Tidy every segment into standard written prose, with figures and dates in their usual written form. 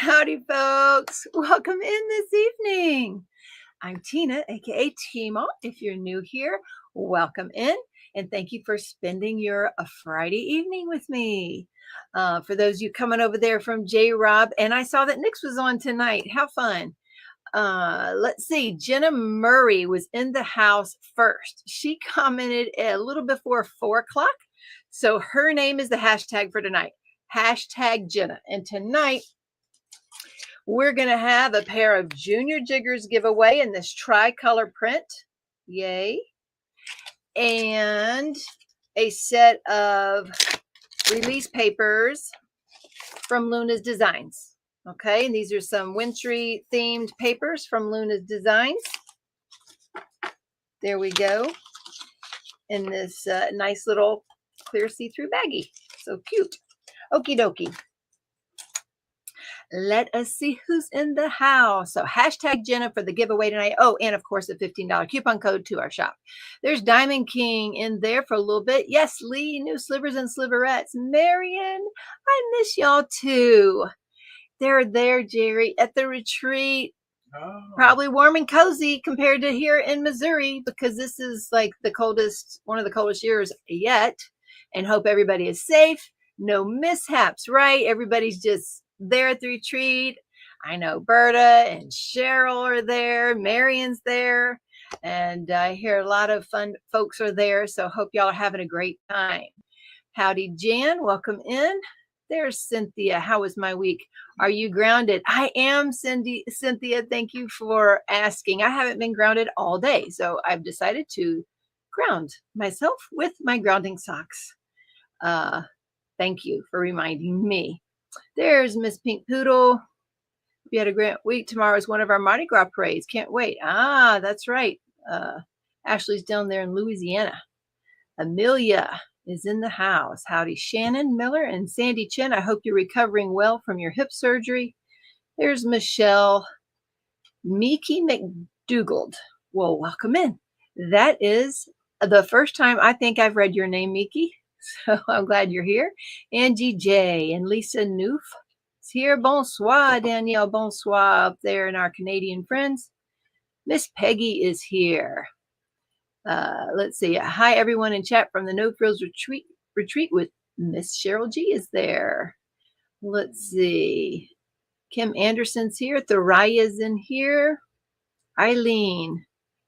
Howdy, folks. Welcome in this evening. I'm Tina, aka Teemaw. If you're new here, welcome in. And thank you for spending your Friday evening with me. For those of you coming over there from J Rob, and I saw that Nix was on tonight. How fun. Let's see. Jenna Murray was in the house first. She commented a little before 4 o'clock. So her name is the hashtag for tonight. Hashtag Jenna. And tonight, we're going to have a pair of Junior Jiggers giveaway in this tricolor print. Yay. And a set of release papers from Luna's Designs. Okay, and these are some wintry themed papers from Luna's Designs. There we go. In this nice little clear see-through baggie. So cute. Okie dokie. Let us see who's in the house. So hashtag Jenna for the giveaway tonight. Oh, and of course, a $15 coupon code to our shop. There's Diamond King in there for a little bit. Yes, Lee, new slivers and sliverettes. Marion, I miss y'all too. They're there, Jerry, at the retreat. Oh. Probably warm and cozy compared to here in Missouri, because this is like the coldest, one of the coldest years yet. And hope everybody is safe. No mishaps, right? Everybody's just there at the retreat. I know Berta and Cheryl are there. Marion's there. And I hear a lot of fun folks are there. So hope y'all are having a great time. Howdy, Jan. Welcome in. There's Cynthia. How was my week? Are you grounded? I am, Cynthia. Thank you for asking. I haven't been grounded all day. So I've decided to ground myself with my grounding socks. Thank you for reminding me. There's Miss Pink Poodle. We had a great week. Tomorrow is one of our Mardi Gras parades. Can't wait. Ah, that's right. Ashley's down there in Louisiana. Amelia is in the house. Howdy, Shannon Miller and Sandy Chin. I hope you're recovering well from your hip surgery. There's Michelle. Miki McDougald. Well, welcome in. That is the first time I think I've read your name, Miki. So I'm glad you're here. Angie J and Lisa Noof is here. Bonsoir, Danielle. Bonsoir up there in our Canadian friends. Miss Peggy is here. Let's see. Hi, everyone in chat from the No Frills retreat with Miss Cheryl G is there. Let's see. Kim Anderson's here. Thoraya's in here. Eileen.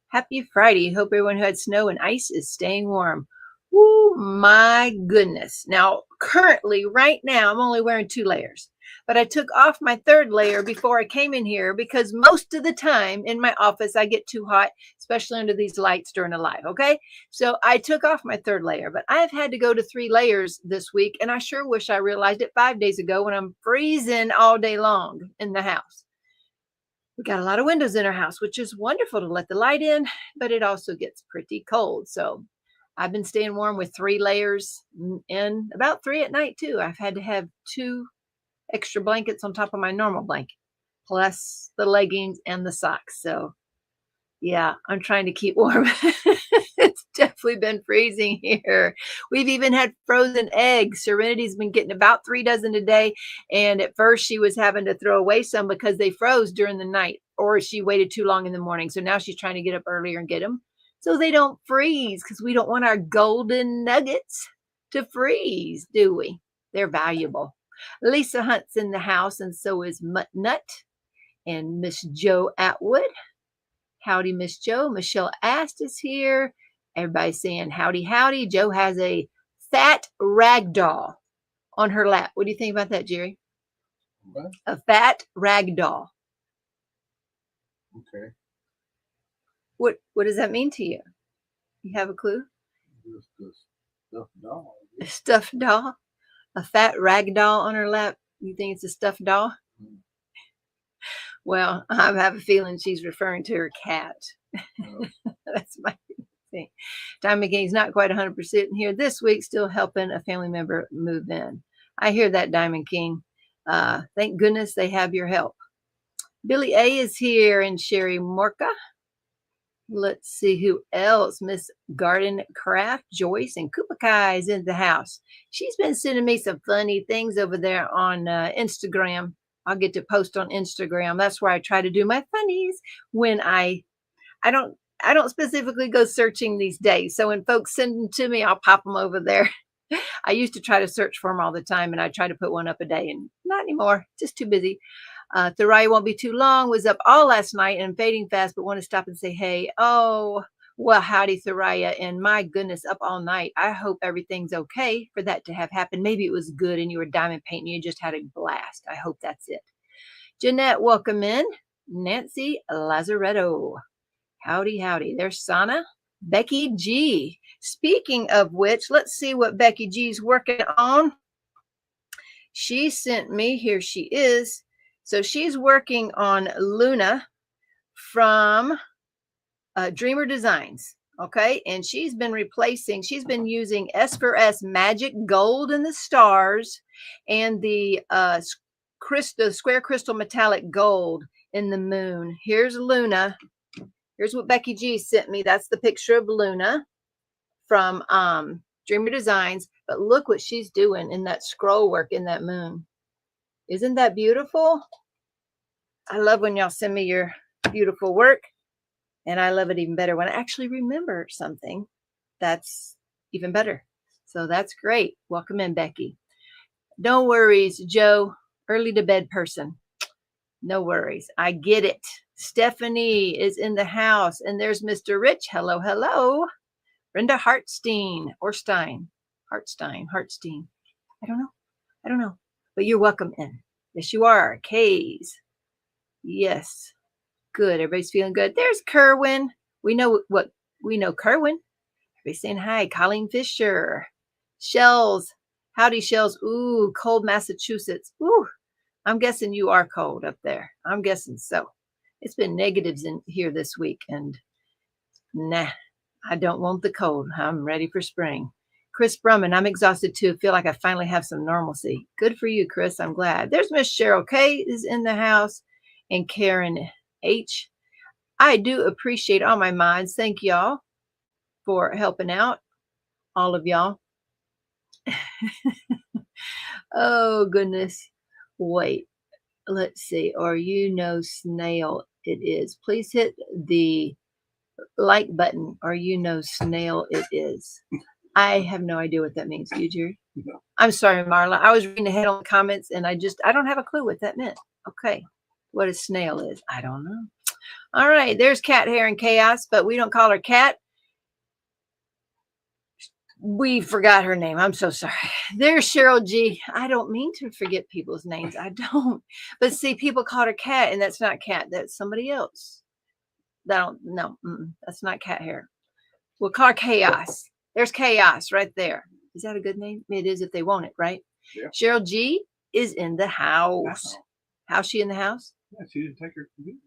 Happy Friday. Hope everyone who had snow and ice is staying warm. Oh my goodness. Now, currently, right now, I'm only wearing 2 layers. But I took off my 3rd layer before I came in here because most of the time in my office, I get too hot, especially under these lights during the live, okay? So I took off my 3rd layer, but I've had to go to 3 layers this week, and I sure wish I realized it 5 days ago when I'm freezing all day long in the house. We got a lot of windows in our house, which is wonderful to let the light in, but it also gets pretty cold. So I've been staying warm with 3 layers and about 3 at night too. I've had to have 2 extra blankets on top of my normal blanket, plus the leggings and the socks. So yeah, I'm trying to keep warm. It's definitely been freezing here. We've even had frozen eggs. Serenity's been getting about 3 dozen a day. And at first she was having to throw away some because they froze during the night, or she waited too long in the morning. So now she's trying to get up earlier and get them so they don't freeze, because we don't want our golden nuggets to freeze, do we? They're valuable. Lisa Hunt's in the house, and so is Mutt Nut and Miss Jo Atwood. Howdy, Miss Jo. Michelle Ast is here. Everybody's saying howdy, howdy. Jo has a fat rag doll on her lap. What do you think about that, Jerry? What? A fat rag doll. Okay. What does that mean to you? You have a clue? Just a stuffed doll. A stuffed doll? A fat rag doll on her lap? You think it's a stuffed doll? Mm. Well, I have a feeling she's referring to her cat. Oh. That's my thing. Diamond King's not quite 100% in here this week, still helping a family member move in. I hear that, Diamond King. Thank goodness they have your help. Billy A is here and Sherry Morka. Let's see who else. Miss Garden Craft, Joyce, and Koopa is in the house. She's been sending me some funny things over there on Instagram. I'll get to post on Instagram. That's where I try to do my funnies when I don't specifically go searching these days. So when folks send them to me, I'll pop them over there. I used to try to search for them all the time, and I try to put one up a day, and not anymore. Just too busy. Thariah won't be too long. Was up all last night and fading fast, but want to stop and say hey. Oh, well, howdy, Thariah. And my goodness, up all night. I hope everything's okay for that to have happened. Maybe it was good and you were diamond painting. You just had a blast. I hope that's it. Jeanette, welcome in. Nancy Lazaretto. Howdy, howdy. There's Sana. Becky G. Speaking of which, let's see what Becky G's working on. She sent me, here she is. So she's working on Luna from Dreamer Designs. Okay. And she's been using S4S Magic Gold in the stars and the square crystal metallic gold in the moon. Here's Luna. Here's what Becky G sent me. That's the picture of Luna from Dreamer Designs. But look what she's doing in that scroll work in that moon. Isn't that beautiful? I love when y'all send me your beautiful work. And I love it even better when I actually remember something. That's even better. So that's great. Welcome in, Becky. No worries, Joe. Early to bed person. No worries. I get it. Stephanie is in the house. And there's Mr. Rich. Hello, hello. Brenda Hartstein. Or Stein. Hartstein. I don't know. But you're welcome in. Yes, you are. Kays. Yes. Good. Everybody's feeling good. There's Kerwin. We know Kerwin. Everybody's saying hi. Colleen Fisher. Shells. Howdy, Shells. Ooh, cold Massachusetts. Ooh. I'm guessing you are cold up there. I'm guessing so. It's been negatives in here this week, and nah, I don't want the cold. I'm ready for spring. Chris Brumman, I'm exhausted too. Feel like I finally have some normalcy. Good for you, Chris. I'm glad. There's Miss Cheryl K is in the house, and Karen H. I do appreciate all my mods. Thank y'all for helping out. All of y'all. Oh, goodness. Wait. Let's see. Or Snail it is. Please hit the like button, or Snail it is. I have no idea what that means. Do you, Jerry? No. I'm sorry, Marla. I was reading ahead on the comments, and I don't have a clue what that meant. Okay. What a snail is. I don't know. All right. There's Cat Hair and Chaos, but we don't call her Cat. We forgot her name. I'm so sorry. There's Cheryl G. I don't mean to forget people's names. I don't. But see, people called her Cat, and that's not Cat. That's somebody else. No, that's not Cat Hair. We'll call her Chaos. There's Chaos right there. Is that a good name? It is if they want it, right? Yeah. Cheryl G is in the house. Wow. How's she in the house? Yeah, she didn't take her computer.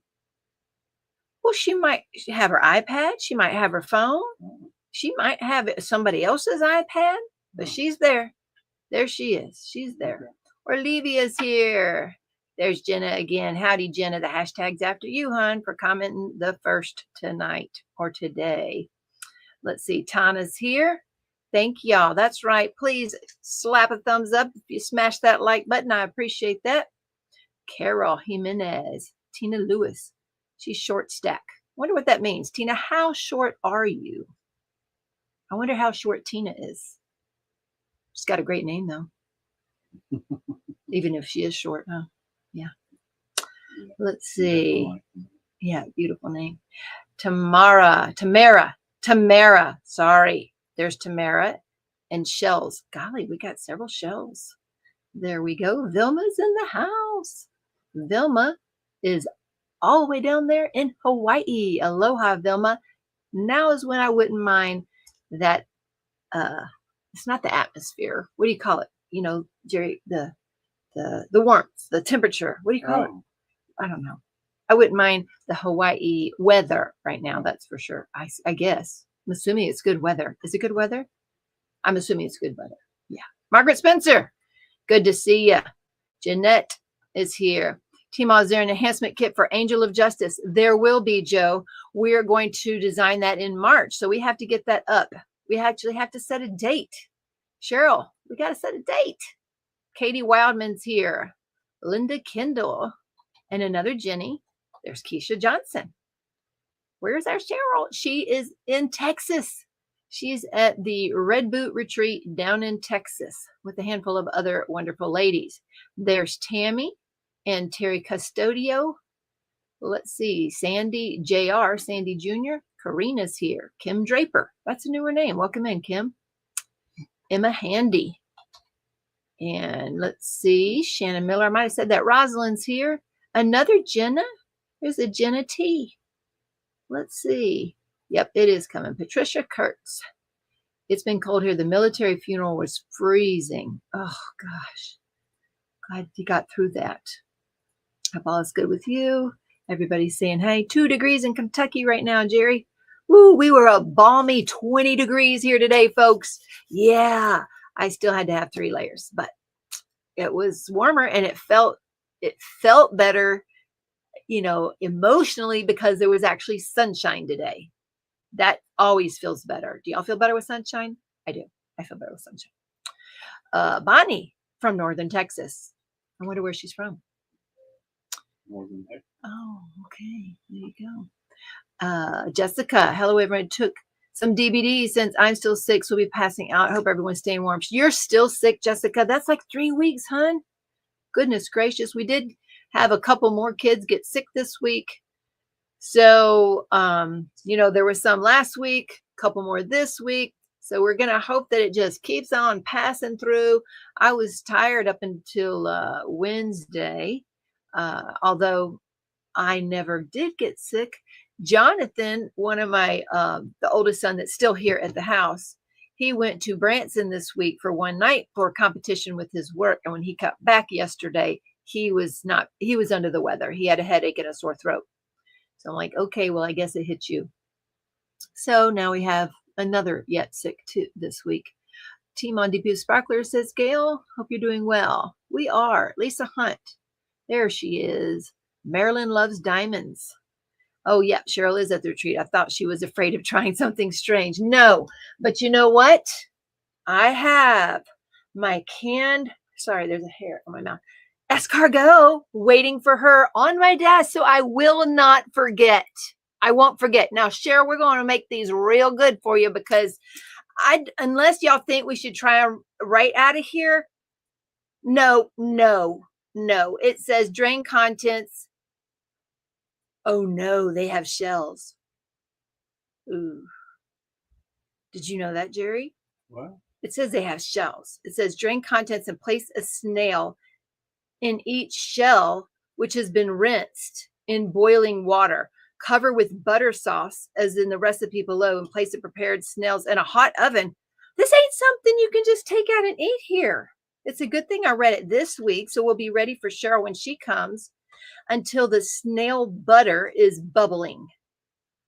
Well, she might have her iPad. She might have her phone. She might have somebody else's iPad, but she's there. There she is. She's there. Okay. Olivia's here. There's Jenna again. Howdy, Jenna. The hashtag's after you, hon, for commenting the first tonight or today. Let's see. Tana's here. Thank y'all. That's right. Please slap a thumbs up if you smash that like button. I appreciate that. Carol Jimenez. Tina Lewis. She's short stack. Wonder what that means. Tina, how short are you? I wonder how short Tina is. She's got a great name, though. Even if she is short, huh? Yeah. Let's see. Yeah, beautiful name. Tamara. Sorry. There's Tamara and Shells. Golly, we got several Shells. There we go. Vilma's in the house. Vilma is all the way down there in Hawaii. Aloha, Vilma. Now is when I wouldn't mind that. It's not the atmosphere. What do you call it? Jerry, the warmth, the temperature. What do you call it? I don't know. I wouldn't mind the Hawaii weather right now. That's for sure. I guess. I'm assuming it's good weather. Is it good weather? I'm assuming it's good weather. Yeah. Margaret Spencer. Good to see you. Jeanette is here. Teemaw, is there an enhancement kit for Angel of Justice? There will be, Joe. We are going to design that in March. So we have to get that up. We actually have to set a date. Cheryl, we got to set a date. Katie Wildman's here. Linda Kendall, and another Jenny. There's Keisha Johnson. Where's our Cheryl? She is in Texas. She's at the Red Boot Retreat down in Texas with a handful of other wonderful ladies. There's Tammy and Terry Custodio. Let's see, Sandy Jr., Sandy Jr., Karina's here. Kim Draper, that's a newer name. Welcome in, Kim. Emma Handy. And let's see, Shannon Miller. I might have said that. Rosalind's here. Another Jenna. There's a Jenna T. Let's see. Yep, it is coming. Patricia Kurtz. It's been cold here. The military funeral was freezing. Oh, gosh. Glad you got through that. Hope all is good with you. Everybody's saying, hey, 2 degrees in Kentucky right now, Jerry. Woo, we were a balmy 20 degrees here today, folks. Yeah, I still had to have 3 layers, but it was warmer and it felt better, you know, emotionally, because there was actually sunshine today. That always feels better. Do y'all feel better with sunshine? I do. I feel better with sunshine. Bonnie from Northern Texas. I wonder where she's from. Northern Texas. Oh, okay. There you go. Jessica, hello, everyone. Took some DVDs since I'm still sick, so we'll be passing out. I hope everyone's staying warm. You're still sick, Jessica. That's like 3 weeks, hun. Goodness gracious. We did have a couple more kids get sick this week. So, you know, there were some last week, a couple more this week. So we're going to hope that it just keeps on passing through. I was tired up until Wednesday, although I never did get sick. Jonathan, one of my, the oldest son that's still here at the house, he went to Branson this week for one night for a competition with his work. And when he got back yesterday, he was under the weather. He had a headache and a sore throat. So I'm like, okay, well, I guess it hit you. So now we have another yet sick too this week. Teemaw-Diamond Sparkler says, Gail, hope you're doing well. We are. Lisa Hunt. There she is. Marilyn loves diamonds. Oh, yeah, Cheryl is at the retreat. I thought she was afraid of trying something strange. No, but you know what? I have my canned, sorry, there's a hair on my mouth, escargot waiting for her on my desk, so I will not forget. I won't forget. Now, Cheryl, we're going to make these real good for you, because unless y'all think we should try them right out of here, no. It says drain contents. Oh, no, they have shells. Ooh. Did you know that, Jerry? What? It says they have shells. It says drain contents and place a snail in each shell, which has been rinsed in boiling water. Cover with butter sauce, as in the recipe below, and place the prepared snails in a hot oven. This ain't something you can just take out and eat here. It's a good thing I read it this week, so we'll be ready for Cheryl when she comes until the snail butter is bubbling.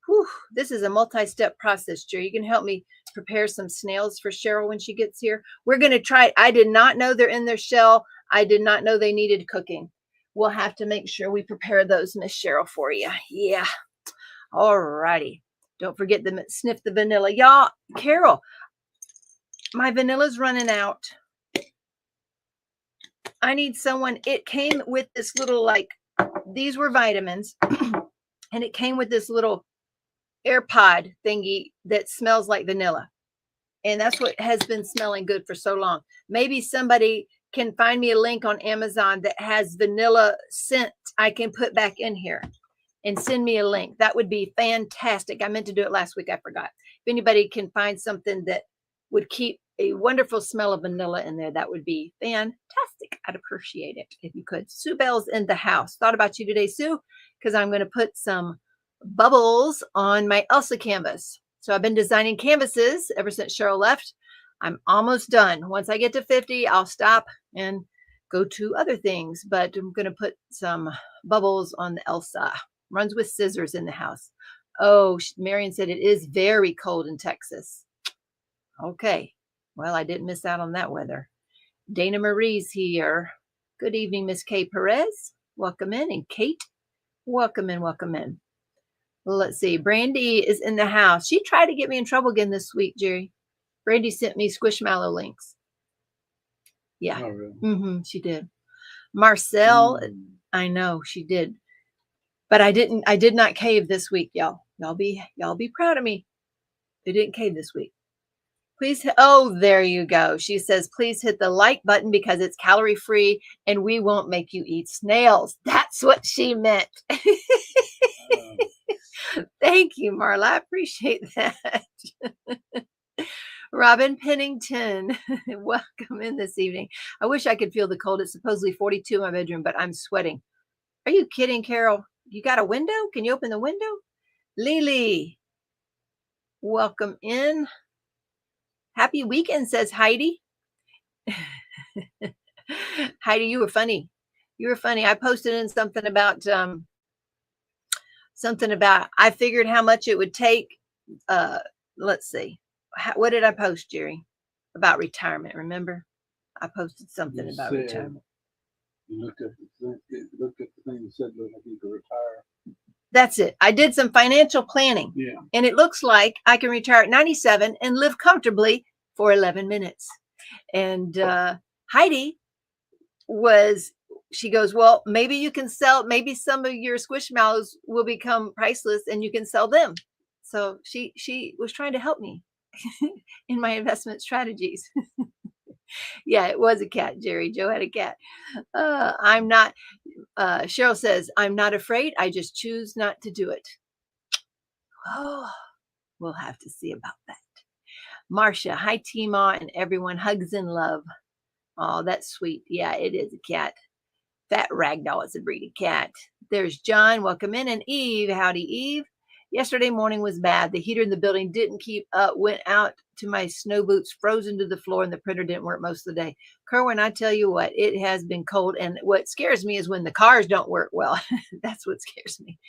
Whew, this is a multi-step process, Jerry. You can help me prepare some snails for Cheryl when she gets here. We're going to try. I did not know they're in their shell. I did not know they needed cooking. We'll have to make sure we prepare those, Miss Cheryl, for you. Yeah. All righty. Don't forget to sniff the vanilla. Y'all, Carol, my vanilla's running out. I need someone. It came with this little, like, these were vitamins, and it came with this little AirPod thingy that smells like vanilla. And that's what has been smelling good for so long. Maybe somebody can find me a link on Amazon that has vanilla scent I can put back in here and send me a link. That would be fantastic. I meant to do it last week. I forgot. If anybody can find something that would keep a wonderful smell of vanilla in there, that would be fantastic. I'd appreciate it if you could. Sue Bell's in the house. Thought about you today, Sue, because I'm going to put some bubbles on my Elsa canvas. So I've been designing canvases ever since Cheryl left. I'm almost done. Once I get to 50, I'll stop and go to other things, but I'm going to put some bubbles on the Elsa. Runs with scissors in the house. Oh, Marion said it is very cold in Texas. Okay. Well, I didn't miss out on that weather. Dana Marie's here. Good evening, Miss Kay Perez. Welcome in. And Kate, welcome in, welcome in. Let's see. Brandy is in the house. She tried to get me in trouble again this week, Jerry. Brandy sent me Squishmallow links. Yeah. Oh, really? She did. Marcel, I know she did, but I did not cave this week, y'all. Y'all be proud of me. They didn't cave this week. Please, oh, there you go. She says, please hit the like button because it's calorie free and we won't make you eat snails. That's what she meant. Thank you, Marla. I appreciate that. Robin Pennington, welcome in this evening. I wish I could feel the cold. It's supposedly 42 in my bedroom, but I'm sweating. Are you kidding, Carol? You got a window? Can you open the window? Lily, welcome in. Happy weekend, says Heidi. Heidi, you were funny. You were funny. I posted in something about I figured how much it would take. Let's see. What did I post, Jerry? About retirement. Remember? I posted something about retirement. You looked at the thing and said, look, I need to retire. That's it. I did some financial planning. Yeah. And it looks like I can retire at 97 and live comfortably for 11 minutes. And Heidi she goes, well, maybe you can sell, maybe some of your Squishmallows will become priceless and you can sell them. So she was trying to help me in my investment strategies. Yeah, it was a cat, Jerry. Joe had a cat. I'm not, Cheryl says, I'm not afraid. I just choose not to do it. Oh, we'll have to see about that. Marcia, hi, Teemaw, and everyone. Hugs and love. Oh, that's sweet. Yeah, it is a cat. Fat Ragdoll is a breed of cat. There's John. Welcome in. And Eve. Howdy, Eve. Yesterday morning was bad. The heater in the building didn't keep up. Went out to my snow boots, frozen to the floor, and the printer didn't work most of the day. Kerwin, I tell you what, it has been cold. And what scares me is when the cars don't work well. That's what scares me.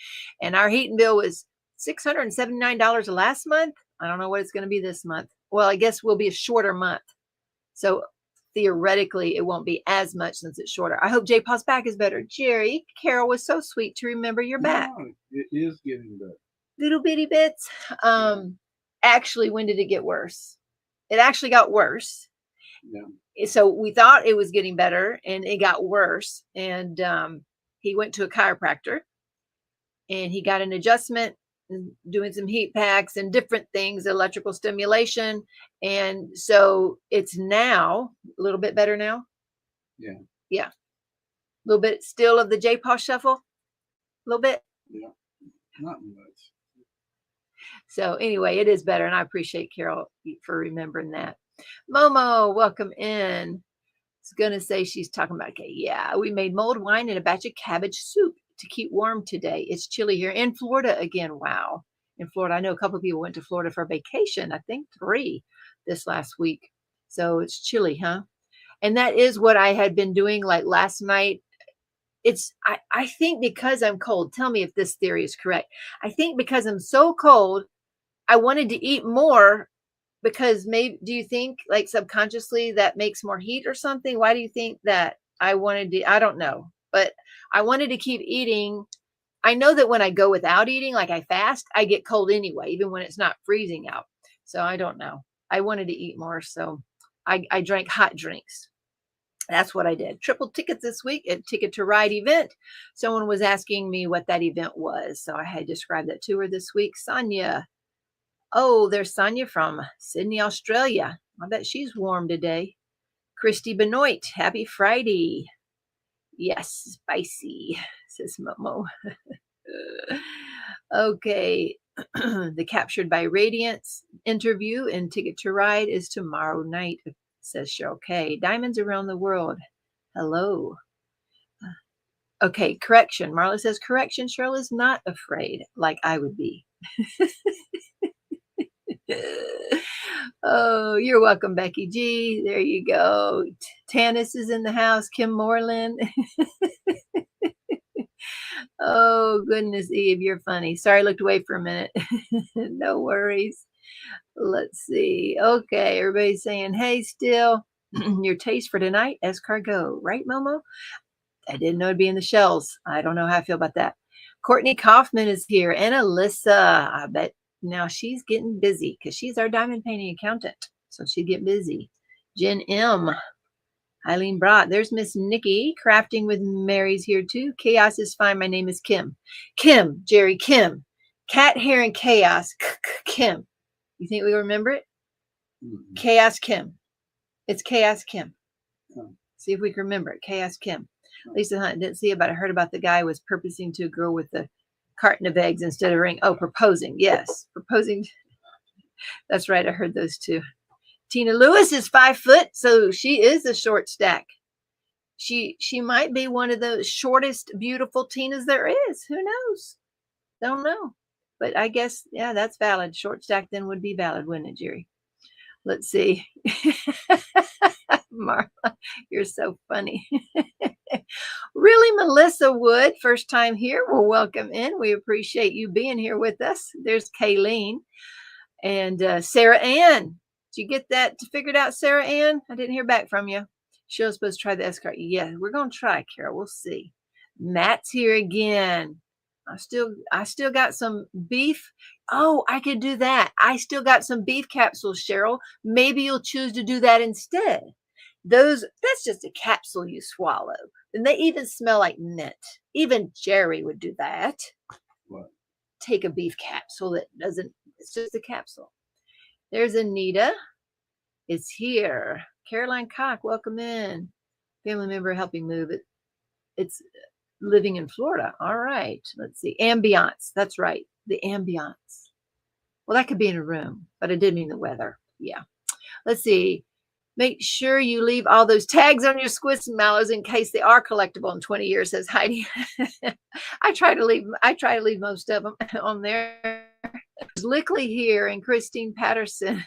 And our heating bill was $679 last month. I don't know what it's going to be this month. Well, I guess we'll be a shorter month. So theoretically, it won't be as much since it's shorter. I hope J-Paw's back is better. Jerry, Carol was so sweet to remember your back. No, it is getting better. Little bitty bits. Actually, when did it get worse? It actually got worse. Yeah. So we thought it was getting better and it got worse. And he went to a chiropractor and he got an adjustment, doing some heat packs and different things, electrical stimulation. And so it's now a little bit better now. Yeah. Yeah. A little bit still of the J-Paw shuffle. A little bit. Yeah. Not much. So anyway, it is better. And I appreciate Carol for remembering that. Momo, welcome in. It's going to say she's talking about, okay, yeah, we made mulled wine and a batch of cabbage soup to keep warm today. It's chilly here in Florida again. Wow. In Florida, I know a couple of people went to Florida for vacation. I think 3 this last week. So it's chilly, huh? And that is what I had been doing like last night. I think because I'm cold, tell me if this theory is correct. I think because I'm so cold, I wanted to eat more because maybe, do you think like subconsciously that makes more heat or something? Why do you think that I wanted to, I don't know, but I wanted to keep eating. I know that when I go without eating, like I fast, I get cold anyway, even when it's not freezing out. So I don't know. I wanted to eat more. So I drank hot drinks. That's what I did. Triple tickets this week at Ticket to Ride event. Someone was asking me what that event was. So I had described that to her this week. Sonia. Oh, there's Sonia from Sydney, Australia. I bet she's warm today. Christy Benoit. Happy Friday. Yes, spicy, says Momo. Okay. The Captured by Radiance interview and Ticket to Ride is tomorrow night, says Cheryl K. Diamonds Around the World. Hello. Okay, correction. Marla says, correction, Cheryl is not afraid like I would be. Oh, you're welcome, Becky G. There you go. Tanis is in the house. Kim Moreland. Oh, goodness, Eve, you're funny. Sorry, I looked away for a minute. No worries. Let's see. Okay, everybody's saying, hey, still, your taste for tonight, escargot. Right, Momo? I didn't know it'd be in the shells. I don't know how I feel about that. Courtney Kaufman is here. And Alyssa, I bet now she's getting busy because she's our diamond painting accountant. So she'd get busy. Jen M. Eileen Brott. There's Miss Nikki. Crafting with Mary's here too. Chaos is fine. My name is Kim. Kim, Jerry, Kim. Cat hair and chaos. Kim. You think we remember it? Chaos Kim. It's Chaos Kim. See if we can remember it. Chaos Kim. Lisa Hunt didn't see it, but I heard about the guy who was purposing to a girl with the carton of eggs instead of a ring. Oh, proposing. Yes. Proposing. That's right. I heard those too. Tina Lewis is 5 foot, so she is a short stack. She might be one of the shortest, beautiful Tinas there is. Who knows? Don't know. But I guess, yeah, that's valid. Short stack then would be valid, wouldn't it, Jerry? Let's see. Marla, you're so funny. Really, Melissa Wood, first time here. Well, welcome in. We appreciate you being here with us. There's Kayleen and Sarah Ann. Did you get that figured out, Sarah Ann? I didn't hear back from you. She was supposed to try the escort. Yeah, we're going to try, Carol. We'll see. Matt's here again. I still got some beef. Oh, I could do that. I still got some beef capsules, Cheryl. Maybe you'll choose to do that instead. That's just a capsule you swallow. And they even smell like mint. Even Jerry would do that. What? Take a beef capsule that doesn't, it's just a capsule. There's Anita. It's here. Caroline Cock, welcome in. Family member helping move it. It's living in Florida. All right. Let's see. Ambiance. That's right. The ambiance. Well, that could be in a room, but I did mean the weather. Yeah. Let's see. Make sure you leave all those tags on your Squishmallows in case they are collectible in 20 years, says Heidi. I try to leave most of them on there. Lickley here and Christine Patterson.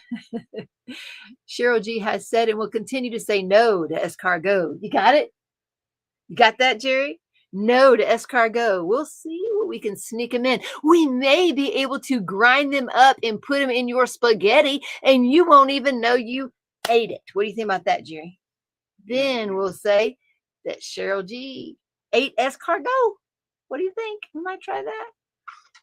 Cheryl G has said and will continue to say no to escargot. You got it? You got that, Jerry? No to escargot. We'll see what we can sneak them in. We may be able to grind them up and put them in your spaghetti, and you won't even know you ate it. What do you think about that, Jerry? Then we'll say that Cheryl G ate escargot. What do you think? We might try that.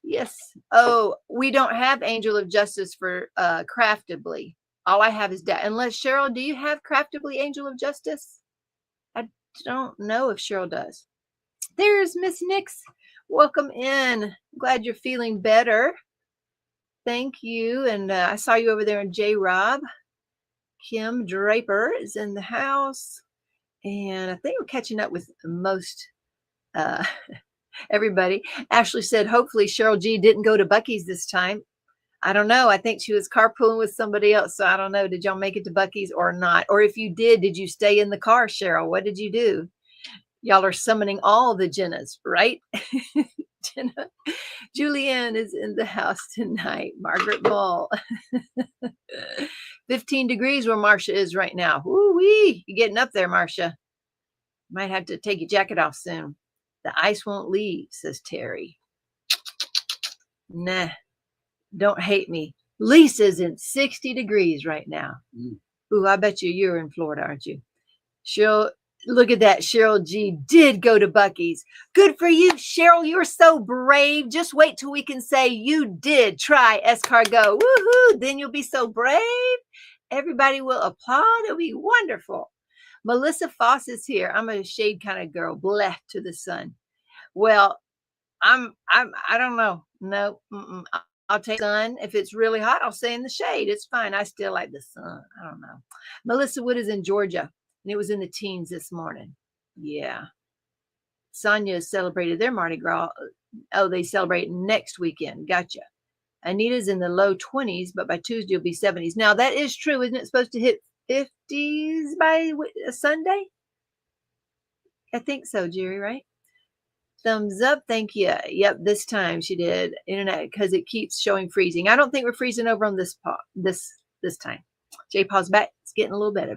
Yes. Oh, we don't have Angel of Justice for Craftably. All I have is that. Unless Cheryl, do you have Craftably Angel of Justice? I don't know if Cheryl does. There's Miss Nix. Welcome in. Glad you're feeling better. Thank you. And I saw you over there in J Rob. Kim Draper is in the house. And I think we're catching up with most everybody. Ashley said, hopefully Cheryl G didn't go to Buc-ee's this time. I don't know. I think she was carpooling with somebody else. So I don't know. Did y'all make it to Buc-ee's or not? Or if you did you stay in the car, Cheryl? What did you do? Y'all are summoning all the Jennas, right? Jenna. Julianne is in the house tonight. Margaret Ball. 15 degrees where Marcia is right now. Woo-wee. You're getting up there, Marcia. Might have to take your jacket off soon. The ice won't leave, says Terry. Nah, don't hate me. Lisa's in 60 degrees right now. Ooh, I bet you're in Florida, aren't you? Look at that. Cheryl G did go to Buc-ee's. Good for you, Cheryl. You're so brave. Just wait till we can say you did try escargot. Woohoo. Then you'll be so brave. Everybody will applaud. It'll be wonderful. Melissa Foss is here. I'm a shade kind of girl. Bleh to the sun. Well, I don't know. No, I'll take sun. If it's really hot, I'll stay in the shade. It's fine. I still like the sun. I don't know. Melissa Wood is in Georgia. And it was in the teens this morning. Yeah. Sonia celebrated their Mardi Gras. Oh, they celebrate next weekend. Gotcha. Anita's in the low 20s, but by Tuesday it'll be 70s. Now, that is true. Isn't it supposed to hit 50s by Sunday? I think so, Jerry, right? Thumbs up. Thank you. Yep, this time she did. Internet, because it keeps showing freezing. I don't think we're freezing over on this time. J-Paw's back. It's getting a little bit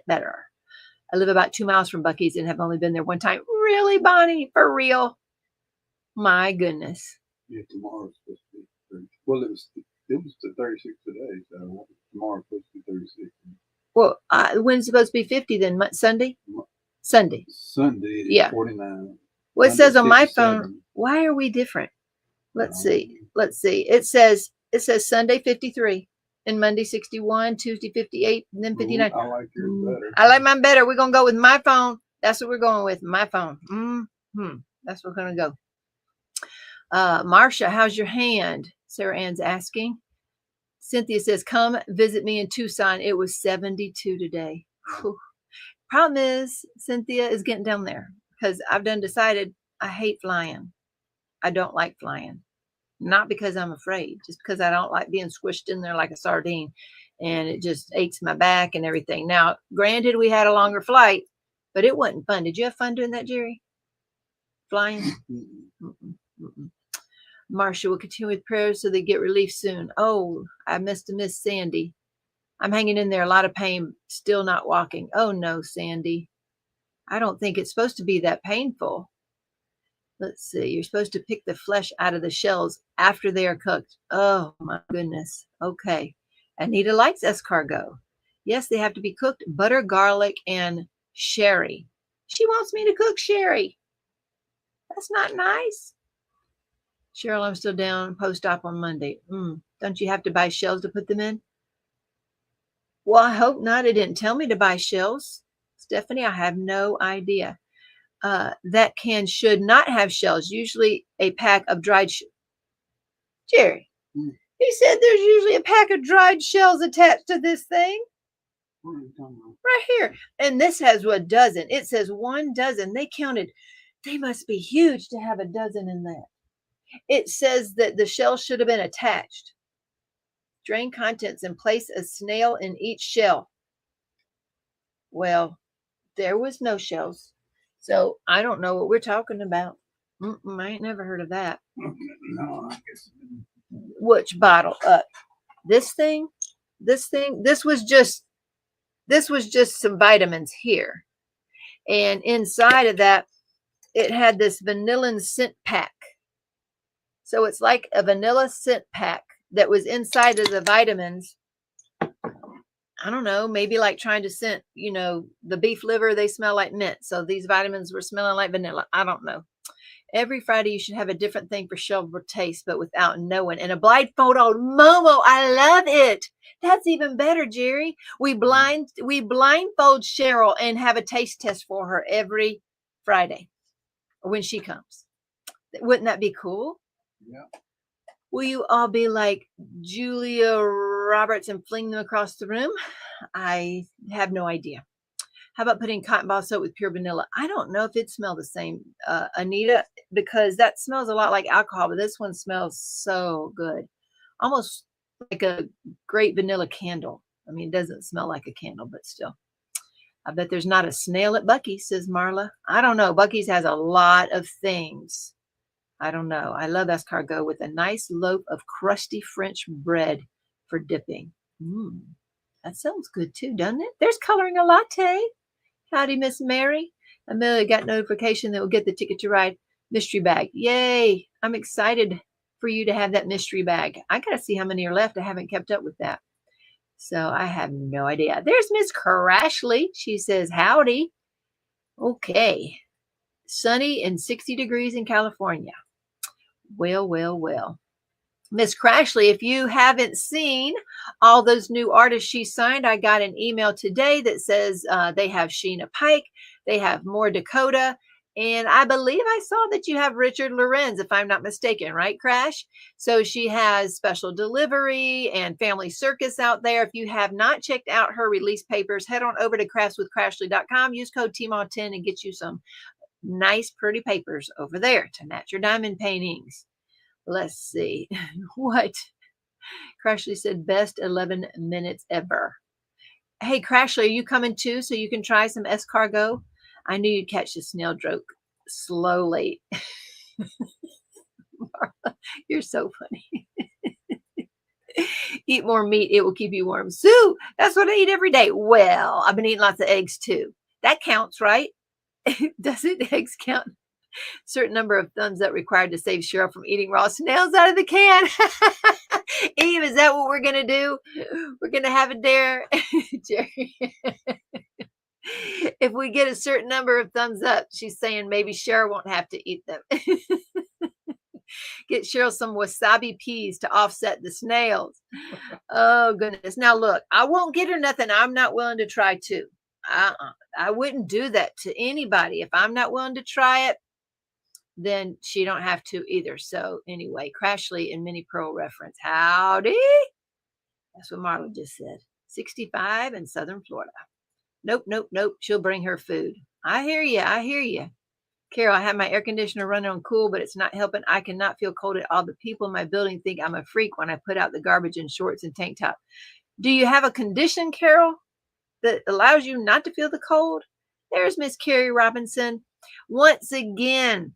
better. I live about 2 miles from Buc-ee's and have only been there one time. Really, Bonnie? For real? My goodness. Yeah, tomorrow's supposed to be 30. Well, it was the 36 today, so tomorrow's supposed to be 36. Well, when's it supposed to be 50 then? Sunday? Sunday. Sunday, yeah. 49. Well, it says on my phone, why are we different? Let's see. It says Sunday 53 and Monday 61, Tuesday 58, and then 59. I like yours better. I like mine better. We're going to go with my phone. That's what we're going with, my phone. That's what we're going to go. Marcia, how's your hand? Sarah Ann's asking. Cynthia says, come visit me in Tucson. It was 72 today. Whew. Problem is, Cynthia is getting down there because I've decided I hate flying. I don't like flying. Not because I'm afraid, just because I don't like being squished in there like a sardine. And it just aches my back and everything. Now, granted, we had a longer flight, but it wasn't fun. Did you have fun doing that, Jerry? Flying? Marcia will continue with prayers so they get relief soon. Oh, I must have missed Sandy. I'm hanging in there, a lot of pain, still not walking. Oh no, Sandy. I don't think it's supposed to be that painful. Let's see. You're supposed to pick the flesh out of the shells after they are cooked. Oh my goodness. Okay. Anita likes escargot. Yes, they have to be cooked. Butter, garlic, and sherry. She wants me to cook sherry. That's not nice. Cheryl, I'm still down post-op on Monday. Don't you have to buy shells to put them in? Well, I hope not. It didn't tell me to buy shells. Stephanie, I have no idea. That can should not have shells. Usually a pack of dried Jerry, he said there's usually a pack of dried shells attached to this thing. Right here. And this has a dozen. It says 1 dozen. They counted. They must be huge to have a dozen in that. It says that the shell should have been attached. Drain contents and place a snail in each shell. Well, there was no shells. So I don't know what we're talking about. I ain't never heard of that. No, I guess. Which bottle? This thing? This was just some vitamins here. And inside of that, it had this vanilla scent pack. So it's like a vanilla scent pack that was inside of the vitamins. I don't know, maybe like trying to scent, the beef liver, they smell like mint. So these vitamins were smelling like vanilla. I don't know. Every Friday you should have a different thing for shelfable taste, but without knowing. And a blindfolded Momo, I love it. That's even better, Jerry. We blindfold Cheryl and have a taste test for her every Friday when she comes. Wouldn't that be cool? Yeah. Will you all be like Julia Roberts and fling them across the room? I have no idea. How about putting cotton ball soap with pure vanilla? I don't know if it smells the same, Anita, because that smells a lot like alcohol, but this one smells so good. Almost like a great vanilla candle. I mean, it doesn't smell like a candle, but still. I bet there's not a snail at Buc-ee's, says Marla. I don't know. Buc-ee's has a lot of things. I don't know. I love escargot with a nice loaf of crusty French bread for dipping. That sounds good too, doesn't it? There's coloring a latte. Howdy, Miss Mary. Amelia got notification that we'll get the Ticket to Ride mystery bag. Yay. I'm excited for you to have that mystery bag. I got to see how many are left. I haven't kept up with that. So I have no idea. There's Miss Crashley. She says, howdy. Okay. Sunny and 60 degrees in California. Well. Miss Crashley, if you haven't seen all those new artists she signed, I got an email today that says they have Sheena Pike, they have More Dakota, and I believe I saw that you have Richard Lorenz, if I'm not mistaken, right, Crash? So she has Special Delivery and Family Circus out there. If you have not checked out her release papers, head on over to craftswithcrashley.com, use code Teemaw10 and get you some nice, pretty papers over there to match your diamond paintings. Let's see what Crashley said. Best 11 minutes ever. Hey, Crashley, are you coming too so you can try some escargot? I knew you'd catch the snail joke slowly. Marla, you're so funny. Eat more meat. It will keep you warm. Sue, that's what I eat every day. Well, I've been eating lots of eggs too. That counts, right? Doesn't eggs count? Certain number of thumbs up required to save Cheryl from eating raw snails out of the can. Eve, is that what we're going to do? We're going to have a dare? Jerry. If we get a certain number of thumbs up, she's saying maybe Cheryl won't have to eat them. Get Cheryl some wasabi peas to offset the snails. Oh, goodness. Now, look, I won't get her nothing I'm not willing to try too. I wouldn't do that to anybody. If I'm not willing to try it, then she don't have to either. So anyway, Crashley and Mini Pearl reference. Howdy. That's what Marla just said. 65 in Southern Florida. Nope, nope, nope. She'll bring her food. I hear you. I hear you. Carol, I have my air conditioner running on cool, but it's not helping. I cannot feel cold at all. The people in my building think I'm a freak when I put out the garbage in shorts and tank top. Do you have a condition, Carol, that allows you not to feel the cold? There's Miss Carrie Robinson. Once again,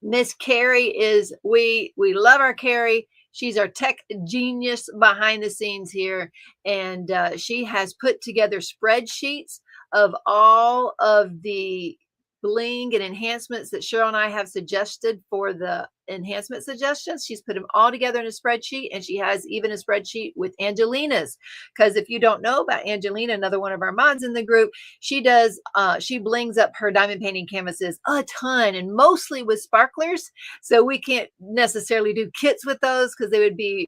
Miss Carrie is, we love our Carrie. She's our tech genius behind the scenes here. And she has put together spreadsheets of all of the bling and enhancements that Cheryl and I have suggested for the enhancement suggestions. She's put them all together in a spreadsheet, and she has even a spreadsheet with Angelina's, because if you don't know about Angelina, another one of our mods in the group, she does she blings up her diamond painting canvases a ton, and mostly with sparklers. So we can't necessarily do kits with those because they would be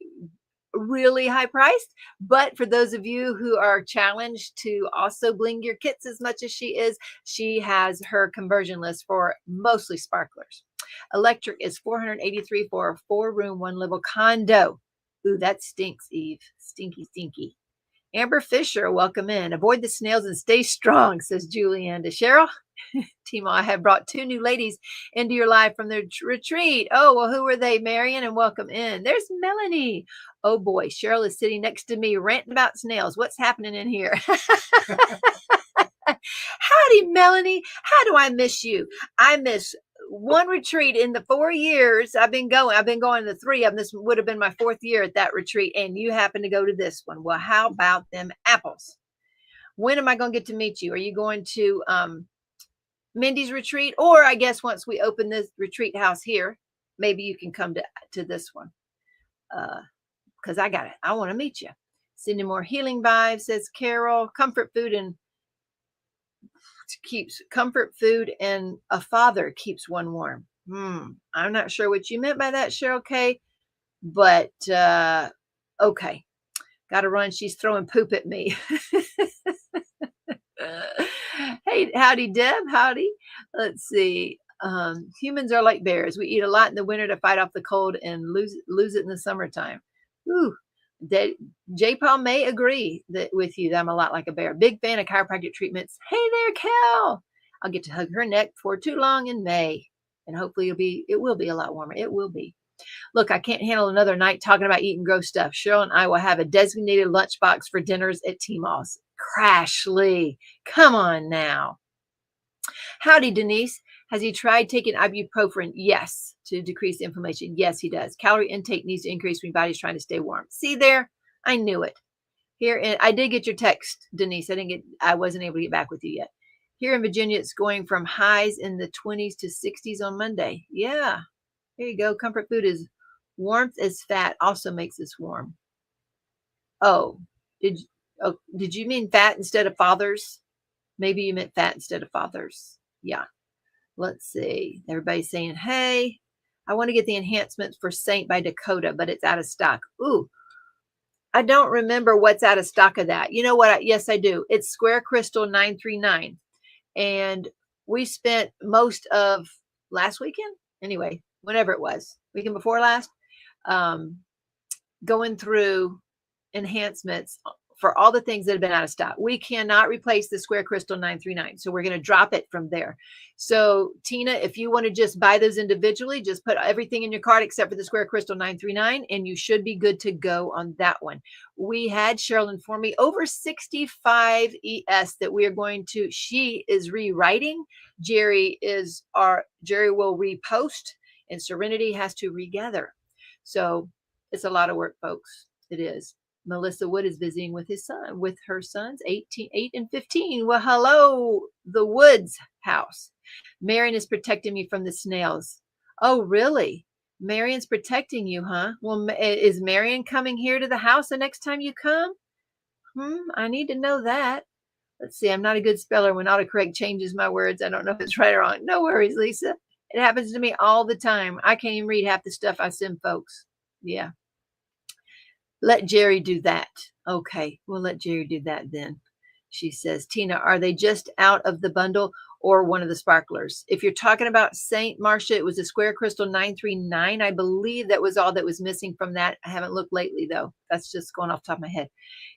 really high priced. But for those of you who are challenged to also bling your kits as much as she is, she has her conversion list for mostly sparklers. Electric is $483 for a 4-room 1-level condo. Ooh, that stinks, Eve. Stinky, stinky. Amber Fisher, welcome in. Avoid the snails and stay strong, says Julianne to Cheryl. Teemaw, I have brought 2 new ladies into your life from their retreat. Oh, well, who are they? Marion, and welcome in. There's Melanie. Oh, boy, Cheryl is sitting next to me ranting about snails. What's happening in here? Howdy, Melanie. How do I miss you? I miss one retreat in the 4 years I've been going. I've been going to 3 of them. This would have been my 4th year at that retreat, and you happen to go to this one. Well, how about them apples? When am I going to get to meet you? Are you going to Mindy's retreat? Or I guess once we open this retreat house here, maybe you can come to this one. Because I got it. I want to meet you. Sending more healing vibes, says Carol. Comfort food and a father keeps one warm. I'm not sure what you meant by that, Cheryl K. But okay. Gotta run. She's throwing poop at me. Hey, howdy, Deb. Howdy. Let's see. Humans are like bears. We eat a lot in the winter to fight off the cold and lose it in the summertime. Ooh. J. Paul may agree with you that I'm a lot like a bear. Big fan of chiropractic treatments. Hey there, Cal. I'll get to hug her neck for too long in May. And hopefully it will be a lot warmer. It will be. Look, I can't handle another night talking about eating gross stuff. Cheryl and I will have a designated lunchbox for dinners at Teemaw-Diamond. Crashley, come on now. Howdy, Denise. Has he tried taking ibuprofen? Yes, to decrease inflammation. Yes, he does. Calorie intake needs to increase when your body's trying to stay warm. See there? I knew it. Here, and I did get your text, Denise. I wasn't able to get back with you yet. Here in Virginia, it's going from highs in the 20s to 60s on Monday. Yeah, there you go. Comfort food is warmth as fat also makes us warm. Oh, did you mean fat instead of fathers? Maybe you meant fat instead of fathers. Yeah. Let's see. Everybody's saying, hey, I want to get the enhancements for Saint by Dakota, but it's out of stock. Ooh, I don't remember what's out of stock of that. You know what? Yes, I do. It's Square Crystal 939. And we spent most of last weekend, anyway, whenever it was, weekend before last, going through enhancements for all the things that have been out of stock. We cannot replace the Square Crystal 939. So we're going to drop it from there. So Tina, if you want to just buy those individually, just put everything in your cart except for the Square Crystal 939, and you should be good to go on that one. We had Cheryl inform me over 65 ES that we are going to, she is rewriting. Jerry will repost, and Serenity has to regather. So it's a lot of work, folks. It is. Melissa Wood is visiting with her sons, 8 and 15. Well, hello, the Woods house. Marion is protecting me from the snails. Oh, really? Marion's protecting you, huh? Well, is Marion coming here to the house the next time you come? I need to know that. Let's see. I'm not a good speller. When autocorrect changes my words, I don't know if it's right or wrong. No worries, Lisa. It happens to me all the time. I can't even read half the stuff I send folks. Yeah. Let Jerry do that. Okay, we'll let Jerry do that then. She says, Tina, are they just out of the bundle or one of the sparklers? If you're talking about St. Marcia, it was a square crystal 939. I believe that was all that was missing from that. I haven't looked lately, though. That's just going off the top of my head.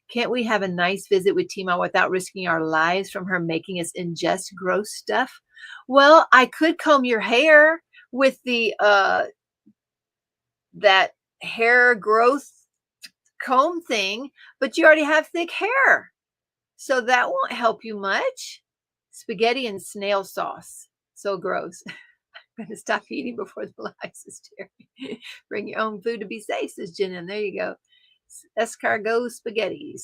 Can't we have a nice visit with Teemaw without risking our lives from her making us ingest gross stuff? Well, I could comb your hair with the that hair growth comb thing, but you already have thick hair, so that won't help you much. Spaghetti and snail sauce, so gross. I'm gonna stop eating before the live, says Terry. Bring your own food to be safe, says Jen, and there you go. Escargot spaghettis.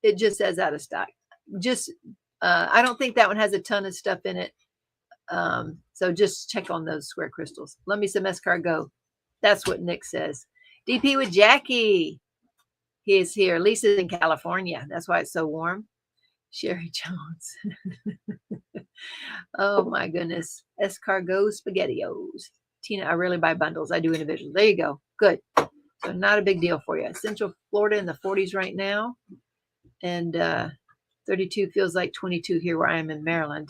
It just says out of stock. I don't think that one has a ton of stuff in it, so just check on those square crystals. Love me some escargot. That's what Nick says. DP with Jackie. He is here. Lisa's in California. That's why it's so warm. Sherry Jones. Oh my goodness. Escargot SpaghettiOs. Tina, I really buy bundles. I do individuals. There you go. Good. So not a big deal for you. Central Florida in the 40s right now. And 32 feels like 22 here where I am in Maryland.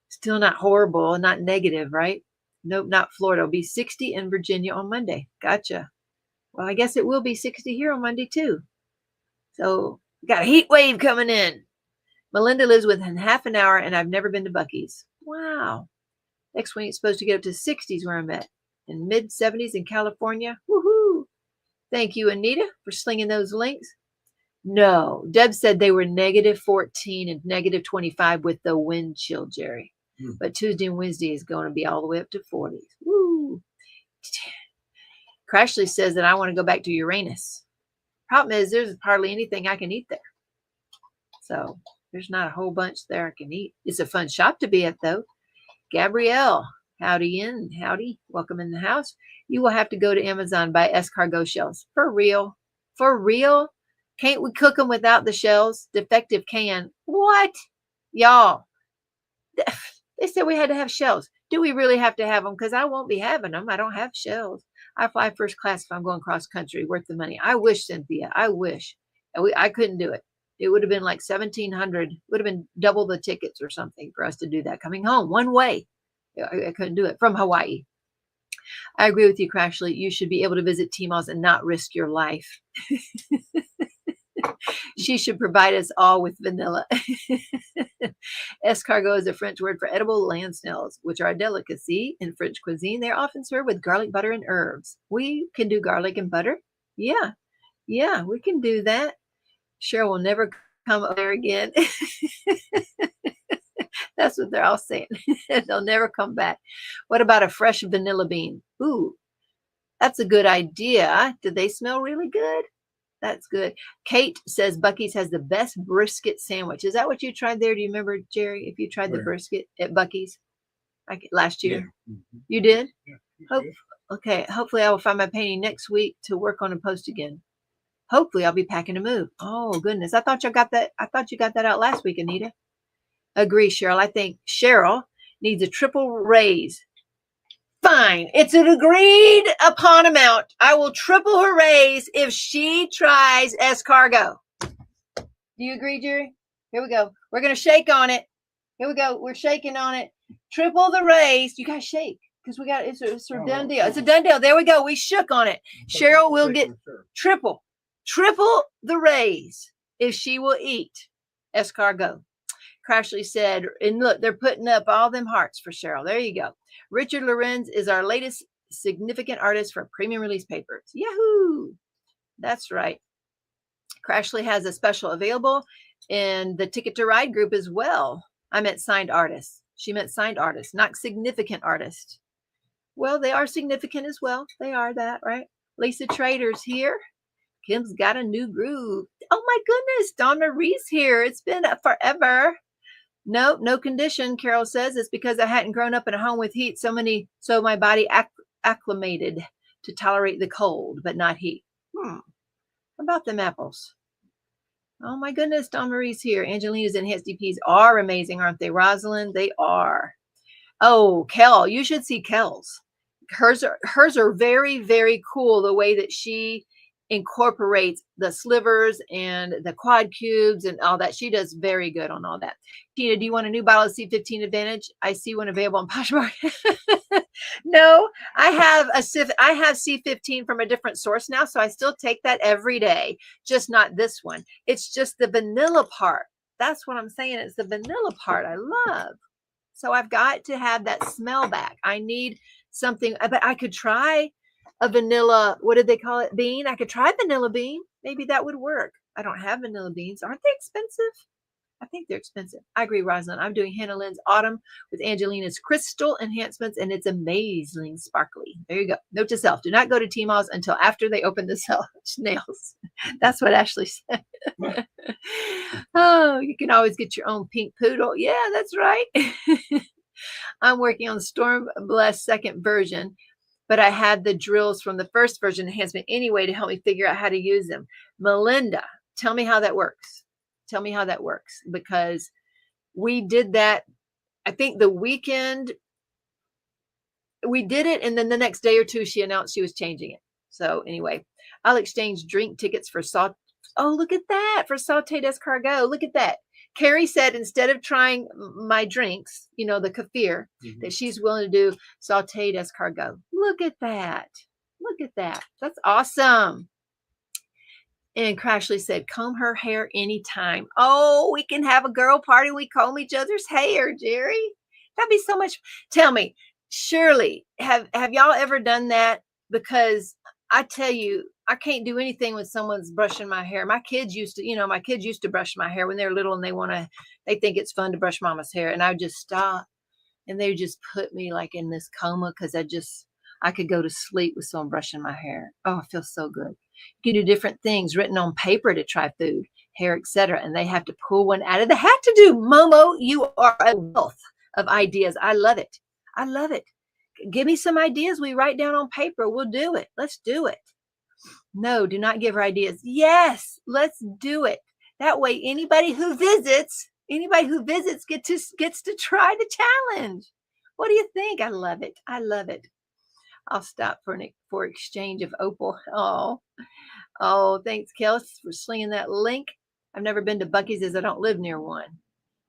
Still not horrible, not negative, right? Nope, not Florida. It'll be 60 in Virginia on Monday. Gotcha. Well, I guess it will be 60 here on Monday too. So got a heat wave coming in. Melinda lives within half an hour and I've never been to Buc-ee's. Wow. Next week it's supposed to get up to 60s where I'm at. In mid 70s in California. Woohoo. Thank you, Anita, for slinging those links. No, Deb said they were negative 14 and negative 25 with the wind chill, Jerry. But Tuesday and Wednesday is going to be all the way up to 40s. Woo. Crashley says that I want to go back to Uranus. Problem is there's hardly anything I can eat there. So there's not a whole bunch there I can eat. It's a fun shop to be at, though. Gabrielle, howdy in, howdy. Welcome in the house. You will have to go to Amazon, buy escargot shells. For real? For real? Can't we cook them without the shells? Defective can. What? Y'all. They said we had to have shells. Do we really have to have them? Because I won't be having them. I don't have shells. I fly first class if I'm going cross country. Worth the money. I wish, Cynthia. I wish. I couldn't do it. It would have been like $1,700. Would have been double the tickets or something for us to do that. Coming home one way. I couldn't do it from Hawaii. I agree with you, Crashley. You should be able to visit Teemaw's and not risk your life. She should provide us all with vanilla. Escargot is a French word for edible land snails, which are a delicacy in French cuisine. They're often served with garlic, butter, and herbs. We can do garlic and butter. Yeah, we can do that. Cheryl will never come over there again. That's what they're all saying. They'll never come back. What about a fresh vanilla bean? Ooh, that's a good idea. Do they smell really good? That's good. Kate says Buc-ee's has the best brisket sandwich. Is that what you tried there? Do you remember, Jerry, if you tried the brisket at Buc-ee's last year? Yeah. Mm-hmm. You did? Yeah. Okay. Hopefully I will find my painting next week to work on and post again. Hopefully I'll be packing to move. Oh, goodness. I thought you got that out last week, Anita. Agree, Cheryl. I think Cheryl needs a triple raise. Fine. It's an agreed upon amount. I will triple her raise if she tries escargot. Do you agree, Jerry? Here we go. We're going to shake on it. Here we go. We're shaking on it. Triple the raise. You guys shake because it's a done deal. It's a done deal. There we go. We shook on it. Cheryl will get triple the raise if she will eat escargot. Crashley said, and look, they're putting up all them hearts for Cheryl. There you go. Richard Lorenz is our latest significant artist for premium release papers. Yahoo! That's right. Crashley has a special available in the Ticket to Ride group as well. I meant signed artists. She meant signed artists, not significant artists. Well, they are significant as well. They are that, right? Lisa Trader's here. Kim's got a new groove. Oh my goodness, Dawn Marie's here. It's been forever. No condition, Carol says. It's because I hadn't grown up in a home with heat so my body acclimated to tolerate the cold, but not heat. How about them apples? Oh my goodness, Dawn Marie's here. Angelina's enhanced DPs are amazing, aren't they, Rosalind? They are. Oh, Kel, you should see Kel's. Hers are very, very cool, the way that she incorporates the slivers and the quad cubes and all that. She does very good on all that. Tina, do you want a new bottle of C15 Advantage? I see one available on Poshmark. No, I have C15 from a different source now, so I still take that every day, just not this one. It's just the vanilla part. That's what I'm saying. It's the vanilla part I love. So I've got to have that smell back. I need something, but I could try a vanilla, what did they call it? Bean. I could try vanilla bean. Maybe that would work. I don't have vanilla beans. Aren't they expensive? I think they're expensive. I agree, Rosalind. I'm doing Hannah Lynn's Autumn with Angelina's crystal enhancements, and it's amazing sparkly. There you go. Note to self, do not go to Teema's until after they open the Snails. That's what Ashley said. Oh, you can always get your own pink poodle. Yeah, that's right. I'm working on the Storm Blessed second version, but I had the drills from the first version enhancement anyway to help me figure out how to use them. Melinda, tell me how that works. Tell me how that works, because we did that, I think the weekend we did it, and then the next day or two she announced she was changing it. So anyway, I'll exchange drink tickets for salt. Oh, look at that, for sauteed escargot. Look at that. Carrie said instead of trying my drinks, you know, the kefir, that she's willing to do sauteed escargot. Look at that. Look at that. That's awesome. And Crashley said, comb her hair anytime. Oh, we can have a girl party. We comb each other's hair, Jerry. That'd be so much. Tell me, Shirley, have y'all ever done that? Because I tell you, I can't do anything when someone's brushing my hair. My kids used to brush my hair when they're little, and they think it's fun to brush mama's hair. And I just stop, and they just put me like in this coma, because I could go to sleep with someone brushing my hair. Oh, it feels so good. You can do different things written on paper to try food, hair, etc. And they have to pull one out of the hat to do. Momo, you are a wealth of ideas. I love it. I love it. Give me some ideas we write down on paper. We'll do it. Let's do it. No, do not give her ideas. Yes, let's do it. That way, anybody who visits gets to try the challenge. What do you think? I love it. I love it. I'll stop for exchange of opal. Oh, thanks, Kels, for slinging that link. I've never been to Buc-ee's as I don't live near one.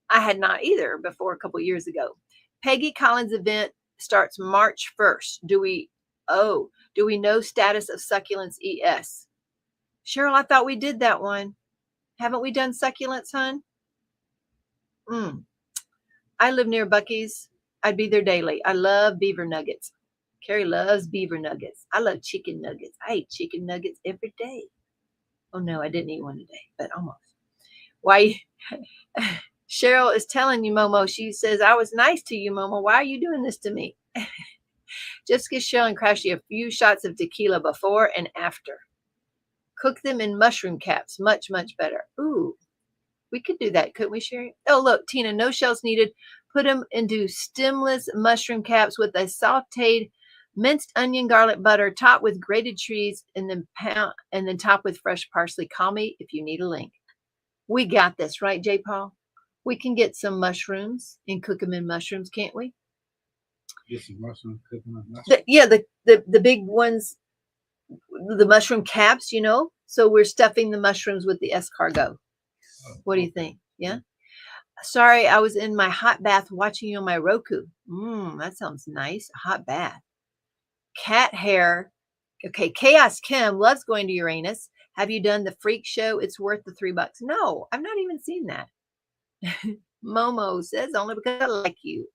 I had not either before a couple years ago. Peggy Collins' event starts March 1st. Do we know status of Succulents ES? Cheryl, I thought we did that one. Haven't we done succulents, hon? I live near Buc-ee's. I'd be there daily. I love beaver nuggets. Carrie loves beaver nuggets. I love chicken nuggets. I eat chicken nuggets every day. Oh, no, I didn't eat one today, but almost. Why? Cheryl is telling you, Momo. She says, I was nice to you, Momo. Why are you doing this to me? Just give Cheryl and Crashley a few shots of tequila before and after. Cook them in mushroom caps. Much, much better. Ooh, we could do that, couldn't we, Sherry? Oh, look, Tina, no shells needed. Put them into stemless mushroom caps with a sauteed minced onion, garlic butter, topped with grated cheese, and then topped with fresh parsley. Call me if you need a link. We got this, right, J. Paul? We can get some mushrooms and cook them in mushrooms, can't we? Get some mushrooms, cook them in mushrooms. Yeah, the big ones, the mushroom caps, you know. So we're stuffing the mushrooms with the escargot. What do you think? Yeah. Sorry, I was in my hot bath watching you on my Roku. That sounds nice. A hot bath. Cat hair. Okay, Chaos Kim loves going to Uranus. Have you done the freak show? It's worth the $3. No, I've not even seen that. Momo says only because I like you.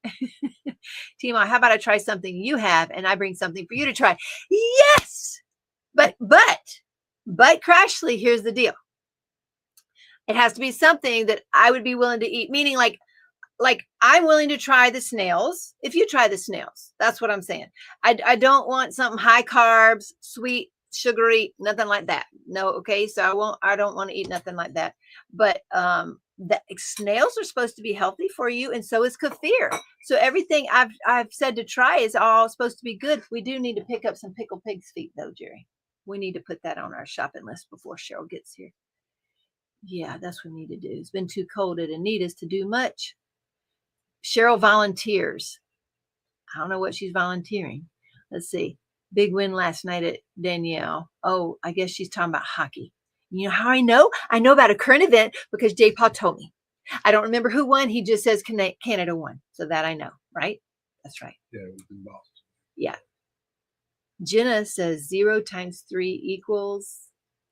Teemaw, how about I try something you have and I bring something for you to try? Yes, but Crashley, here's the deal. It has to be something that I would be willing to eat, meaning like I'm willing to try the snails. If you try the snails, that's what I'm saying. I don't want something high carbs, sweet, sugary, nothing like that. No, okay. So I don't want to eat nothing like that. But the snails are supposed to be healthy for you, and so is kefir. So everything I've said to try is all supposed to be good. We do need to pick up some pickled pig's feet, though, Jerry. We need to put that on our shopping list before Cheryl gets here. Yeah, that's what we need to do. It's been too cold at Anita's to do much. Cheryl volunteers. I don't know what she's volunteering. Let's see. Big win last night at Danielle. Oh, I guess she's talking about hockey. You know how I know? I know about a current event because J. Paul told me. I don't remember who won. He just says Canada won. So that I know, right? That's right. Yeah, it was in Boston. Yeah. Jenna says 0 times 3 equals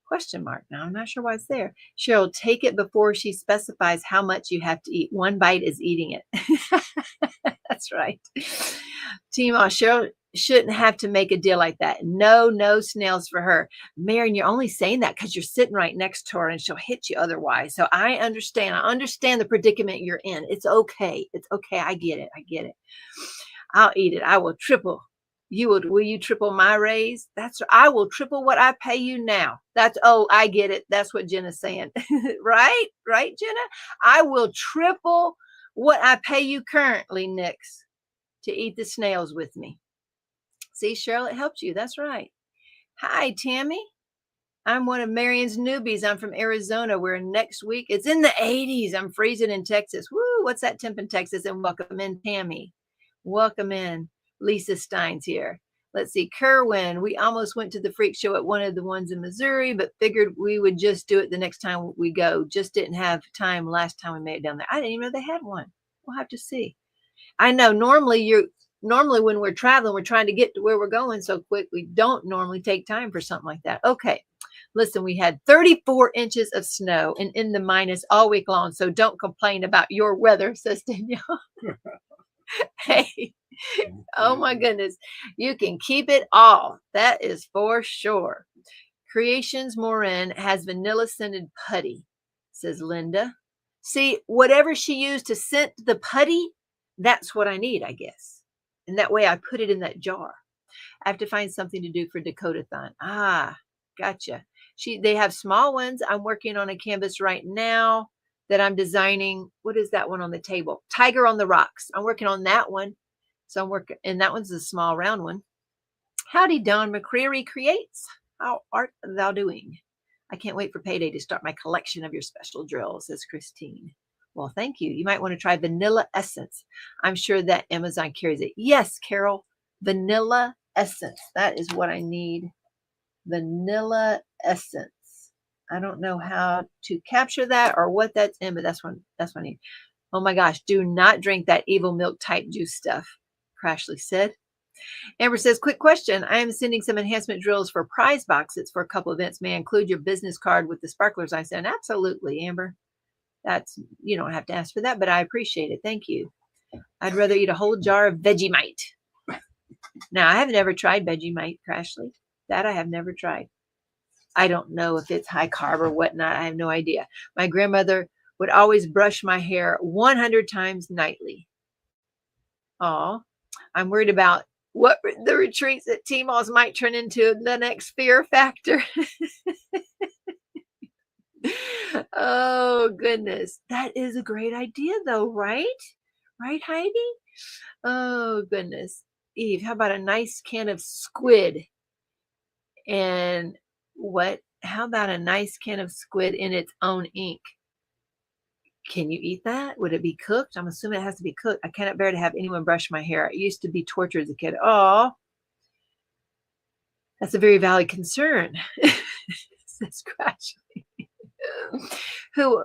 question mark. Now, I'm not sure why it's there. Cheryl, take it before she specifies how much you have to eat. One bite is eating it. That's right. Teemaw, Cheryl shouldn't have to make a deal like that. No snails for her. Marion, you're only saying that because you're sitting right next to her and she'll hit you otherwise. So I understand. I understand the predicament you're in. It's okay. It's okay. I get it. I'll eat it. I will triple. Will you triple my raise? I will triple what I pay you now. I get it. That's what Jenna's saying. Right, Jenna? I will triple what I pay you currently, Nix, to eat the snails with me. See, Cheryl, it helps you. That's right. Hi, Tammy. I'm one of Marion's newbies. I'm from Arizona, where next week it's in the 80s. I'm freezing in Texas. Woo, what's that temp in Texas? And welcome in, Tammy. Welcome in. Lisa Stein's here. Let's see. Kerwin, we almost went to the freak show at one of the ones in Missouri, but figured we would just do it the next time we go. Just didn't have time last time we made it down there. I didn't even know they had one. We'll have to see. I know normally when we're traveling, we're trying to get to where we're going so quick. We don't normally take time for something like that. Okay. Listen, we had 34 inches of snow and in the minus all week long. So don't complain about your weather, says Danielle. Hey, oh my goodness. You can keep it all. That is for sure. Creations Morin has vanilla scented putty, says Linda. See, whatever she used to scent the putty, that's what I need, I guess. And that way I put it in that jar. I have to find something to do for Dakota-thon. Ah, gotcha. They have small ones. I'm working on a canvas right now that I'm designing. What is that one on the table? Tiger on the Rocks. I'm working on that one. So I'm working, and that one's a small round one. Howdy, Don McCreary Creates. How art thou doing? I can't wait for payday to start my collection of your special drills, says Christine. Well, thank you. You might want to try vanilla essence. I'm sure that Amazon carries it. Yes, Carol, vanilla essence. That is what I need. Vanilla essence. I don't know how to capture that or what that's in, but that's what I need. Oh my gosh, do not drink that evil milk type juice stuff, Crashley said. Amber says, quick question. I am sending some enhancement drills for prize boxes for a couple events. May I include your business card with the sparklers I sent? Absolutely, Amber. You don't have to ask for that, but I appreciate it. Thank you. I'd rather eat a whole jar of Vegemite. Now, I have never tried Vegemite, Crashley. That I have never tried. I don't know if it's high carb or whatnot. I have no idea. My grandmother would always brush my hair 100 times nightly. Oh, I'm worried about what the retreats at Teemaw's might turn into the next fear factor. Oh, goodness. That is a great idea, though, right? Right, Heidi? Oh, goodness. Eve, how about a nice can of squid? And how about a nice can of squid in its own ink? Can you eat that? Would it be cooked? I'm assuming it has to be cooked. I cannot bear to have anyone brush my hair. It used to be torture as a kid. Oh, that's a very valid concern. Says Crashley. Who?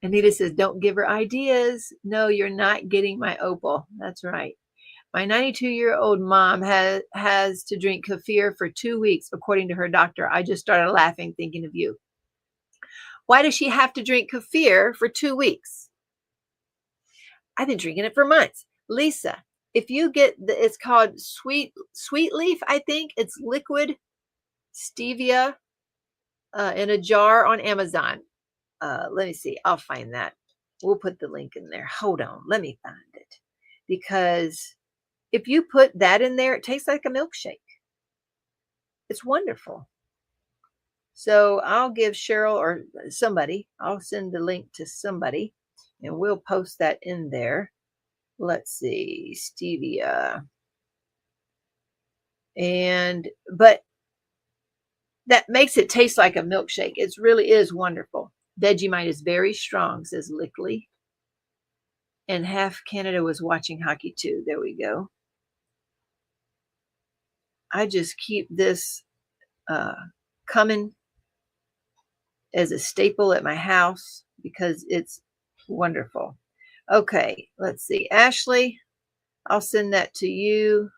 Anita says, don't give her ideas. No, you're not getting my opal. That's right. My 92-year-old mom has to drink kefir for 2 weeks, according to her doctor. I just started laughing thinking of you. Why does she have to drink kefir for 2 weeks? I've been drinking it for months. Lisa, if you get it's called sweet leaf, I think it's liquid stevia in a jar on Amazon. Let me see. I'll find that. We'll put the link in there. Hold on. Let me find it. Because if you put that in there, it tastes like a milkshake. It's wonderful. So I'll give Cheryl or somebody, I'll send the link to somebody and we'll post that in there. Let's see, stevia. But That makes it taste like a milkshake. It really is wonderful. Vegemite is very strong, says Lickley. And half Canada was watching hockey too. There we go. I just keep this coming as a staple at my house because it's wonderful. Okay, let's see. Ashley, I'll send that to you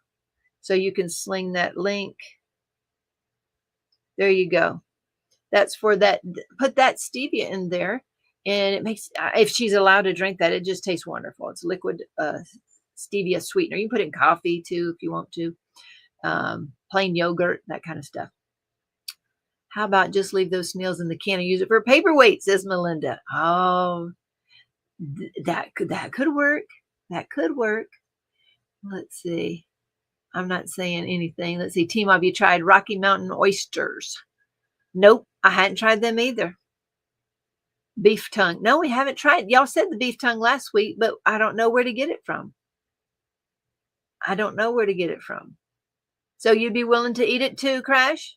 so you can sling that link. There you go. That's for that. Put that stevia in there, and it makes, if she's allowed to drink that, it just tastes wonderful. It's liquid stevia sweetener. You can put it in coffee too if you want to. Plain yogurt, that kind of stuff. How about just leave those snails in the can and use it for a paperweight, says Melinda. Oh, that could work. That could work. Let's see. I'm not saying anything. Let's see. Team, have you tried Rocky Mountain oysters? Nope, I hadn't tried them either. Beef tongue. No, we haven't tried. Y'all said the beef tongue last week, but I don't know where to get it from. I don't know where to get it from. So you'd be willing to eat it too, Crash?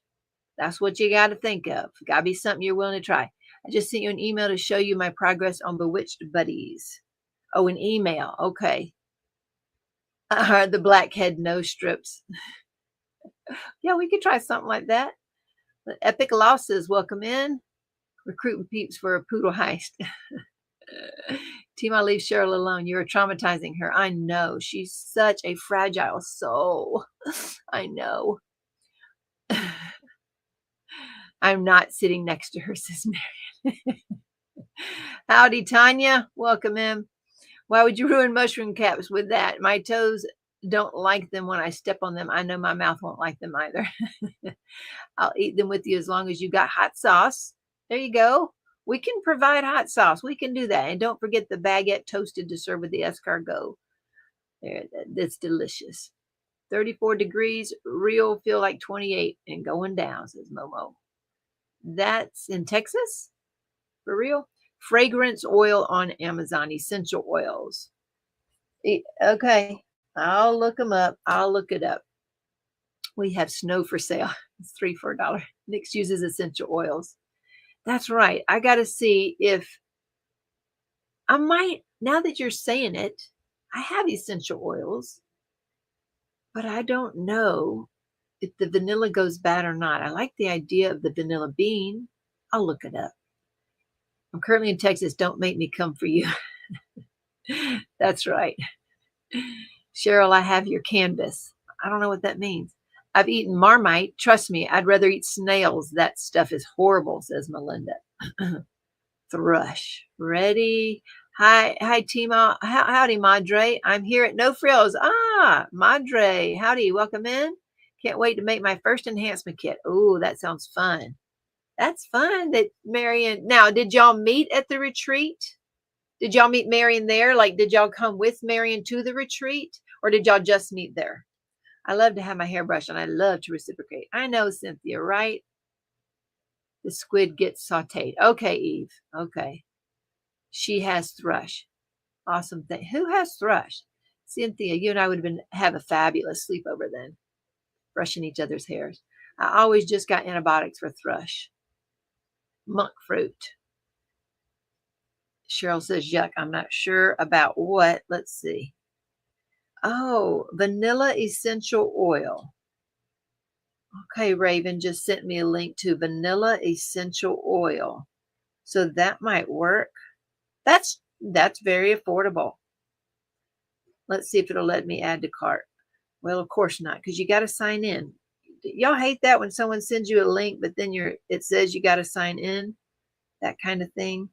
That's what you got to think of. Got to be something you're willing to try. I just sent you an email to show you my progress on Bewitched Buddies. Oh, an email. Okay. The blackhead nose strips. Yeah, we could try something like that. The Epic Losses, welcome in. Recruiting peeps for a poodle heist. Team, I leave Cheryl alone. You're traumatizing her. I know. She's such a fragile soul. I know. I'm not sitting next to her, says Marion. Howdy, Tanya. Welcome in. Why would you ruin mushroom caps with that? My toes don't like them when I step on them. I know my mouth won't like them either. I'll eat them with you as long as you got hot sauce. There you go. We can provide hot sauce. We can do that. And don't forget the baguette toasted to serve with the escargot. There, that's delicious. 34 degrees, real feel like 28 and going down, says Momo. That's in Texas? For real? Fragrance oil on Amazon, essential oils. Okay, I'll look them up. I'll look it up. We have snow for sale. It's $3 for $1. Nick's uses essential oils. That's right. I got to see if I might, now that you're saying it, I have essential oils, but I don't know if the vanilla goes bad or not. I like the idea of the vanilla bean. I'll look it up. I'm currently in Texas. Don't make me come for you. That's right. Cheryl, I have your canvas. I don't know what that means. I've eaten Marmite. Trust me, I'd rather eat snails. That stuff is horrible, says Melinda. Thrush. Ready? Hi, Teemaw. Howdy, Madre. I'm here at No Frills. Ah, Madre. Howdy. Welcome in. Can't wait to make my first enhancement kit. Oh, that sounds fun. That's fun that Marion. Now, did y'all meet at the retreat? Did y'all meet Marion there? Like, did y'all come with Marion to the retreat? Or did y'all just meet there? I love to have my hair brushed and I love to reciprocate. I know, Cynthia, right? The squid gets sauteed. Okay, Eve. Okay. She has thrush. Awesome thing. Who has thrush? Cynthia, you and I would have a fabulous sleepover then. Brushing each other's hairs. I always just got antibiotics for thrush. Monk fruit. Cheryl says, yuck. I'm not sure about what. Let's see. Oh, vanilla essential oil. Okay, Raven just sent me a link to vanilla essential oil. So that might work. That's very affordable. Let's see if it'll let me add to cart. Well, of course not, because you got to sign in. Y'all hate that when someone sends you a link, but then it says you got to sign in, that kind of thing.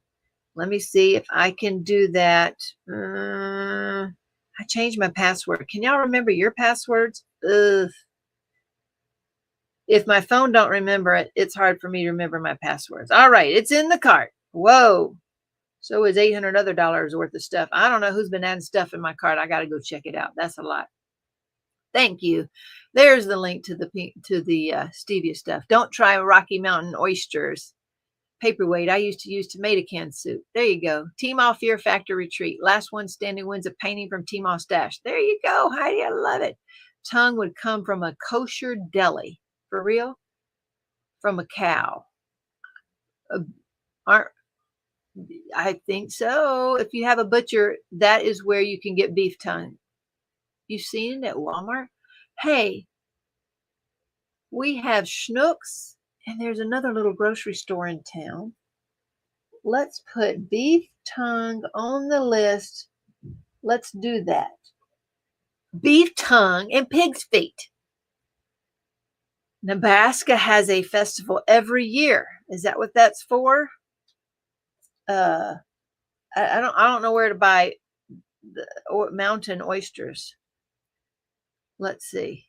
Let me see if I can do that. I changed my password. Can y'all remember your passwords? Ugh. If my phone don't remember it, it's hard for me to remember my passwords. All right, it's in the cart. Whoa. So is $800 other worth of stuff. I don't know who's been adding stuff in my cart. I got to go check it out. That's a lot. Thank you. There's the link to the stevia stuff. Don't try Rocky Mountain oysters. Paperweight. I used to use tomato can soup. There you go. Teemaw Fear Factor Retreat. Last one standing wins a painting from Teemaw Stash. There you go, Heidi. I love it. Tongue would come from a kosher deli. For real? from a cow. Aren't I think so. If you have a butcher, that is where you can get beef tongue. You've seen it at Walmart? Hey, we have Schnucks, and there's another little grocery store in town. Let's put beef tongue on the list. Let's do that. Beef tongue and pig's feet. Nebraska has a festival every year. Is that what that's for? I don't know where to buy the mountain oysters. Let's see.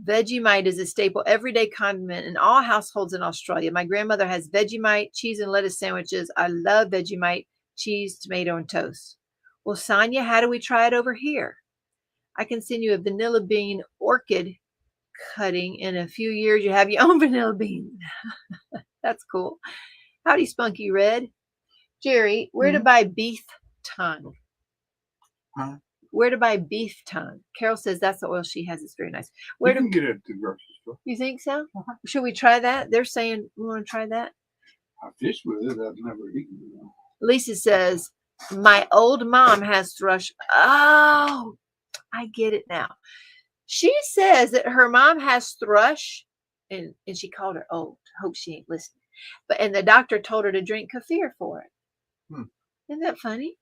Vegemite is a staple everyday condiment in all households in Australia. My grandmother has Vegemite, cheese and lettuce sandwiches. I love Vegemite, cheese, tomato, and toast. Well, Sonia, how do we try it over here? I can send you a vanilla bean orchid cutting. In a few years, you have your own vanilla bean. That's cool. Howdy, Spunky Red. Jerry, where to buy beef tongue? Huh? Where to buy beef tongue? Carol says that's the oil she has. It's very nice. Where You can get it at the grocery store. You think so? Should we try that? They're saying we want to try that. I fish with it. I've never eaten it. Lisa says, my old mom has thrush. Oh, I get it now. She says that her mom has thrush, and she called her old. Hope she ain't listening. And the doctor told her to drink kefir for it. Isn't that funny?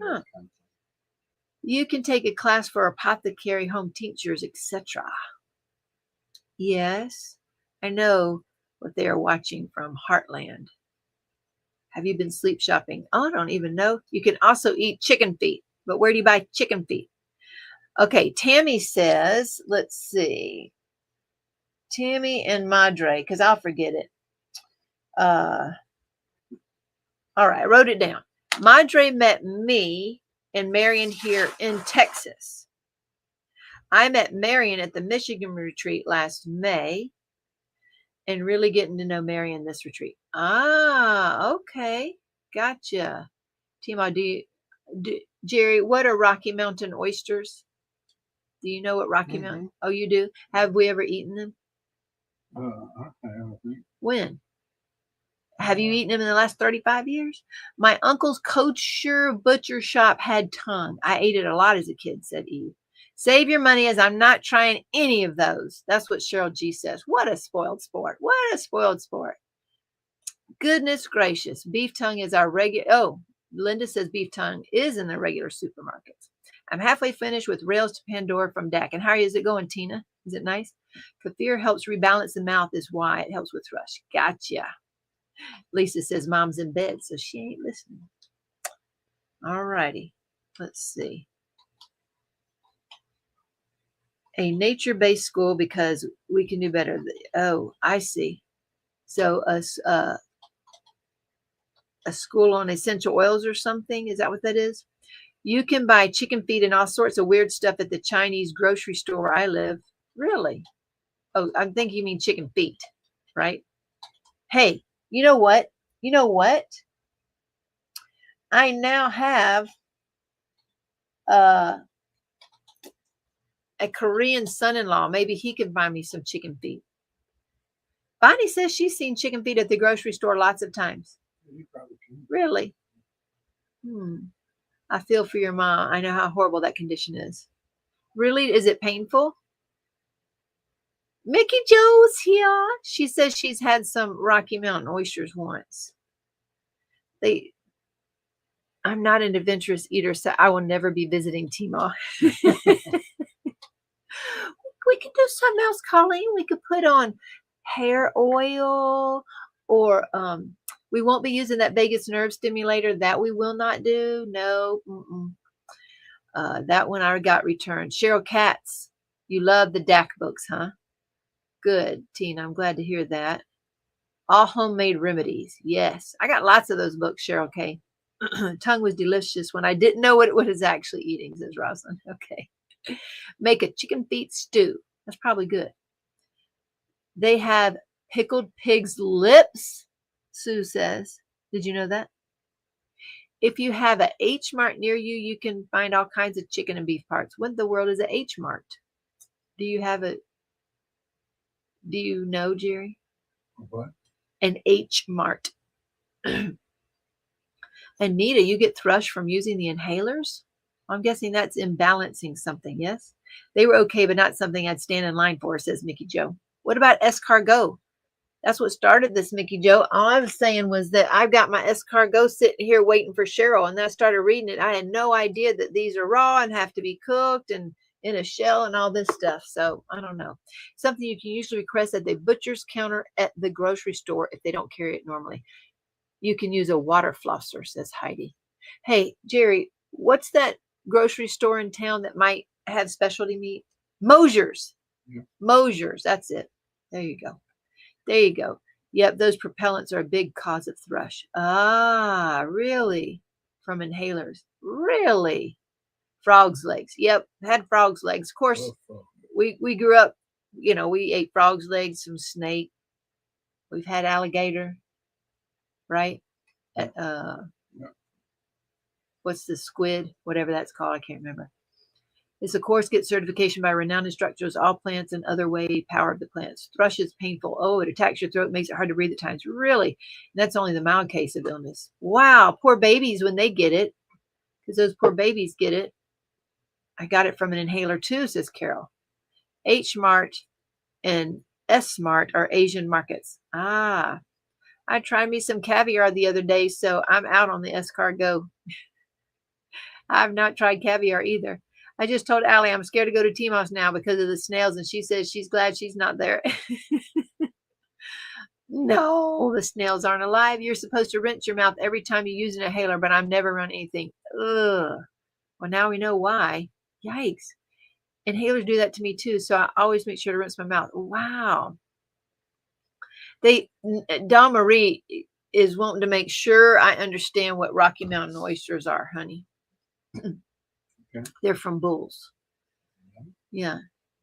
Huh. You can take a class for apothecary, home tinctures, etc. Yes, I know what they are watching from Heartland. Have you been sleep shopping? Oh, I don't even know. You can also eat chicken feet, but where do you buy chicken feet? Okay, Tammy says, let's see. Tammy and Madre, because I'll forget it. All right, I wrote it down. Madre met me and Marion here in Texas. I met Marion at the Michigan retreat last May and really getting to know Marion this retreat. Ah, okay. Gotcha. Teemaw, Jerry, what are Rocky Mountain oysters? Do you know what Rocky Mountain? Oh, you do? Have we ever eaten them? I think. When? Have you eaten them in the last 35 years? My uncle's kosher butcher shop had tongue. I ate it a lot as a kid, said Eve. Save your money, as I'm not trying any of those. That's what Cheryl G says. What a spoiled sport. What a spoiled sport. Goodness gracious. Beef tongue is our regular. Oh, Linda says beef tongue is in the regular supermarkets. I'm halfway finished with Rails to Pandora from DAC. And how is it going, Tina? Is it nice? Kefir helps rebalance the mouth is why it helps with thrush. Gotcha. Lisa says mom's in bed, so she ain't listening. All righty. Let's see. A nature-based school because we can do better. Oh, I see. So a school on essential oils or something. Is that what that is? You can buy chicken feet and all sorts of weird stuff at the Chinese grocery store where I live. Really? Oh, I think you mean chicken feet, right? Hey, you know what? You know what? I now have a Korean son-in-law. Maybe he can buy me some chicken feet. Bonnie says she's seen chicken feet at the grocery store lots of times. You probably can. Really? I feel for your mom. I know how horrible that condition is. Really? Is it painful? Mickey Jo's here. She says she's had some Rocky Mountain oysters once. I'm not an adventurous eater, so I will never be visiting Teemaw. We could do something else, Colleen. We could put on hair oil, or we won't be using that vagus nerve stimulator. That we will not do. No. That one I got returned. Cheryl Katz, you love the DAC books, huh? Good, Tina. I'm glad to hear that. All homemade remedies. Yes. I got lots of those books, Cheryl K. Tongue was delicious when I didn't know what it was actually eating, says Rosalind. Okay. Make a chicken feet stew. That's probably good. They have pickled pig's lips, Sue says. Did you know that? If you have a H Mart near you, you can find all kinds of chicken and beef parts. What in the world is a H Mart? Do you have a... Do you know, Jerry? What? An H Mart. Anita, you get thrush from using the inhalers? I'm guessing that's imbalancing something, yes? They were okay, but not something I'd stand in line for, says Mickey Joe. What about escargot? That's what started this, Mickey Joe. All I was saying was that I've got my escargot sitting here waiting for Cheryl, and then I started reading it. I had no idea that these are raw and have to be cooked and in a shell and all this stuff. So I don't know. Something you can usually request at the butcher's counter at the grocery store if they don't carry it normally. You can use a water flosser, says Heidi. Hey, Jerry, what's that grocery store in town that might have specialty meat? Mosier's. Yeah. Mosier's, that's it. There you go. There you go. Yep, those propellants are a big cause of thrush. Ah, really? From inhalers. Really? Frog's legs. Yep, had frog's legs. Of course, we grew up, you know, we ate frog's legs, some snake. We've had alligator, right? What's the squid? Whatever that's called, I can't remember. This, of course, gets certification by renowned instructors. All plants and other way power of the plants. Thrush is painful. Oh, it attacks your throat, makes it hard to breathe at times. Really? And that's only the mild case of illness. Wow, poor babies when they get it, because those poor babies get it. I got it from an inhaler too, says Carol. H Mart and S Mart are Asian markets. Ah, I tried me some caviar the other day, so I'm out on the escargot. I've not tried caviar either. I just told Allie I'm scared to go to Teema's now because of the snails, and she says she's glad she's not there. No, the snails aren't alive. You're supposed to rinse your mouth every time you use an inhaler, but I've never run anything. Ugh. Well, now we know why. Yikes. Inhalers do that to me too, so I always make sure to rinse my mouth. Wow. Dawn Marie is wanting to make sure I understand what Rocky Mountain oysters are, honey. Okay. They're from bulls. Yeah.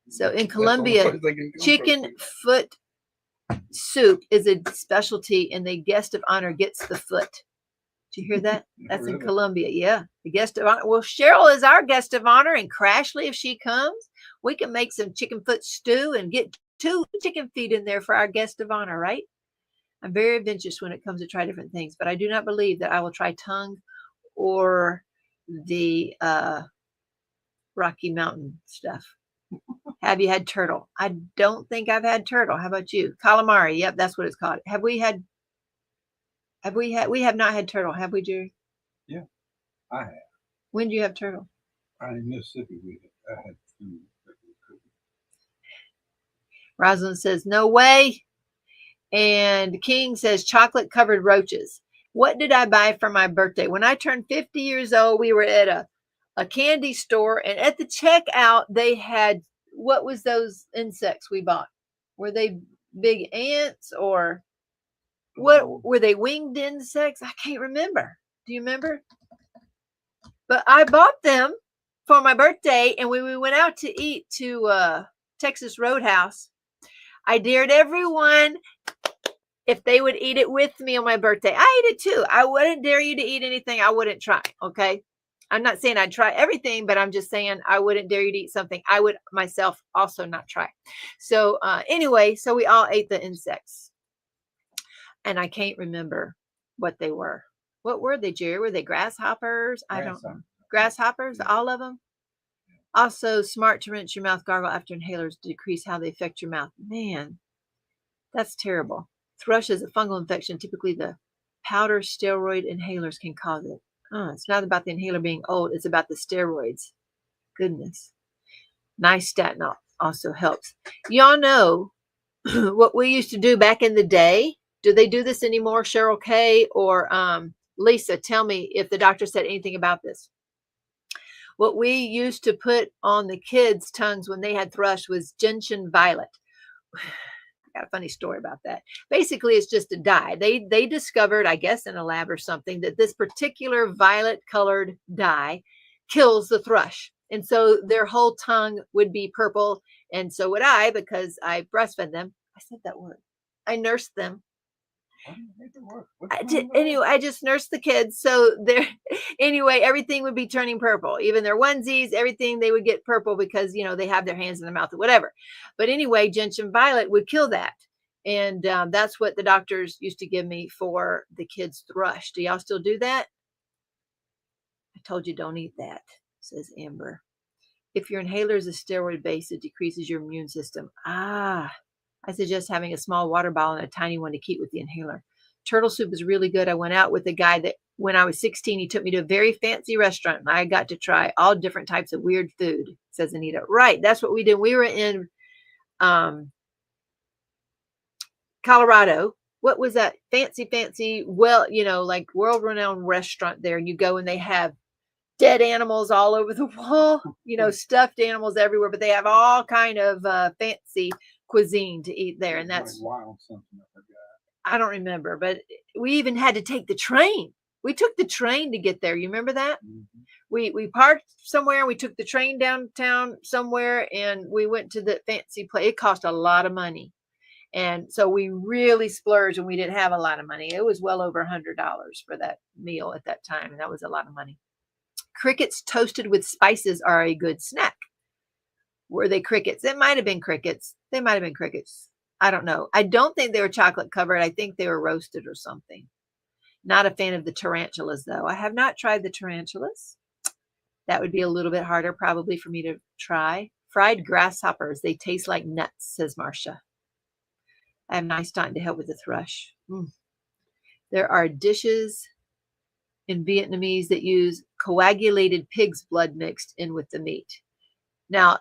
So in Colombia, chicken foot soup is a specialty, and the guest of honor gets the foot. Did you hear that? That's in Colombia. Yeah. The guest of honor. Well, Cheryl is our guest of honor, and Crashley, if she comes, we can make some chicken foot stew and get 2 chicken feet in there for our guest of honor, right? I'm very adventurous when it comes to try different things, but I do not believe that I will try tongue or the Rocky Mountain stuff. Have you had turtle? I don't think I've had turtle. How about you? Calamari. Yep, that's what it's called. We have not had turtle, have we, Jerry? Yeah, I have. When did you have turtle? In Mississippi, I had 2. Rosalind says, no way. And King says, chocolate covered roaches. What did I buy for my birthday? When I turned 50 years old, we were at a candy store, and at the checkout, they had, what was those insects we bought? Were they big ants, or what? Were they winged insects? I can't remember. Do you remember? But I bought them for my birthday, and when we went out to eat to Texas Roadhouse, I dared everyone if they would eat it with me on my birthday. I ate it too. I wouldn't dare you to eat anything I wouldn't try, okay? I'm not saying I'd try everything, but I'm just saying I wouldn't dare you to eat something I would myself also not try. So anyway, so we all ate the insects. And I can't remember what they were. What were they, Jerry? Were they grasshoppers? I don't know. Grasshoppers, all of them? Also, smart to rinse your mouth, gargle after inhalers to decrease how they affect your mouth. Man, that's terrible. Thrush is a fungal infection. Typically, the powder steroid inhalers can cause it. It's not about the inhaler being old. It's about the steroids. Goodness. Nice statin also helps. Y'all know what we used to do back in the day. Do they do this anymore, Cheryl K. or Lisa? Tell me if the doctor said anything about this. What we used to put on the kids' tongues when they had thrush was gentian violet. I got a funny story about that. Basically, it's just a dye. They discovered, I guess, in a lab or something, that this particular violet-colored dye kills the thrush. And so their whole tongue would be purple. And so would I, because I breastfed them. I said that word. I nursed them. Anyway, I just nursed the kids. So anyway, everything would be turning purple. Even their onesies, everything, they would get purple because, you know, they have their hands in their mouth or whatever. But anyway, gentian violet would kill that. And that's what the doctors used to give me for the kids' thrush. Do y'all still do that? I told you don't eat that, says Amber. If your inhaler is a steroid base, it decreases your immune system. I suggest having a small water bottle and a tiny one to keep with the inhaler. Turtle soup is really good. I went out with a guy that when I was 16, he took me to a very fancy restaurant and I got to try all different types of weird food, says Anita. Right. That's what we did. We were in Colorado. What was that fancy, well, like world-renowned restaurant there. And you go and they have dead animals all over the wall, stuffed animals everywhere, but they have all kind of fancy cuisine to eat there. And that's wild something I forgot. I don't remember, but we even had to take the train. We took the train to get there. You remember that? Mm-hmm. We parked somewhere. We took the train downtown somewhere and we went to the fancy place. It cost a lot of money. And so we really splurged and we didn't have a lot of money. It was well over $100 for that meal at that time. And that was a lot of money. Crickets toasted with spices are a good snack. Were they crickets? It might have been crickets. They might have been crickets. I don't know. I don't think they were chocolate covered. I think they were roasted or something. Not a fan of the tarantulas, though. I have not tried the tarantulas. That would be a little bit harder probably for me to try. Fried grasshoppers. They taste like nuts, says Marcia. I have nice time to help with the thrush. There are dishes in Vietnamese that use coagulated pig's blood mixed in with the meat. Now,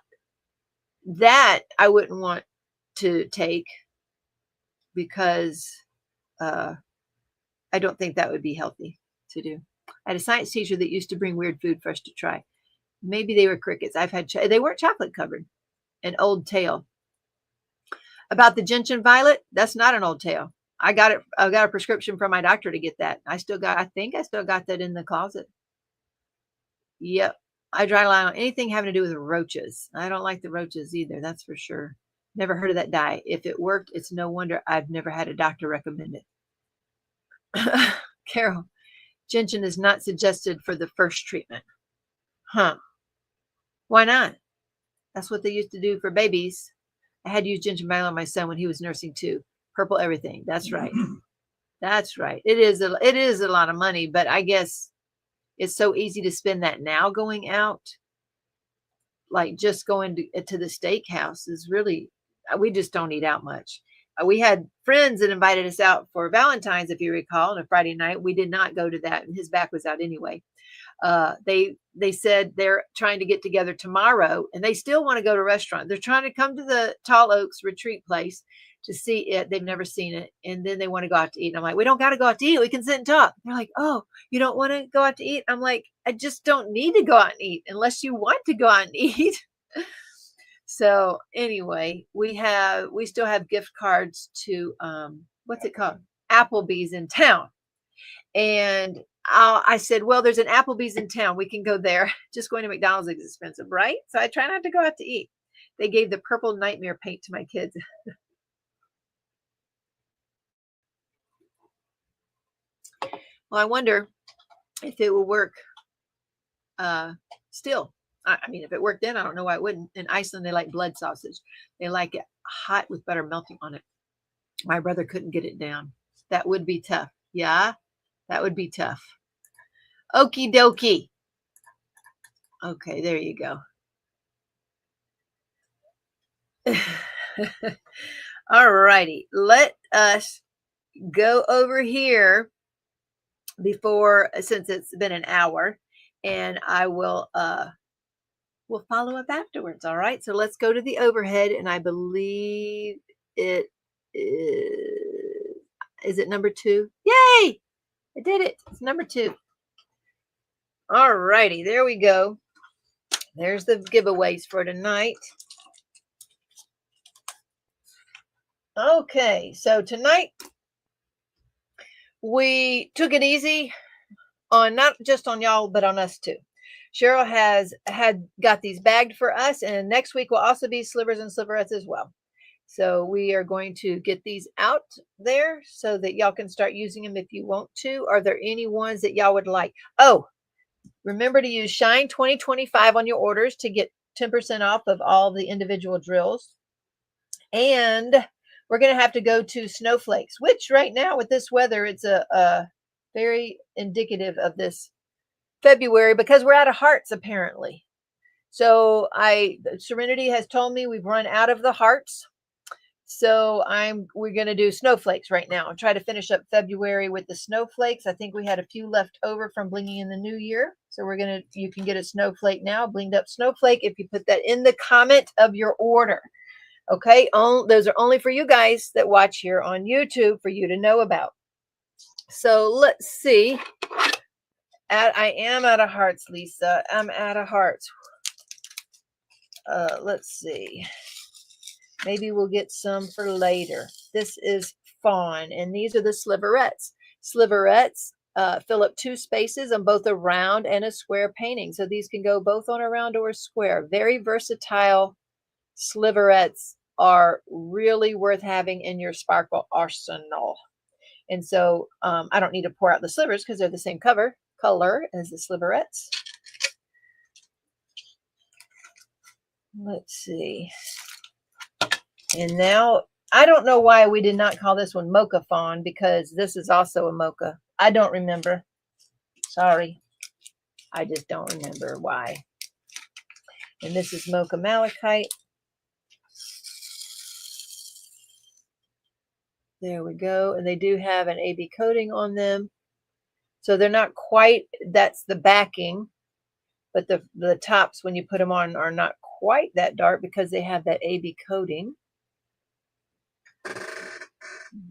that I wouldn't want to take because I don't think that would be healthy to do. I had a science teacher that used to bring weird food for us to try. Maybe they were crickets. I've had, they weren't chocolate covered. An old tale. About the gentian violet, that's not an old tale. I got a prescription from my doctor to get that. I think I still got that in the closet. Yep. I dry line on anything having to do with roaches. I don't like the roaches either. That's for sure. Never heard of that dye. If it worked, it's no wonder I've never had a doctor recommend it. Carol, gentian is not suggested for the first treatment. Huh. Why not? That's what they used to do for babies. I had to use gentian violet on my son when he was nursing too. Purple everything. That's right. That's right. It is a lot of money, but I guess it's so easy to spend that now going out. Like just going to the steakhouse is really, we just don't eat out much. We had friends that invited us out for Valentine's, if you recall, on a Friday night. We did not go to that, and his back was out anyway. They said they're trying to get together tomorrow, and they still want to go to a restaurant. They're trying to come to the Tall Oaks retreat place to see it. They've never seen it, and then they want to go out to eat. And I'm like, we don't got to go out to eat. We can sit and talk. They're like, oh, you don't want to go out to eat? I'm like, I just don't need to go out and eat unless you want to go out and eat. So anyway, we still have gift cards to what's it called? Applebee's in town. And I said, well, there's an Applebee's in town. We can go there. Just going to McDonald's is expensive, right? So I try not to go out to eat. They gave the purple nightmare paint to my kids. Well, I wonder if it will work still. I mean, if it worked then, I don't know why it wouldn't. In Iceland, they like blood sausage. They like it hot with butter melting on it. My brother couldn't get it down. That would be tough. Yeah, that would be tough. Okie dokie. Okay, there you go. All righty. Let us go over here before, since it's been an hour, and I will we'll follow up afterwards. All right. So let's go to the overhead, and I believe it is it number 2? Yay! I did it. It's number 2. All righty. There we go. There's the giveaways for tonight. Okay. So tonight we took it easy on not just on y'all, but on us too. Cheryl had got these bagged for us, and next week will also be slivers and sliverettes as well. So we are going to get these out there so that y'all can start using them if you want to. Are there any ones that y'all would like? Oh, remember to use Shine 2025 on your orders to get 10% off of all the individual drills. And we're going to have to go to snowflakes, which right now with this weather, it's a very indicative of this February because we're out of hearts apparently. So Serenity has told me we've run out of the hearts. So we're going to do snowflakes right now and try to finish up February with the snowflakes. I think we had a few left over from blinging in the new year. So you can get a snowflake now, blinged up snowflake, if you put that in the comment of your order. Okay. Those are only for you guys that watch here on YouTube for you to know about. So let's see. I am out of hearts, Lisa. I'm out of hearts. Let's see. Maybe we'll get some for later. This is fawn, and these are the sliverettes. Sliverettes fill up 2 spaces on both a round and a square painting. So these can go both on a round or a square. Very versatile sliverettes are really worth having in your sparkle arsenal. And so I don't need to pour out the slivers because they're the same color as the sliverettes. Let's see. And now, I don't know why we did not call this one Mocha Fawn, because this is also a mocha. I don't remember. Sorry. I just don't remember why. And this is Mocha Malachite. There we go. And they do have an AB coating on them. So they're not quite, that's the backing. But the tops, when you put them on, are not quite that dark because they have that AB coating.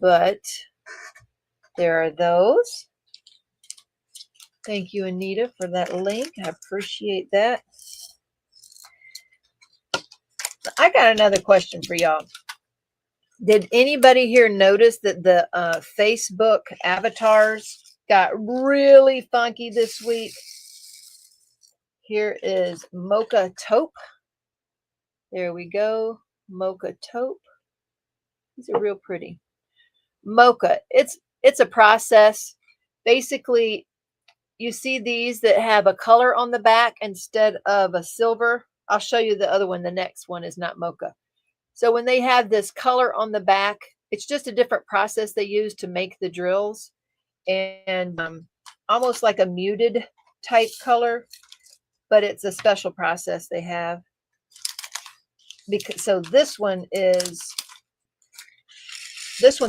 But there are those. Thank you, Anita, for that link. I appreciate that. I got another question for y'all. Did anybody here notice that the Facebook avatars got really funky this week? Here is Mocha Taupe. There we go. Mocha Taupe. These are real pretty. Mocha. It's a process. Basically, you see these that have a color on the back instead of a silver. I'll show you the other one. The next one is not mocha. So when they have this color on the back, it's just a different process they use to make the drills, and almost like a muted type color, but it's a special process they have. So this one's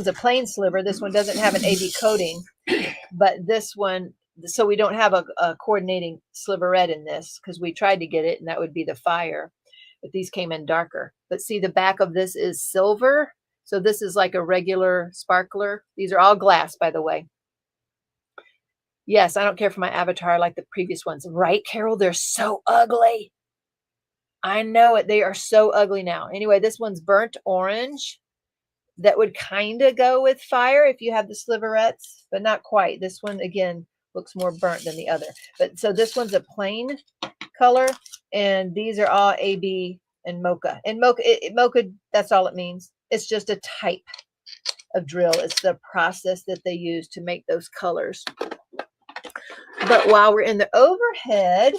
a plain sliver. This one doesn't have an AB coating, but this one, so we don't have a coordinating sliverette in this because we tried to get it, and that would be the fire. But these came in darker. But see, the back of this is silver. So this is like a regular sparkler. These are all glass, by the way. Yes, I don't care for my avatar like the previous ones. Right, Carol? They're so ugly. I know it. They are so ugly now. Anyway, this one's burnt orange. That would kind of go with fire if you have the sliverettes, but not quite. This one, again, looks more burnt than the other. But so this one's a plain color, and these are all AB and mocha. And mocha, that's all it means. It's just a type of drill. It's the process that they use to make those colors. But while we're in the overhead,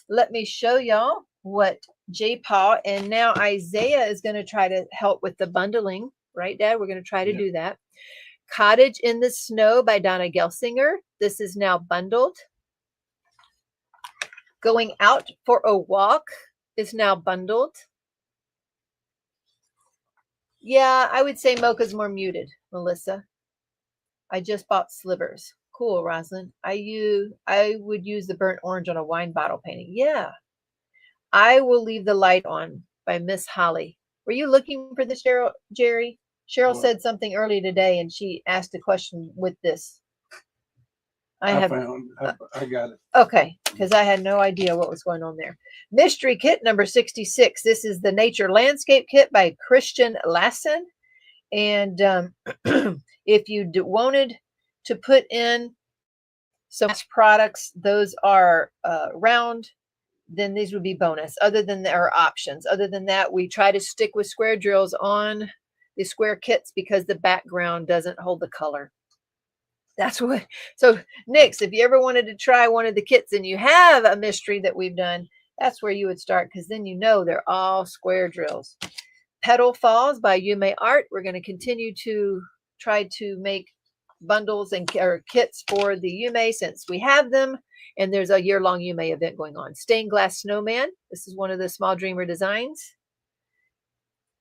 let me show y'all what J-Paw and now Isaiah is going to try to help with the bundling. Right, Dad? We're going to try to do that. Cottage in the Snow by Donna Gelsinger. This is now bundled. Going Out for a Walk is now bundled. Yeah, I would say mocha's more muted, Melissa. I just bought slivers. Cool, Rosalind. I would use the burnt orange on a wine bottle painting. Yeah. I will leave the light on by Miss Holly. Were you looking for this, Jerry? Cheryl said something earlier today, and she asked a question with this. I got it. Okay, because I had no idea what was going on there. Mystery Kit number 66. This is the Nature Landscape Kit by Christian Lassen. And if you wanted to put in some products, those are round, then these would be bonus. Other than there are options. Other than that, we try to stick with square drills on the square kits because the background doesn't hold the color. That's what. So Nix, if you ever wanted to try one of the kits and you have a mystery that we've done, that's where you would start, because then you know they're all square drills. Petal Falls by Yume Art. We're going to continue to try to make bundles and or kits for the Yume since we have them. And there's a year-long Yume event going on. Stained Glass Snowman. This is one of the Small Dreamer designs.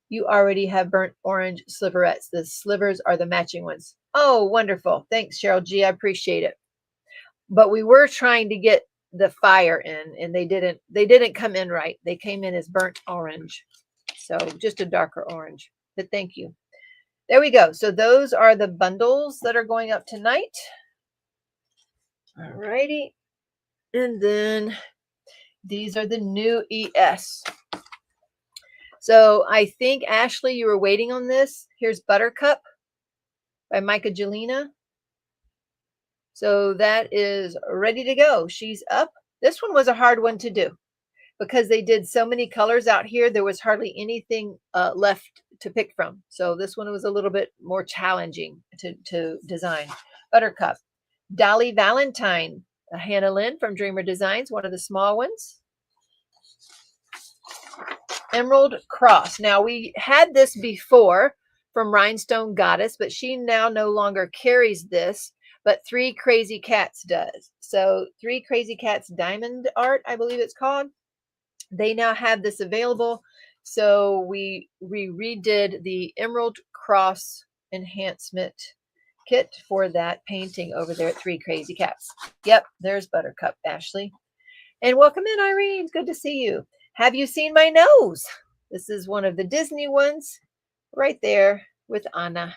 You already have burnt orange sliverettes. The slivers are the matching ones. Oh, wonderful. Thanks, Cheryl G. I appreciate it. But we were trying to get the fire in, and they didn't come in right. They came in as burnt orange. So just a darker orange. But thank you. There we go. So those are the bundles that are going up tonight. All righty. And then these are the new ES. So I think, Ashley, you were waiting on this. Here's Buttercup by Micah Jelena. So that is ready to go. She's up. This one was a hard one to do because they did so many colors out here. There was hardly anything left to pick from. So this one was a little bit more challenging to design. Buttercup. Dolly Valentine, Hannah Lynn from Dreamer Designs, one of the small ones. Emerald Cross. Now, we had this before from Rhinestone Goddess, but she now no longer carries this, but Three Crazy Cats does. So Three Crazy Cats Diamond Art, I believe it's called. They now have this available. So we redid the Emerald Cross enhancement kit for that painting over there at Three Crazy Cats. Yep, there's Buttercup, Ashley. And welcome in, Irene. Good to see you. Have you seen my nose? This is one of the Disney ones right there with Anna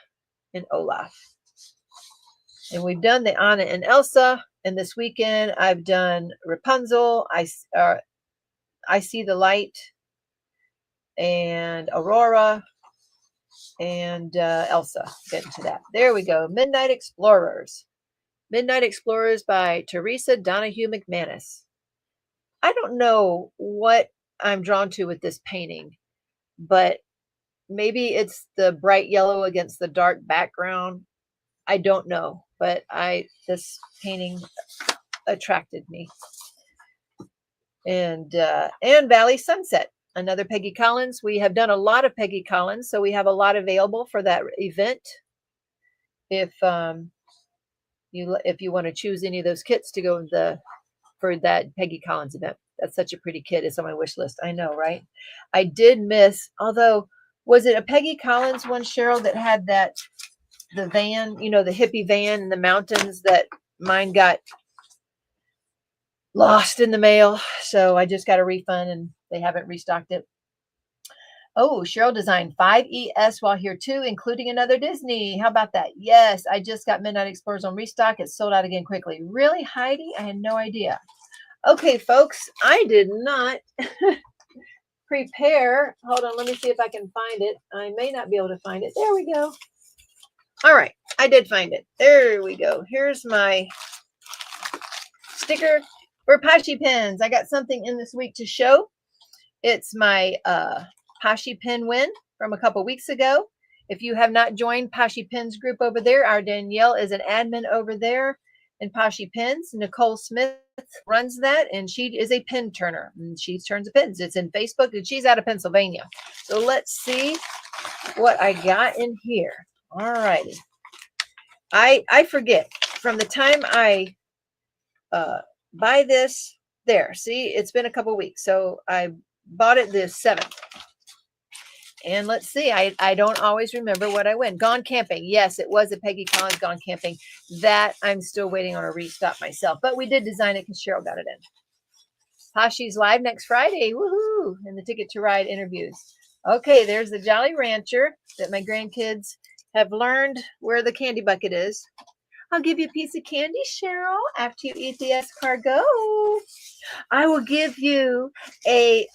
and Olaf. And we've done the Anna and Elsa. And this weekend I've done Rapunzel, I See the Light, and Aurora, and Elsa. Get into that. There we go. Midnight Explorers. Midnight Explorers by Teresa Donahue McManus. I don't know what I'm drawn to with this painting, but maybe it's the bright yellow against the dark background. I don't know, but this painting attracted me. And Valley Sunset, another Peggy Collins. We have done a lot of Peggy Collins, so we have a lot available for that event. If you want to choose any of those kits to go for that Peggy Collins event. That's such a pretty kit. It's on my wish list. I know, right? I did miss, although, was it a Peggy Collins one, Cheryl, that had the van, the hippie van in the mountains, that mine got lost in the mail. So I just got a refund and they haven't restocked it. Oh, Cheryl designed 5 ES while here too, including another Disney. How about that? Yes, I just got Midnight Explorers on restock. It's sold out again quickly. Really, Heidi? I had no idea. Okay, folks, I did not prepare. Hold on, let me see if I can find it. I may not be able to find it. There we go. All right, I did find it. There we go. Here's my sticker for Poshy Pens. I got something in this week to show. It's my Poshy Pen win from a couple weeks ago. If you have not joined Poshy Pens group over there, our Danielle is an admin over there in Poshy Pens. Nicole Smith runs that, and she is a pen turner, and she turns pens. It's in Facebook, and she's out of Pennsylvania. So let's see what I got in here. All righty. I forget from the time I buy this. There, see, it's been a couple weeks, so I bought it the 7th. And let's see, I don't always remember what I win. Gone Camping. Yes, it was a Peggy Collins Gone Camping. That I'm still waiting on a restock myself. But we did design it because Cheryl got it in. Poshy's live next Friday. Woohoo! And the Ticket to Ride interviews. Okay, there's the Jolly Rancher that my grandkids have learned where the candy bucket is. I'll give you a piece of candy, Cheryl, after you eat the escargot. I will give you a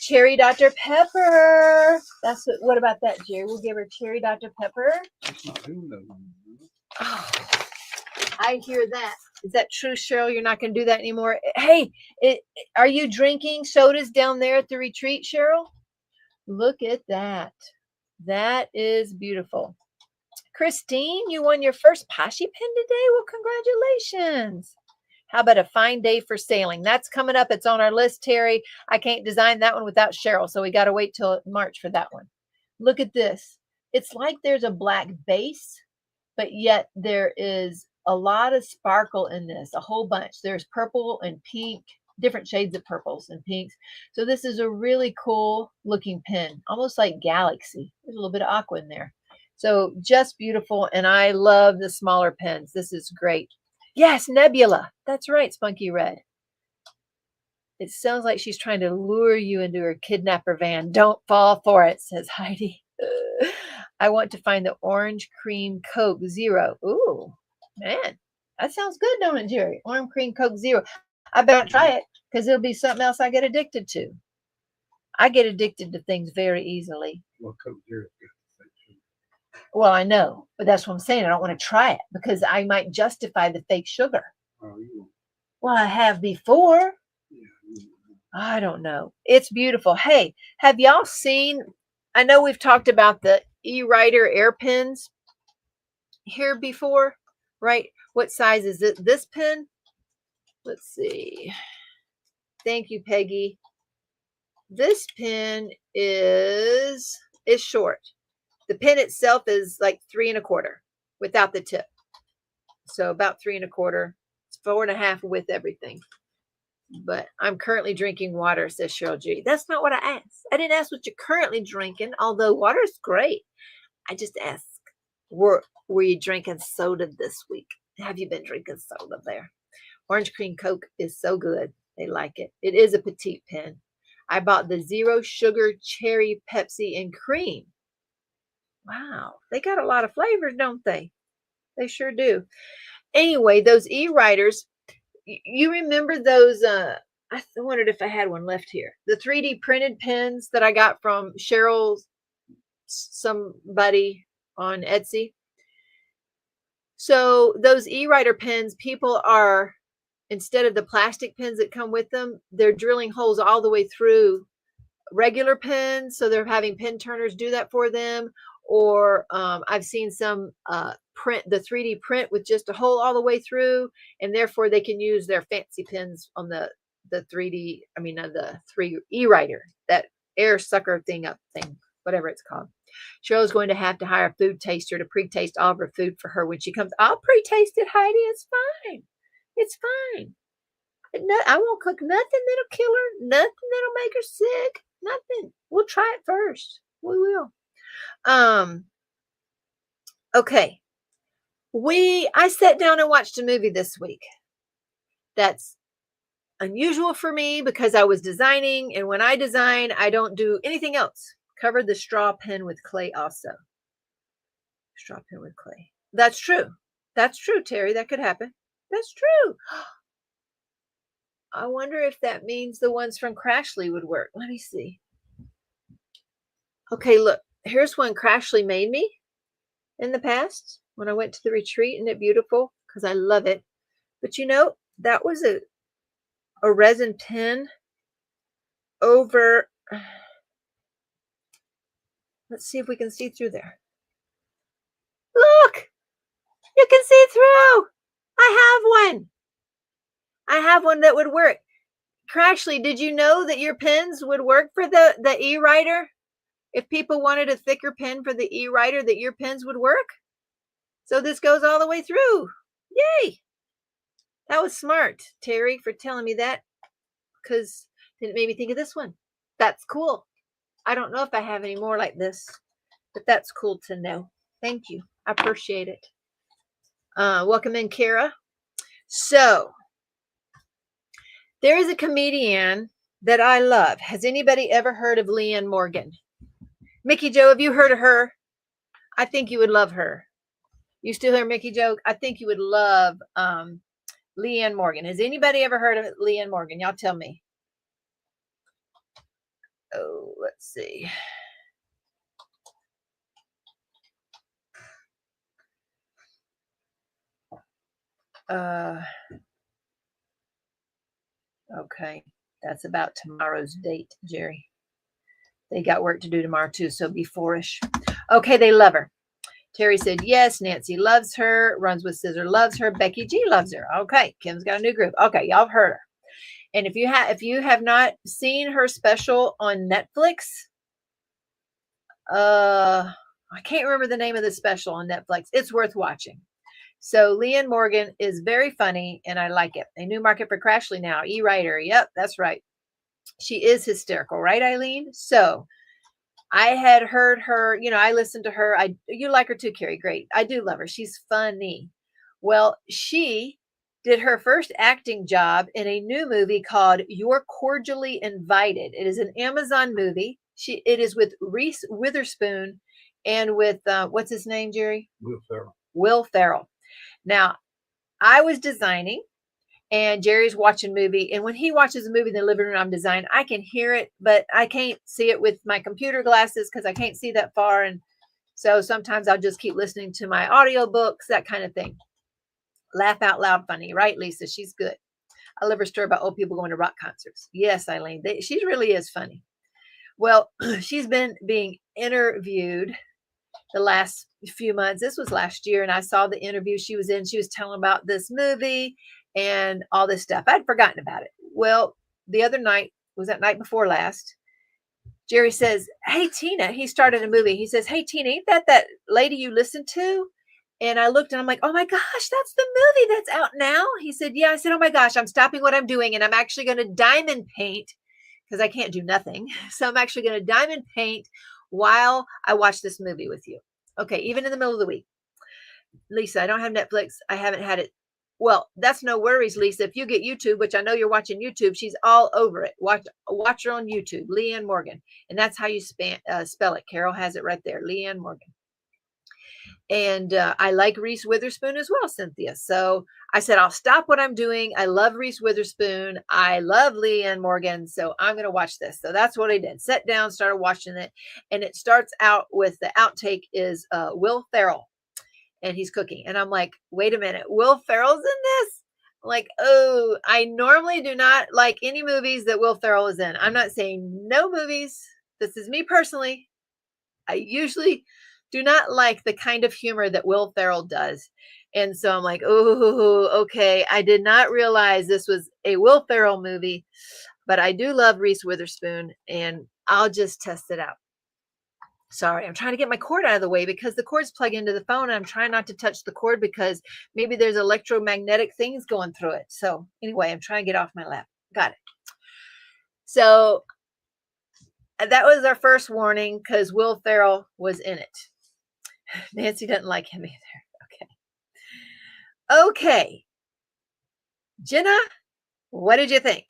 Cherry Dr. Pepper. That's what about that, Jerry? We'll give her Cherry Dr. Pepper. That's not doing that one. Oh, I hear that. Is that true, Cheryl? You're not going to do that anymore? Hey, are you drinking sodas down there at the retreat, Cheryl? Look at that. That is beautiful. Christine, you won your first Poshy Pen today? Well, congratulations. How about a fine day for sailing? That's coming up. It's on our list, Terry. I can't design that one without Cheryl, so we got to wait till March for that one. Look at this. It's like there's a black base, but yet there is a lot of sparkle in this, a whole bunch. There's purple and pink, different shades of purples and pinks. So this is a really cool looking pen, almost like Galaxy. There's a little bit of aqua in there. So just beautiful, and I love the smaller pens. This is great. Yes, Nebula. That's right, Spunky Red. It sounds like she's trying to lure you into her kidnapper van. Don't fall for it, says Heidi. I want to find the orange cream Coke Zero. Ooh, man, that sounds good, don't it, Jerry? Orange cream Coke Zero. I better try it because it'll be something else I get addicted to. I get addicted to things very easily. Well, Coke Zero. Well, I know, but that's what I'm saying. I don't want to try it because I might justify the fake sugar. Oh, you won't. Well, I have before. Yeah. I don't know. It's beautiful. Hey, have y'all seen? I know we've talked about the e-writer air pens here before, right? What size is it? This pen? Let's see. Thank you, Peggy. This pen is short. The pen itself is like 3 1/4 without the tip. So about 3 1/4. It's 4 1/2 with everything. But I'm currently drinking water, says Cheryl G. That's not what I asked. I didn't ask what you're currently drinking, although water is great. I just asked, were you drinking soda this week? Have you been drinking soda there? Orange cream Coke is so good. They like it. It is a petite pen. I bought the zero sugar cherry Pepsi and cream. Wow, they got a lot of flavors, don't they? They sure do. Anyway, those e-writers, you remember those? I wondered if I had one left here. The 3D printed pens that I got from Cheryl's somebody on Etsy. So those e-writer pens, people are, instead of the plastic pens that come with them, they're drilling holes all the way through regular pens. So they're having pen turners do that for them. Or I've seen some print the 3D print with just a hole all the way through, and therefore they can use their fancy pens on the 3D. I mean, the 3 e-writer, that air sucker thing, whatever it's called. Cheryl's going to have to hire a food taster to pre-taste all of her food for her when she comes. I'll pre-taste it, Heidi. It's fine. It's fine. No, I won't cook nothing that'll kill her. Nothing that'll make her sick. Nothing. We'll try it first. We will. Okay. I sat down and watched a movie this week. That's unusual for me because I was designing, and when I design, I don't do anything else. Covered the straw pen with clay also. Straw pen with clay. That's true. That's true, Terry. That could happen. That's true. I wonder if that means the ones from Crashley would work. Let me see. Okay, look. Here's one Crashley made me in the past when I went to the retreat. Isn't it beautiful? Because I love it. But you know, that was a resin pen over. Let's see if we can see through there. Look! You can see through! I have one. I have one that would work. Crashley, did you know that your pens would work for the e-writer? If people wanted a thicker pen for the e-writer, that your pens would work? So this goes all the way through. Yay! That was smart, Terry, for telling me that, because it made me think of this one. That's cool. I don't know if I have any more like this, but that's cool to know. Thank you. I appreciate it. Welcome in, Kara. So there is a comedian that I love. Has anybody ever heard of Leanne Morgan? Mickey Joe, have you heard of her? I think you would love her. You still hear Mickey Joe? I think you would love Leanne Morgan. Has anybody ever heard of Leanne Morgan? Y'all tell me. Oh, let's see. Okay. That's about tomorrow's date, Jerry. They got work to do tomorrow too, so be 4-ish. Okay, they love her. Terry said yes. Nancy loves her. Runs with Scissor loves her. Becky G loves her. Okay, Kim's got a new group. Okay, y'all have heard her. And if you have not seen her special on Netflix, I can't remember the name of the special on Netflix. It's worth watching. So Leanne Morgan is very funny, and I like it. A new market for Crashley now. E-writer. Yep, that's right. She is hysterical, right, Eileen? So I had heard her, I listened to her. You like her too, Carrie. Great. I do love her. She's funny. Well, she did her first acting job in a new movie called You're Cordially Invited. It is an Amazon movie. It is with Reese Witherspoon and with, what's his name, Jerry? Will Ferrell. Will Ferrell. Now, I was designing and Jerry's watching movie. And when he watches a movie in the living room I'm designing, I can hear it, but I can't see it with my computer glasses because I can't see that far. And so sometimes I'll just keep listening to my audiobooks, that kind of thing. Laugh out loud funny, right, Lisa? She's good. I love her story about old people going to rock concerts. Yes, Eileen, she really is funny. Well, she's been being interviewed the last few months. This was last year, and I saw the interview she was in. She was telling about this movie and all this stuff. I'd forgotten about it. Well, the other night, was that night before last, Jerry says, hey, Tina, he started a movie. He says, hey, Tina, ain't that lady you listened to? And I looked and I'm like, oh my gosh, that's the movie that's out now. He said, yeah. I said, oh my gosh, I'm stopping what I'm doing. And I'm actually going to diamond paint because I can't do nothing. So I'm actually going to diamond paint while I watch this movie with you. Okay. Even in the middle of the week. Lisa, I don't have Netflix. I haven't had it. Well, that's no worries, Lisa. If you get YouTube, which I know you're watching YouTube, she's all over it. Watch her on YouTube, Leanne Morgan. And that's how you spell it. Carol has it right there, Leanne Morgan. And I like Reese Witherspoon as well, Cynthia. So I said, I'll stop what I'm doing. I love Reese Witherspoon. I love Leanne Morgan. So I'm going to watch this. So that's what I did. Sat down, started watching it. And it starts out with the outtake is Will Ferrell. And he's cooking. And I'm like, wait a minute. Will Ferrell's in this? I'm like, oh, I normally do not like any movies that Will Ferrell is in. I'm not saying no movies. This is me personally. I usually do not like the kind of humor that Will Ferrell does. And so I'm like, oh, okay. I did not realize this was a Will Ferrell movie, but I do love Reese Witherspoon and I'll just test it out. Sorry, I'm trying to get my cord out of the way because the cord's plugged into the phone and I'm trying not to touch the cord because maybe there's electromagnetic things going through it. So anyway, I'm trying to get off my lap. Got it. So that was our first warning because Will Ferrell was in it. Nancy doesn't like him either. Okay. Jenna, what did you think?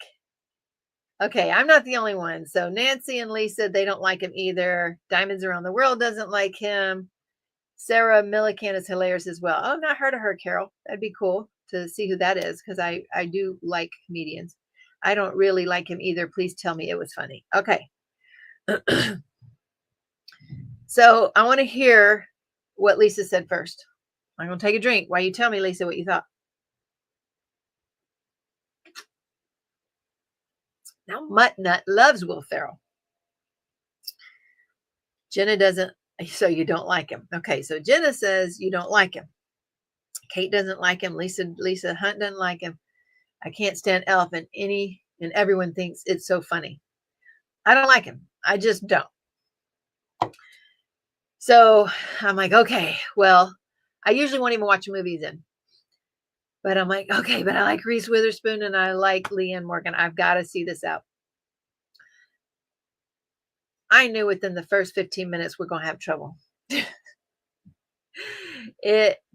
Okay, I'm not the only one. So Nancy and Lisa, they don't like him either. Diamonds Around the World doesn't like him. Sarah Millican is hilarious as well. Oh, not heard of her, Carol. That'd be cool to see who that is because I do like comedians. I don't really like him either. Please tell me it was funny. Okay. So I want to hear what Lisa said first. I'm going to take a drink while you tell me, Lisa, what you thought. Now, Muttnut loves Will Ferrell. Jenna doesn't, so you don't like him. Okay, so Jenna says you don't like him. Kate doesn't like him. Lisa Hunt doesn't like him. I can't stand Elf, and everyone thinks it's so funny. I don't like him. I just don't. So I'm like, okay, well, I usually won't even watch movies in. But I'm like, okay, but I like Reese Witherspoon and I like Leanne Morgan. I've got to see this out. I knew within the first 15 minutes we're going to have trouble.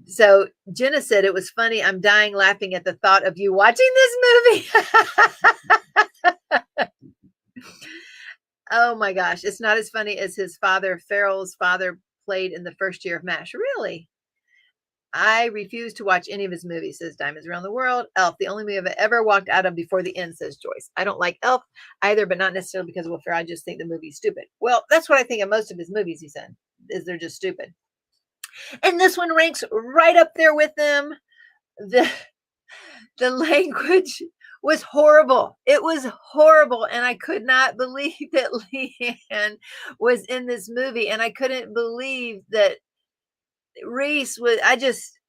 So Jenna said it was funny. I'm dying laughing at the thought of you watching this movie. Oh my gosh. It's not as funny as his father, Ferrell's father, played in the first year of MASH. Really? I refuse to watch any of his movies, says Diamonds Around the World. Elf, the only movie I've ever walked out of before the end, says Joyce. I don't like Elf either, but not necessarily because of Will Ferrell. I just think the movie's stupid. Well, that's what I think of most of his movies he's in, is they're just stupid. And this one ranks right up there with them. The language was horrible. It was horrible. And I could not believe that Leanne was in this movie. And I couldn't believe that Reese was,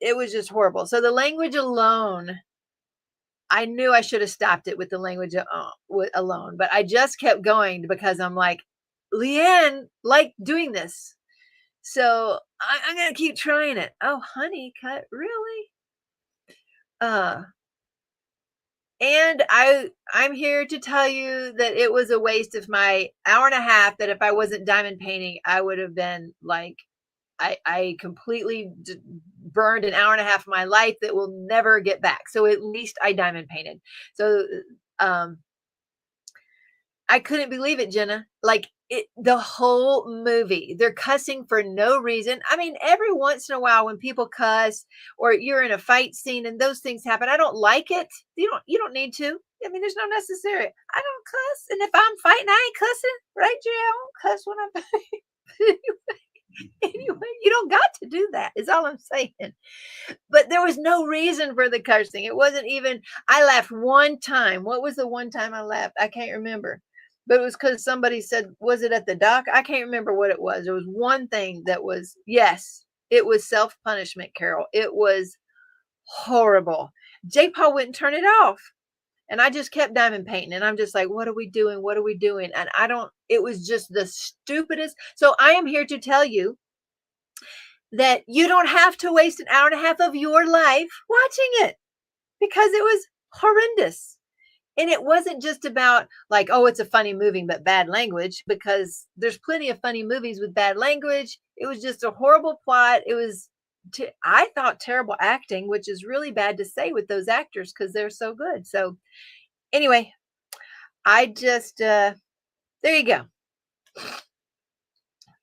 it was just horrible. So the language alone, I knew I should have stopped it with the language alone, but I just kept going because I'm like, Leanne like doing this. So I'm going to keep trying it. Oh, honey cut. Really? Uh, and I'm here to tell you that it was a waste of my hour and a half, that if I wasn't diamond painting, I would have been like, I completely burned an hour and a half of my life that will never get back. So at least I diamond painted. So um, I couldn't believe it, Jenna. Like the whole movie, they're cussing for no reason. I mean, every once in a while when people cuss or you're in a fight scene and those things happen, I don't like it. You don't need to. I mean, there's no necessary. I don't cuss. And if I'm fighting, I ain't cussing. Right, Jay? I don't cuss when I'm fighting. Anyway, you don't got to do that, is all I'm saying. But there was no reason for the cursing. It wasn't even, I laughed one time. What was the one time I laughed? I can't remember. But it was because somebody said, was it at the dock? I can't remember what it was. There was one thing that was, yes, it was self-punishment, Carol. It was horrible. J. Paul wouldn't turn it off. And I just kept diamond painting. And I'm just like, what are we doing? What are we doing? And it was just the stupidest. So I am here to tell you that you don't have to waste an hour and a half of your life watching it, because it was horrendous. And it wasn't just about like, oh, it's a funny movie, but bad language, because there's plenty of funny movies with bad language. It was just a horrible plot. It was, I thought, terrible acting, which is really bad to say with those actors because they're so good. So anyway, I just, there you go.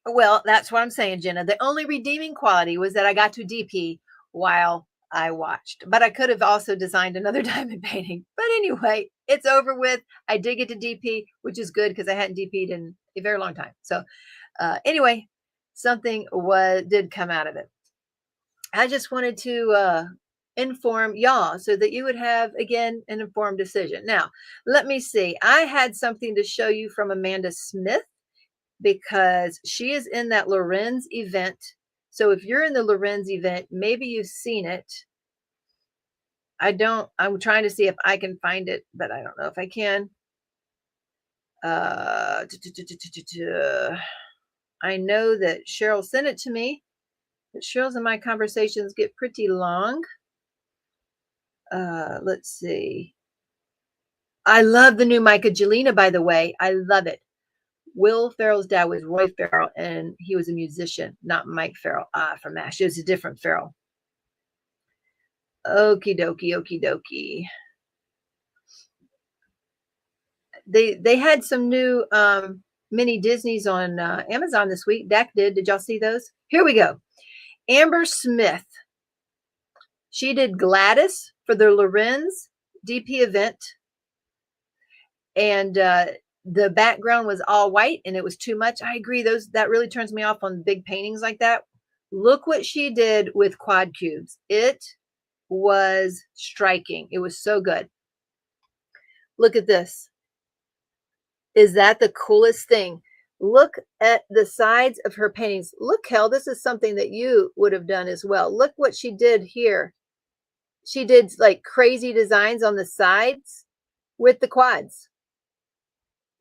Well, that's what I'm saying, Jenna. The only redeeming quality was that I got to DP while I watched, but I could have also designed another diamond painting. But anyway, it's over with. I did get to DP, which is good because I hadn't DP'd in a very long time. So anyway, something did come out of it. I just wanted to inform y'all so that you would have, again, an informed decision. Now, let me see. I had something to show you from Amanda Smith, because she is in that Lorenz event. So if you're in the Lorenz event, maybe you've seen it. I'm trying to see if I can find it, but I don't know if I can. I know that Cheryl sent it to me, but Cheryl's and my conversations get pretty long. Let's see. I love the new Micah Jelena, by the way. I love it. Will Ferrell's dad was Roy Ferrell, and he was a musician, not Mike Ferrell from MASH. It was a different Ferrell. Okie dokie, okie dokie. They had some new mini Disneys on Amazon this week. Dak did. Did y'all see those? Here we go. Amber Smith. She did Gladys for the Lorenz DP event. And the background was all white and it was too much. I agree. That really turns me off on big paintings like that. Look what she did with quad cubes. It was striking. It was so good. Look at this. Is that the coolest thing? Look at the sides of her paintings. Look, Kel, this is something that you would have done as well. Look what she did here. She did like crazy designs on the sides with the quads.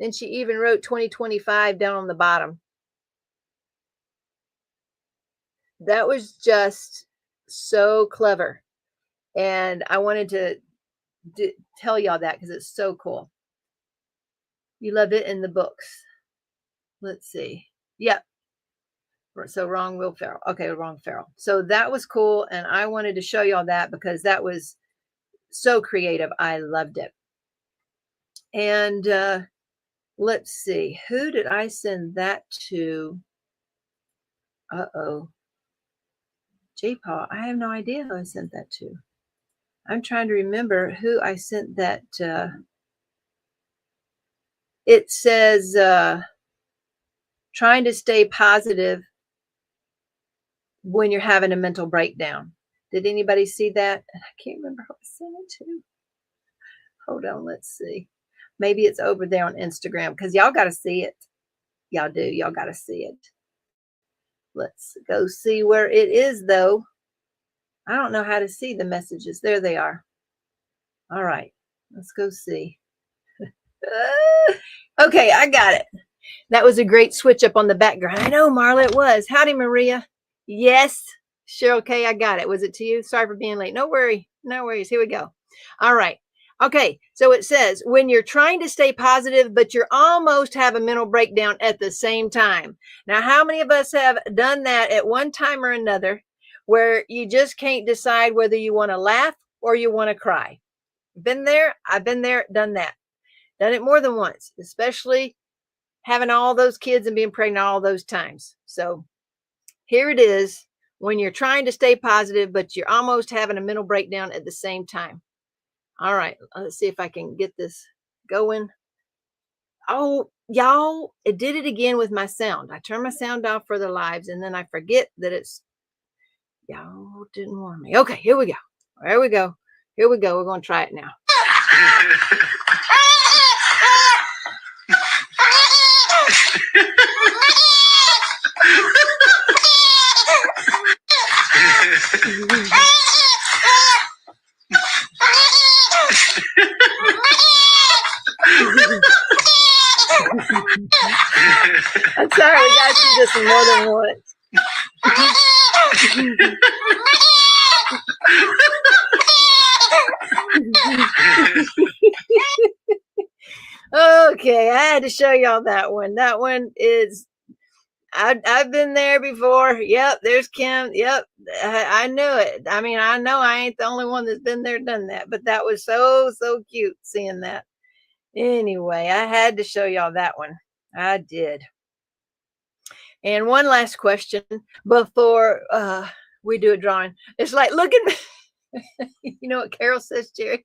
And she even wrote 2025 down on the bottom. That was just so clever. And I wanted to tell y'all that because it's so cool. You love it in the books. Let's see. Yep. So wrong Will Ferrell. Okay, wrong Ferrell. So that was cool. And I wanted to show y'all that because that was so creative. I loved it. And let's see. Who did I send that to? Uh-oh. J-Paul. I have no idea who I sent that to. I'm trying to remember who I sent that. It says, trying to stay positive when you're having a mental breakdown. Did anybody see that? I can't remember who I sent it to. Hold on, let's see. Maybe it's over there on Instagram because y'all got to see it. Y'all do. Y'all got to see it. Let's go see where it is, though. I don't know how to see the messages. There they are. All right, let's go see. Okay, I got it. That was a great switch up on the background. I know, Marla, it was. Howdy, Maria. Yes, Cheryl K, I got it. Was it to you? Sorry for being late. No worry. No worries. Here we go. All right. Okay, so it says, when you're trying to stay positive, but you're almost have a mental breakdown at the same time. Now, how many of us have done that at one time or another, where you just can't decide whether you want to laugh or you want to cry? Been there. I've been there, done that. Done it more than once, especially having all those kids and being pregnant all those times. So here it is, when you're trying to stay positive, but you're almost having a mental breakdown at the same time. All right, let's see if I can get this going. Oh, y'all, it did it again with my sound. I turn my sound off for the lives, and then I forget that it's, y'all didn't warn me. Okay, here we go. There we go. Here we go. We're going to try it now. I'm sorry, we got to see this more than once. Okay, I had to show y'all that one. That one is, I've been there before. Yep, there's Kim. Yep, I knew it. I mean, I know I ain't the only one that's been there, done that, but that was so cute seeing that. Anyway, I had to show y'all that one. I did. And one last question before we do a drawing. It's like looking, you know what Carol says, Jerry?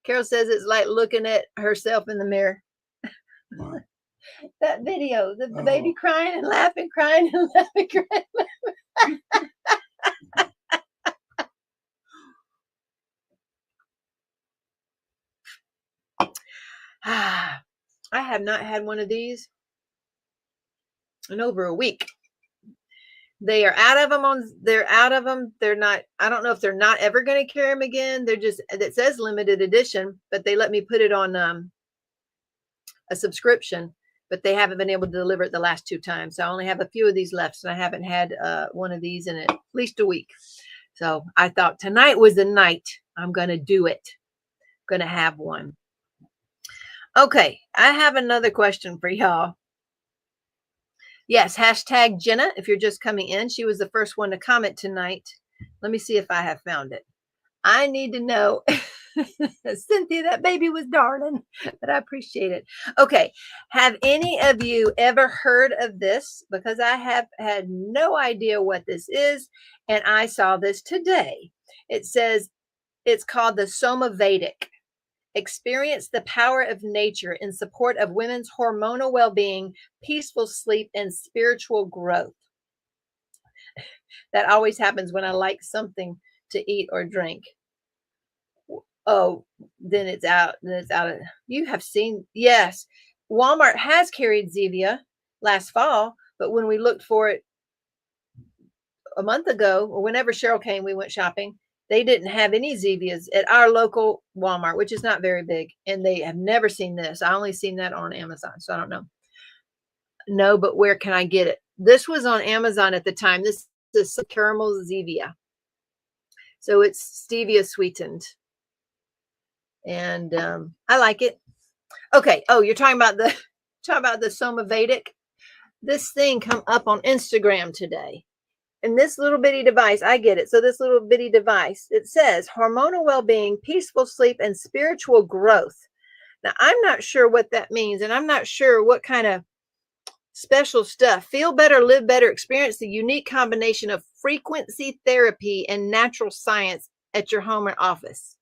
Carol says it's like looking at herself in the mirror. That video, the baby crying and laughing, crying and laughing, crying. I have not had one of these in over a week. They are out of them. They're out of them. They're not, I don't know if they're not ever going to carry them again. They're just, it says limited edition, but they let me put it on a subscription, but they haven't been able to deliver it the last 2 times. So I only have a few of these left, and I haven't had one of these in at least a week. So I thought tonight was the night I'm going to do it. I'm going to have one. Okay, I have another question for y'all. Yes, hashtag Jenna, if you're just coming in. She was the first one to comment tonight. Let me see if I have found it. I need to know. Cynthia, that baby was darling, but I appreciate it. Okay, have any of you ever heard of this? Because I have had no idea what this is, and I saw this today. It says it's called the Somavedic. Experience the power of nature in support of women's hormonal well-being, peaceful sleep, and spiritual growth. That always happens when I like something to eat or drink. Oh, then it's out. Then it's out. You have seen, yes, Walmart has carried Zevia last fall, but when we looked for it a month ago, or whenever Cheryl came, we went shopping. They didn't have any Zevias at our local Walmart, which is not very big. And they have never seen this. I only seen that on Amazon. So I don't know. No, but where can I get it? This was on Amazon at the time. This is caramel Zevia. So it's stevia sweetened. And I like it. Okay. Oh, you're talking about the Somavedic. This thing come up on Instagram today. And this little bitty device, I get it. So this little bitty device, it says hormonal well-being, peaceful sleep, and spiritual growth. Now, I'm not sure what that means, and I'm not sure what kind of special stuff. Feel better, live better, experience the unique combination of frequency therapy and natural science at your home or office.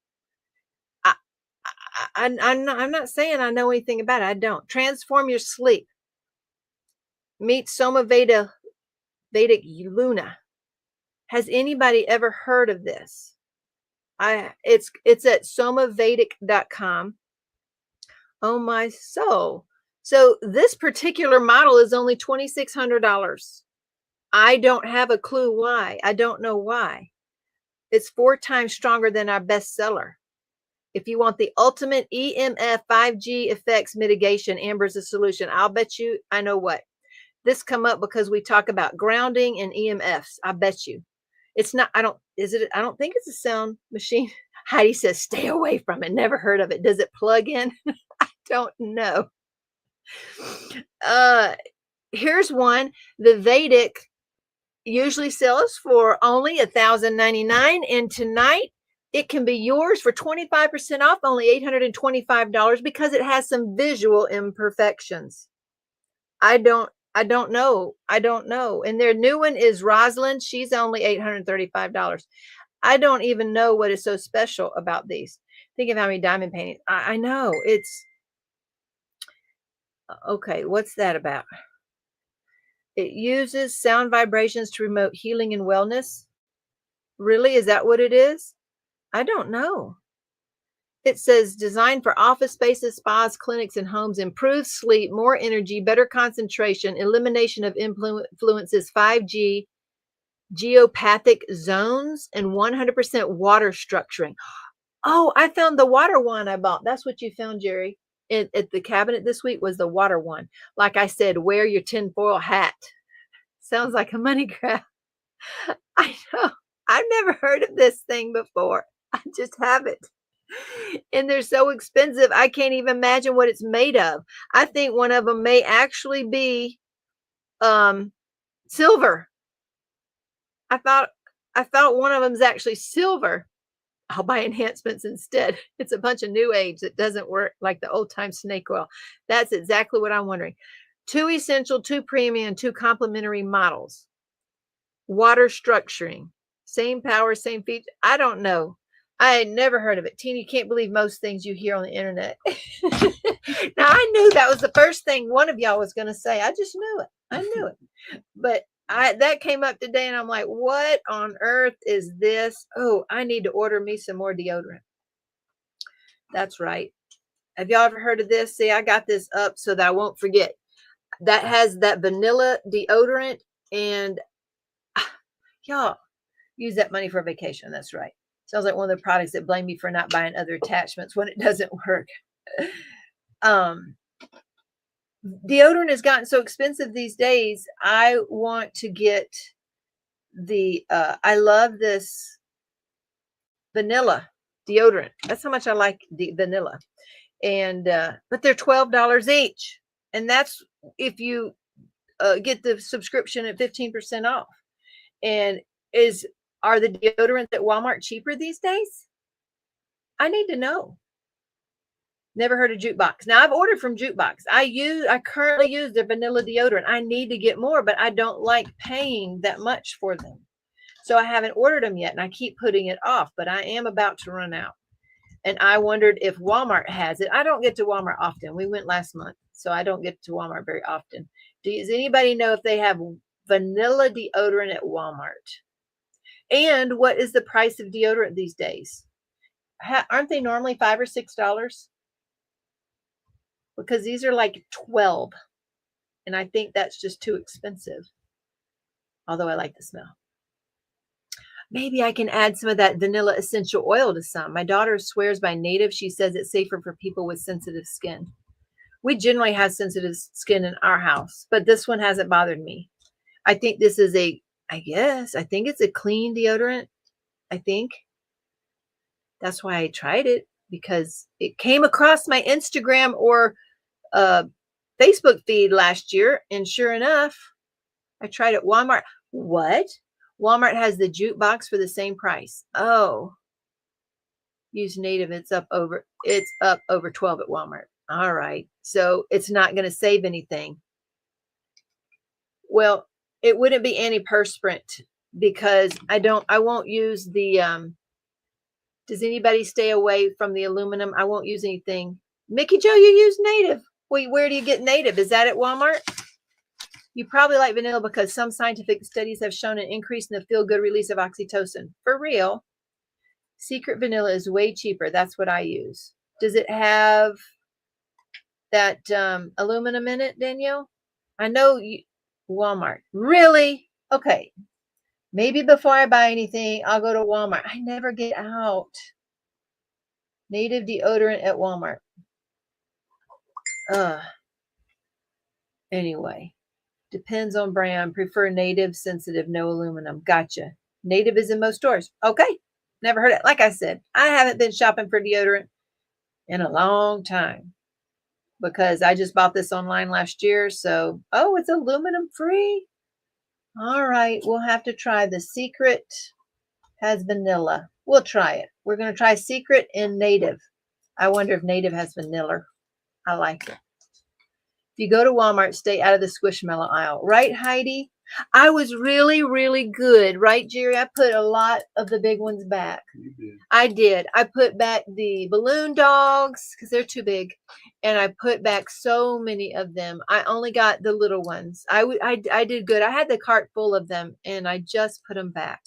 I'm not saying I know anything about it. I don't. Transform your sleep. Meet Somavedic Luna. Has anybody ever heard of this? It's at somavedic.com. Oh my soul. So this particular model is only $2,600. I don't have a clue why. I don't know why. It's 4 times stronger than our bestseller. If you want the ultimate EMF 5G effects mitigation, Amber's a solution. I'll bet you, I know what. This come up because we talk about grounding and EMFs. I bet you. It's not, I don't think it's a sound machine. Heidi says, stay away from it. Never heard of it. Does it plug in? I don't know. Here's one. The Vedic usually sells for only $1,099, and tonight it can be yours for 25% off, only $825, because it has some visual imperfections. I don't know. And their new one is Rosalind. She's only $835. I don't even know what is so special about these. Think of how many diamond paintings. I know it's okay. What's that about? It uses sound vibrations to promote healing and wellness. Really? Is that what it is? I don't know. It says designed for office spaces, spas, clinics, and homes, improves sleep, more energy, better concentration, elimination of influences, 5G, geopathic zones, and 100% water structuring. Oh, I found the water one I bought. That's what you found, Jerry, at the cabinet this week was the water one. Like I said, wear your tinfoil hat. Sounds like a money grab. I know. I've never heard of this thing before. I just haven't. And they're so expensive. I can't even imagine what it's made of. I think one of them may actually be silver. I thought one of them is actually silver. I'll buy enhancements instead. It's a bunch of new age that doesn't work like the old time snake oil. That's exactly what I'm wondering. 2 essential, 2 premium, 2 complementary models. Water structuring. Same power, same feature. I don't know. I had never heard of it. Tina, you can't believe most things you hear on the internet. Now, I knew that was the first thing one of y'all was going to say. I just knew it. I knew it. But that came up today, and I'm like, what on earth is this? Oh, I need to order me some more deodorant. That's right. Have y'all ever heard of this? See, I got this up so that I won't forget. That has that vanilla deodorant, and y'all use that money for a vacation. That's right. Sounds like one of the products that blame me for not buying other attachments when it doesn't work. Deodorant has gotten so expensive these days. I want to get the, I love this vanilla deodorant. That's how much I like the vanilla. And, but they're $12 each. And that's if you get the subscription at 15% off. And are the deodorants at Walmart cheaper these days? I need to know. Never heard of Jukebox. Now I've ordered from Jukebox. I currently use their vanilla deodorant. I need to get more, but I don't like paying that much for them. So I haven't ordered them yet, and I keep putting it off, but I am about to run out. And I wondered if Walmart has it. I don't get to Walmart often. We went last month, so I don't get to Walmart very often. Does anybody know if they have vanilla deodorant at Walmart? And what is the price of deodorant these days? Aren't they normally $5 or $6? Because these are like 12. And I think that's just too expensive. Although I like the smell. Maybe I can add some of that vanilla essential oil to some. My daughter swears by Native. She says it's safer for people with sensitive skin. We generally have sensitive skin in our house, but this one hasn't bothered me. I think this is I think it's a clean deodorant. I think that's why I tried it, because it came across my Instagram or Facebook feed last year. And sure enough, I tried it at Walmart. What? Walmart has the Jukebox for the same price. Oh, use Native. It's up over 12 at Walmart. All right. So it's not going to save anything. Well, it wouldn't be antiperspirant because I won't use the, does anybody stay away from the aluminum? I won't use anything. Mickey Joe, you use Native. Wait, where do you get Native? Is that at Walmart? You probably like vanilla because some scientific studies have shown an increase in the feel-good release of oxytocin. For real. Secret Vanilla is way cheaper. That's what I use. Does it have that aluminum in it, Danielle? I know Walmart. Really? Okay. Maybe before I buy anything, I'll go to Walmart. I never get out. Native deodorant at Walmart. Anyway, depends on brand. Prefer native, sensitive, no aluminum. Gotcha. Native is in most stores. Okay. Never heard it. Like I said, I haven't been shopping for deodorant in a long time because I just bought this online last year. So, oh, it's aluminum free. All right. We'll have to try the Secret has vanilla. We'll try it. We're going to try Secret and Native. I wonder if Native has vanilla. I like it. If you go to Walmart, stay out of the Squishmallow aisle. Right, Heidi? I was really, really good. Right, Jerry? I put a lot of the big ones back. You did. I did. I put back the balloon dogs because they're too big. And I put back so many of them. I only got the little ones. I did good. I had the cart full of them, and I just put them back.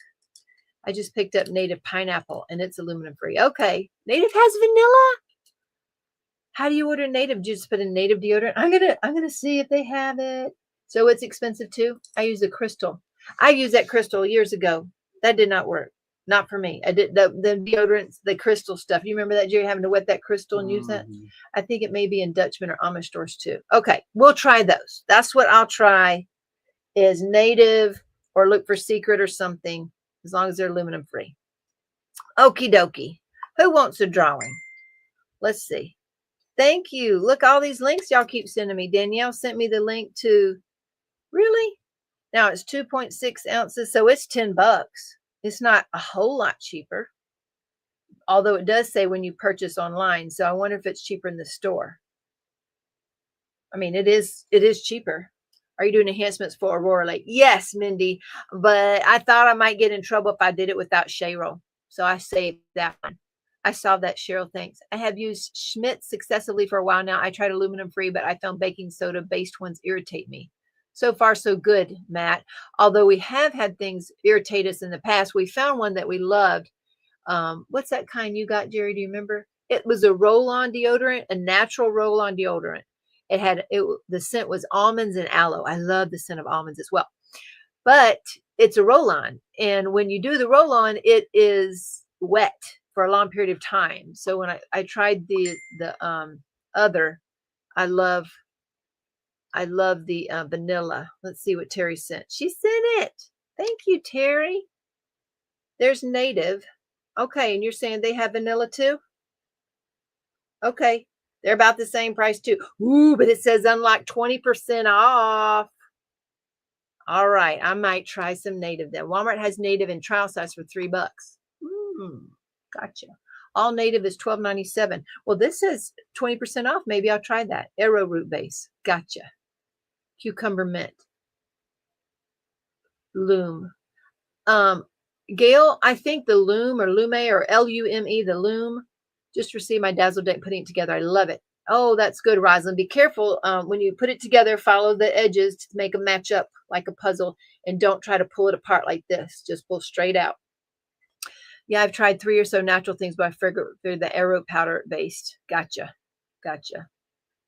I just picked up Native Pineapple, and it's aluminum free. Okay. Native has vanilla? How do you order Native? Do you just put in Native deodorant? I'm gonna see if they have it. So it's expensive too. I use the crystal. I used that crystal years ago. That did not work. Not for me. I did the deodorants, the crystal stuff. You remember that, Jerry, having to wet that crystal and use that? I think it may be in Dutchman or Amish stores too. Okay, we'll try those. That's what I'll try is Native or look for Secret or something, as long as they're aluminum free. Okie dokie. Who wants a drawing? Let's see. Thank you. Look, all these links y'all keep sending me. Danielle sent me the link to, really? Now it's 2.6 ounces, so it's $10. It's not a whole lot cheaper. Although it does say when you purchase online. So I wonder if it's cheaper in the store. I mean, it is cheaper. Are you doing enhancements for Aurora Lake? Yes, Mindy. But I thought I might get in trouble if I did it without Cheryl. So I saved that one. I saw that, Cheryl. Thanks. I have used Schmidt successively for a while now. I tried aluminum free, but I found baking soda based ones irritate me. So far, so good, Matt. Although we have had things irritate us in the past, we found one that we loved. What's that kind you got, Jerry? Do you remember? It was a roll-on deodorant, a natural roll-on deodorant. The scent was almonds and aloe. I love the scent of almonds as well. But it's a roll-on, and when you do the roll-on, it is wet for a long period of time. So when I tried the other, I love the vanilla. Let's see what Terry sent. She sent it. Thank you, Terry. There's Native. Okay, and you're saying they have vanilla too? Okay, they're about the same price too. Ooh, but it says unlock 20% off. All right, I might try some Native then. Walmart has Native in trial size for $3. Gotcha. All Native is $12.97. Well, this says 20% off. Maybe I'll try that. Arrowroot base. Gotcha. Cucumber mint. Loom. Gail, I think the Loom or Lume or Lume, the Loom, just received my Dazzle deck putting it together. I love it. Oh, that's good, Rosalind. Be careful when you put it together. Follow the edges to make them match up like a puzzle, and don't try to pull it apart like this. Just pull straight out. Yeah, I've tried 3 or so natural things, but I figured they're the arrow powder based. Gotcha.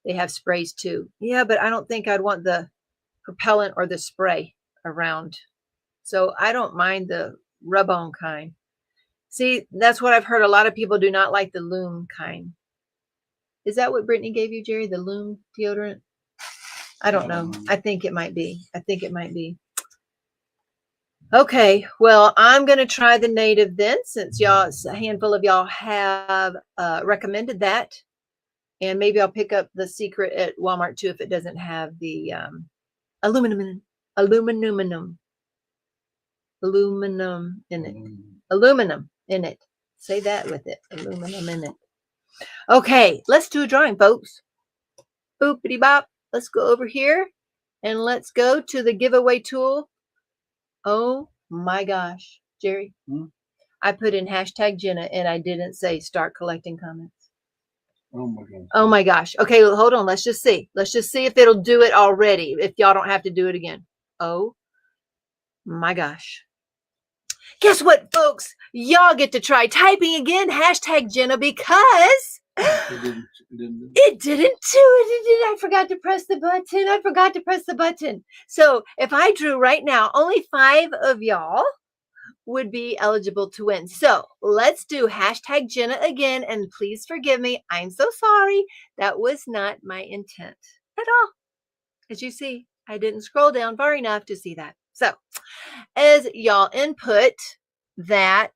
They have sprays too. Yeah, but I don't think I'd want the propellant or the spray around. So I don't mind the rub-on kind. See, that's what I've heard. A lot of people do not like the Loom kind. Is that what Brittany gave you, Jerry? The Loom deodorant? I don't know. I think it might be. Okay, well, I'm going to try the Native then, since a handful of y'all have recommended that. And maybe I'll pick up the Secret at Walmart too if it doesn't have the aluminum in it. Aluminum in it. Say that with it. Aluminum in it. Okay, let's do a drawing, folks. Boopity bop. Let's go over here and let's go to the giveaway tool. Oh my gosh, Jerry. I put in hashtag Jenna and I didn't say start collecting comments. Oh my gosh. Oh my gosh. Okay, well, hold on. Let's just see. Let's just see if it'll do it already. If y'all don't have to do it again. Oh my gosh. Guess what, folks? Y'all get to try typing again, hashtag Jenna, because It didn't do it. I forgot to press the button. I forgot to press the button. So if I drew right now, only 5 of y'all would be eligible to win. So let's do hashtag Jenna again. And please forgive me. I'm so sorry. That was not my intent at all. As you see, I didn't scroll down far enough to see that. So as y'all input that,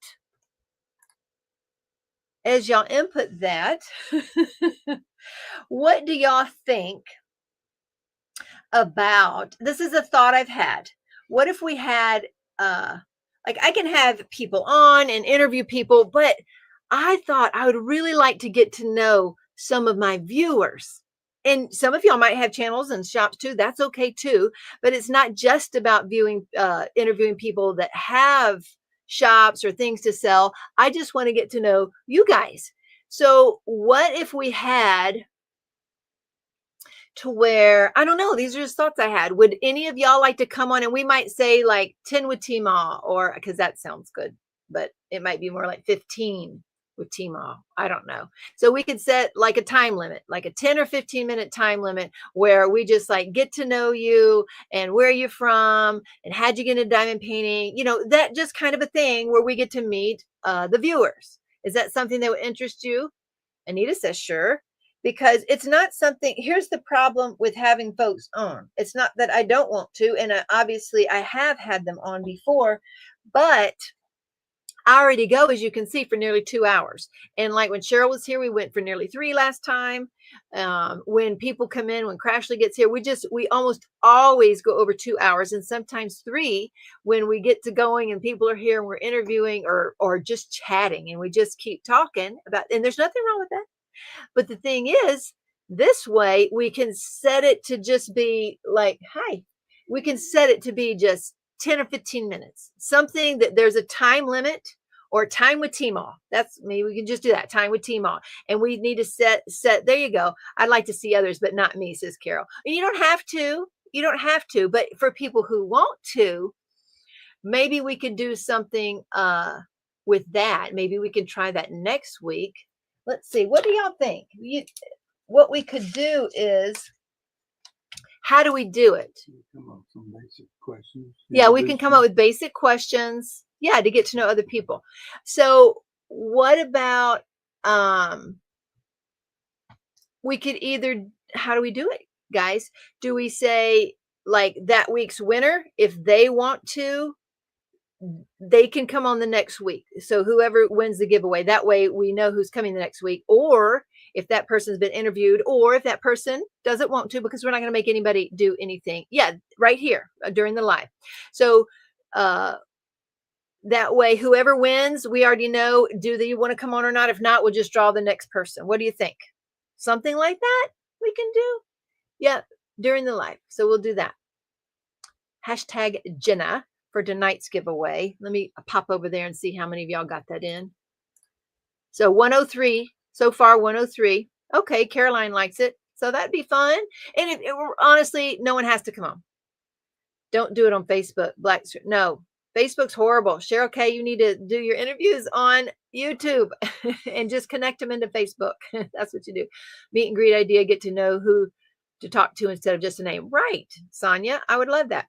what do y'all think about, this is a thought I've had. What if we had, like I can have people on and interview people, but I thought I would really like to get to know some of my viewers. And some of y'all might have channels and shops too. That's okay too. But it's not just about interviewing people that have shops or things to sell. I just want to get to know you guys. So what if we had to where, I don't know, these are just thoughts I had. Would any of y'all like to come on and we might say like 10 with Teemaw, or because that sounds good, but it might be more like 15 with Teemaw. I don't know. So we could set like a time limit, like a 10 or 15 minute time limit where we just like get to know you and where you're from and how'd you get into diamond painting, you know, that just kind of a thing where we get to meet the viewers. Is that something that would interest you? Anita says, sure. Because it's not something, here's the problem with having folks on. It's not that I don't want to, and obviously I have had them on before, but I already go, as you can see, for nearly 2 hours. And like when Cheryl was here, we went for nearly 3 last time. When people come in, when Crashley gets here, we almost always go over 2 hours, and sometimes 3 when we get to going and people are here and we're interviewing or just chatting, and we just keep talking about, and there's nothing wrong with that. But the thing is, this way we can set it to just be like, hi, we can set it to be just 10 or 15 minutes, something that there's a time limit, or time with Teemaw. That's maybe we can just do that, time with Teemaw. And we need to set, there you go. I'd like to see others, but not me, says Carol. And you don't have to, but for people who want to, maybe we could do something with that. Maybe we can try that next week. Let's see. What do y'all think? What we could do is, how do we do it? Come up with some basic questions. Yeah, we can come up with basic questions. Yeah, to get to know other people. So what about, we could either, how do we do it, guys? Do we say like that week's winner, if they want to, they can come on the next week. So whoever wins the giveaway, that way we know who's coming the next week. Or if that person's been interviewed, or if that person doesn't want to, because we're not going to make anybody do anything. Yeah, right here during the live. So that way, whoever wins, we already know, do they want to come on or not? If not, we'll just draw the next person. What do you think? Something like that we can do. Yeah, during the live. So we'll do that. Hashtag Jenna for tonight's giveaway. Let me pop over there and see how many of y'all got that in. So 103 so far, 103. Okay, Caroline likes it. So that'd be fun. And honestly, no one has to come on. Don't do it on Facebook. No, Facebook's horrible. Cheryl K, you need to do your interviews on YouTube and just connect them into Facebook. That's what you do. Meet and greet idea, get to know who to talk to instead of just a name. Right, Sonia, I would love that.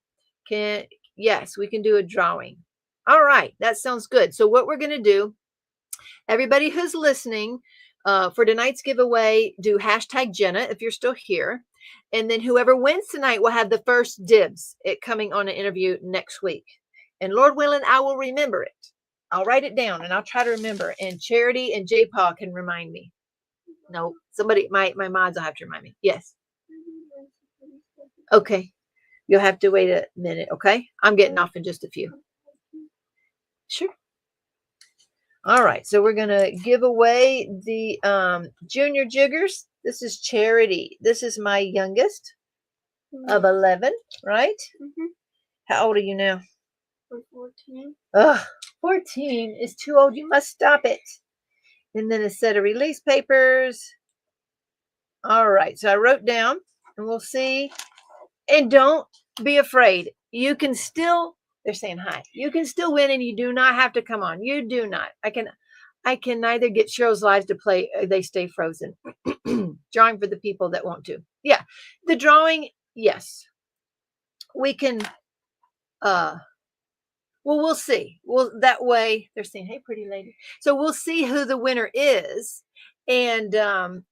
Yes, we can do a drawing. All right, that sounds good. So what we're going to do, everybody who's listening, for tonight's giveaway, do hashtag Jenna if you're still here. And then whoever wins tonight will have the first dibs at coming on an interview next week. And Lord willing, I will remember it. I'll write it down and I'll try to remember. And Charity and J Paul can remind me. No, somebody, my mods will have to remind me. Yes. Okay. You'll have to wait a minute, okay? I'm getting off in just a few. Sure. All right, so we're going to give away the Junior Jiggers. This is Charity. This is my youngest of 11, right? Mm-hmm. How old are you now? I'm 14. Ugh, 14 is too old. You must stop it. And then a set of release papers. All right, so I wrote down, and we'll see. And don't be afraid. You can still, they're saying hi. You can still win, and you do not have to come on. You do not. I can neither get Cheryl's lives to play. They stay frozen. Drawing for the people that want to. Yeah. The drawing, yes. We can, well, we'll see. Well, that way they're saying, hey, pretty lady. So we'll see who the winner is. And you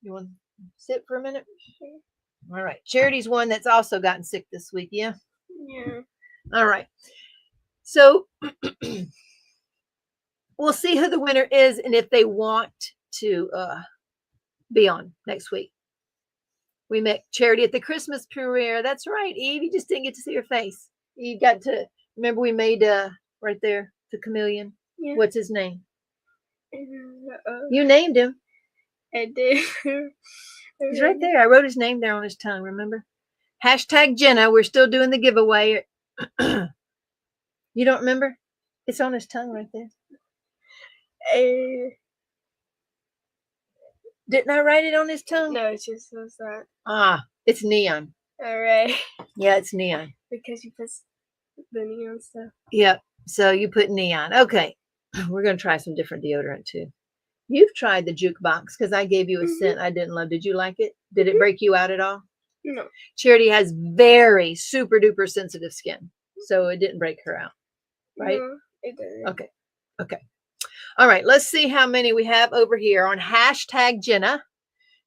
want to sit for a minute? All right. Charity's one that's also gotten sick this week. Yeah. Yeah. All right. So we'll see who the winner is and if they want to be on next week. We met Charity at the Christmas premiere. That's right, Eve. You just didn't get to see her face. You got to remember we made right there the chameleon. Yeah. What's his name? You You named him. I did. He's right there. I wrote his name there on his tongue. Remember? Hashtag Jenna. We're still doing the giveaway. You don't remember? It's on his tongue right there. Didn't I write it on his tongue? No, it just says that. Ah, it's neon. All right. Yeah, it's neon. Because you put the neon stuff. Yep. So you put neon. Okay. We're going to try some different deodorant too. You've tried the jukebox because I gave you a scent I didn't love. Did you like it? Did it break you out at all? No. Charity has very super duper sensitive skin. So it didn't break her out. Right? No, it didn't. Okay. Okay. All right. Let's see how many we have over here on hashtag Jenna.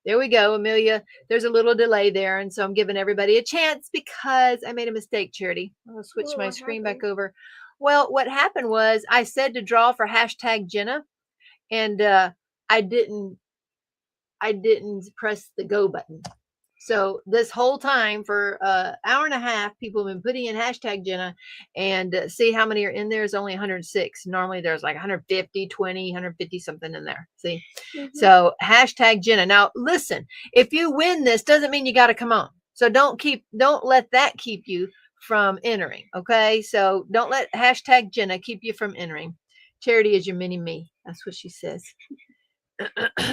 There we go, Amelia. There's a little delay there. And so I'm giving everybody a chance because I made a mistake, Charity. I'll switch my screen back over. Well, what happened was I said to draw for hashtag Jenna, and I didn't press the go button. So this whole time for an hour and a half, people have been putting in hashtag Jenna, and see how many are in there is only 106. Normally there's like 150, 20, 150 something in there. See? So hashtag Jenna. Now listen, if you win this, doesn't mean you got to come on. So don't let that keep you from entering. Okay. So don't let hashtag Jenna keep you from entering. Charity is your mini me. That's what she says.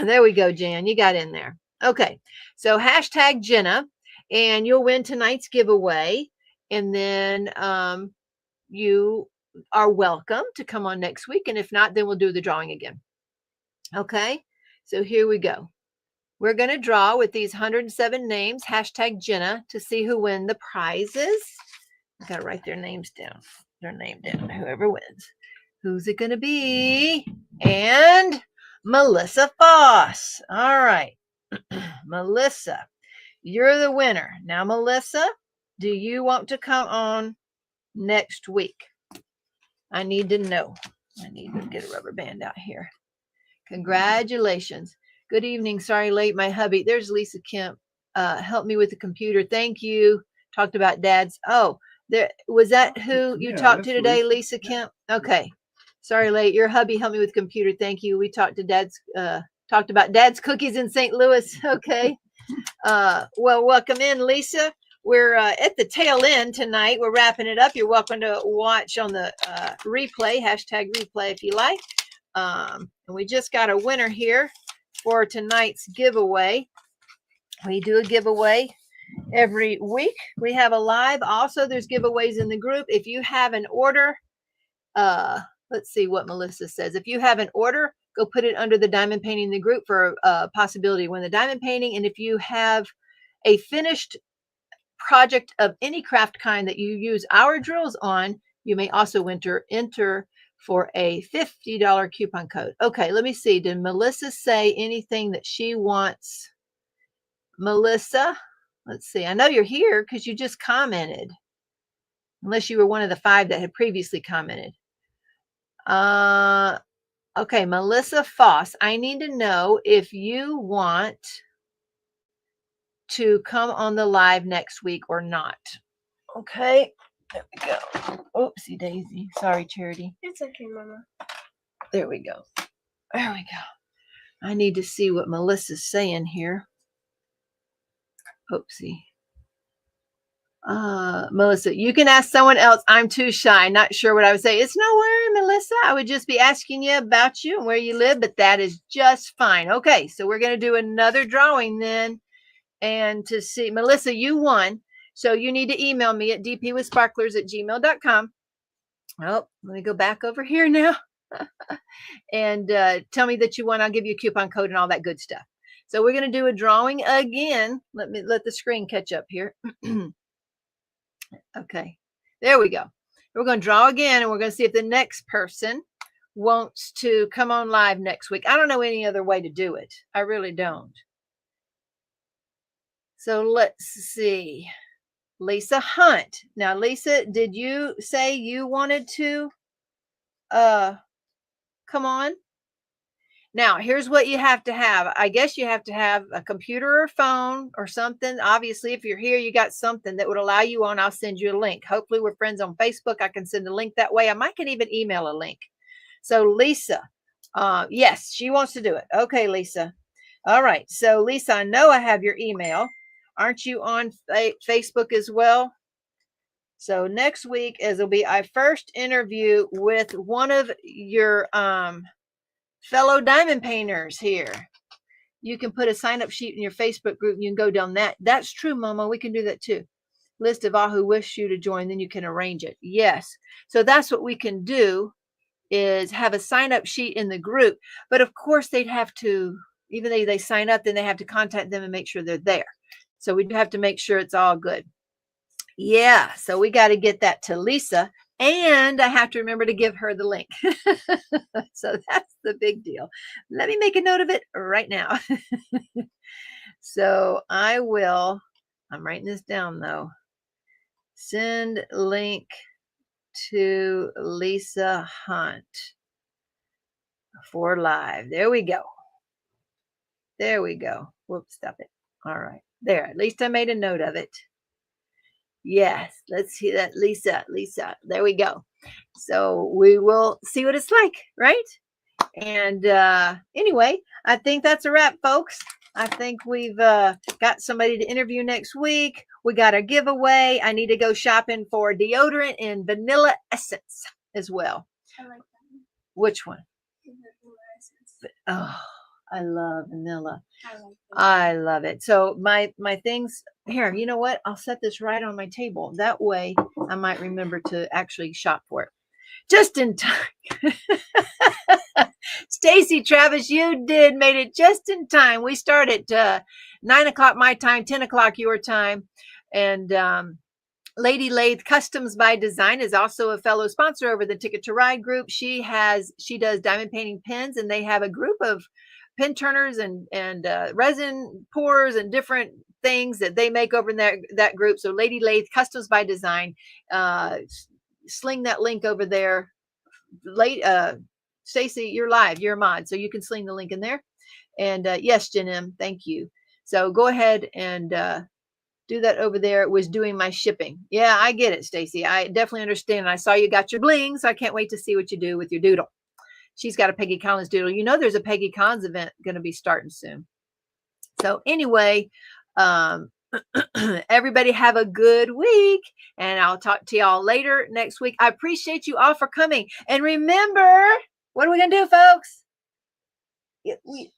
There we go, Jan. You got in there. Okay, so hashtag Jenna, and you'll win tonight's giveaway. And then you are welcome to come on next week. And if not, then we'll do the drawing again. Okay, so here we go. We're going to draw with these 107 names, hashtag Jenna, to see who win the prizes. I got to write their names down. Their name down. Whoever wins. Who's it going to be? And Melissa Foss. All right. Melissa, you're the winner. Now, Melissa, do you want to come on next week? I need to know. I need to get a rubber band out here. Congratulations. Good evening. Sorry, late. My hubby. There's Lisa Kemp. Help me with the computer. Thank you. Talked about Dad's. Oh, there was that who you talked to today, Lisa Kemp? Okay. Sorry, late. Your hubby helped me with computer. Thank you. We talked to Dad's. Talked about Dad's cookies in St. Louis. Okay. Well, welcome in, Lisa. We're at the tail end tonight. We're wrapping it up. You're welcome to watch on the replay, hashtag replay if you like. And we just got a winner here for tonight's giveaway. We do a giveaway every week. We have a live. Also, there's giveaways in the group. If you have an order, let's see what Melissa says. If you have an order, go put it under the diamond painting in the group for a possibility to win the diamond painting. And if you have a finished project of any craft kind that you use our drills on, you may also enter for a $50 coupon code. Okay, let me see. Did Melissa say anything that she wants? Melissa, let's see. I know you're here because you just commented. Unless you were one of the 5 that had previously commented. Okay, Melissa Foss, I need to know if you want to come on the live next week or not. Okay, there we go. Oopsie daisy. Sorry, Charity. It's okay, Mama. There we go. There we go. I need to see what Melissa's saying here. Oopsie. Melissa, you can ask someone else. I'm too shy. Not sure what I would say. It's no worry, Melissa. I would just be asking you about you and where you live, but that is just fine. Okay, so we're going to do another drawing then. And to see, Melissa, you won. So you need to email me at dpwithsparklers@gmail.com. Oh, let me go back over here now. And tell me that you want, I'll give you a coupon code and all that good stuff. So we're going to do a drawing again. Let the screen catch up here. Okay, there we go. We're going to draw again, and we're going to see if the next person wants to come on live next week. I don't know any other way to do it. I really don't. So let's see. Lisa Hunt. Now, Lisa, did you say you wanted to come on? Now, here's what you have to have. I guess you have to have a computer or phone or something. Obviously, if you're here, you got something that would allow you on. I'll send you a link. Hopefully, we're friends on Facebook. I can send a link that way. I might can even email a link. So, Lisa, yes, she wants to do it. Okay, Lisa. All right. So, Lisa, I know I have your email. Aren't you on Facebook as well? So, next is it'll be our first interview with one of your fellow diamond painters here. You can put a sign-up sheet in your Facebook group and you can go down that. That's true, Momo. We can do that too. List of all who wish you to join, then you can arrange it. Yes. So that's what we can do, is have a sign-up sheet in the group. But of course, they'd have to, even though they sign up, then they have to contact them and make sure they're there. So we have to make sure it's all good. Yeah. So we got to get that to Lisa. And I have to remember to give her the link. So that's the big deal. Let me make a note of it right now. So I'm writing this down though. Send link to Lisa Hunt for live. There we go. There we go. Whoops, stop it. All right. There. At least I made a note of it. Yes, let's see that. Lisa, there we go. So we will see what it's like, right? And anyway, I think that's a wrap, folks. I think we've got somebody to interview next week. We got a giveaway. I need to go shopping for deodorant and vanilla essence as well. I like that one. Which one? Vanilla essence. Oh, I love vanilla. I like that. I love it. So my things here, you know what? I'll set this right on my table. That way I might remember to actually shop for it. Just in time. Stacy, Travis, you made it just in time. We start at 9 o'clock my time, 10 o'clock your time. And Lady Lathe Customs by Design is also a fellow sponsor over the Ticket to Ride group. She does diamond painting pens, and they have a group of pen turners and resin pourers and different things that they make over in that group. So Lady Lathe Customs by Design, sling that link over there. Stacy, you're live, you're a mod, so you can sling the link in there. And yes, Jen M, thank you. So go ahead and do that over there. It was doing my shipping. Yeah, I get it, Stacy. I definitely understand. I saw you got your bling, so I can't wait to see what you do with your doodle. She's got a Peggy Collins doodle. You know, there's a Peggy Collins event going to be starting soon. So anyway, everybody have a good week, and I'll talk to y'all later next week. I appreciate you all for coming. And remember, what are we going to do, folks?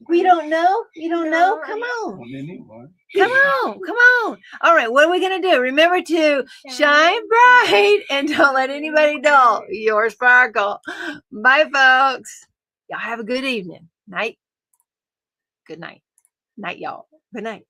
We don't know. You don't know? Come on. Come on. All right. What are we going to do? Remember to shine bright and don't let anybody dull your sparkle. Bye, folks. Y'all have a good evening. Night. Good night. Night, y'all. Good night.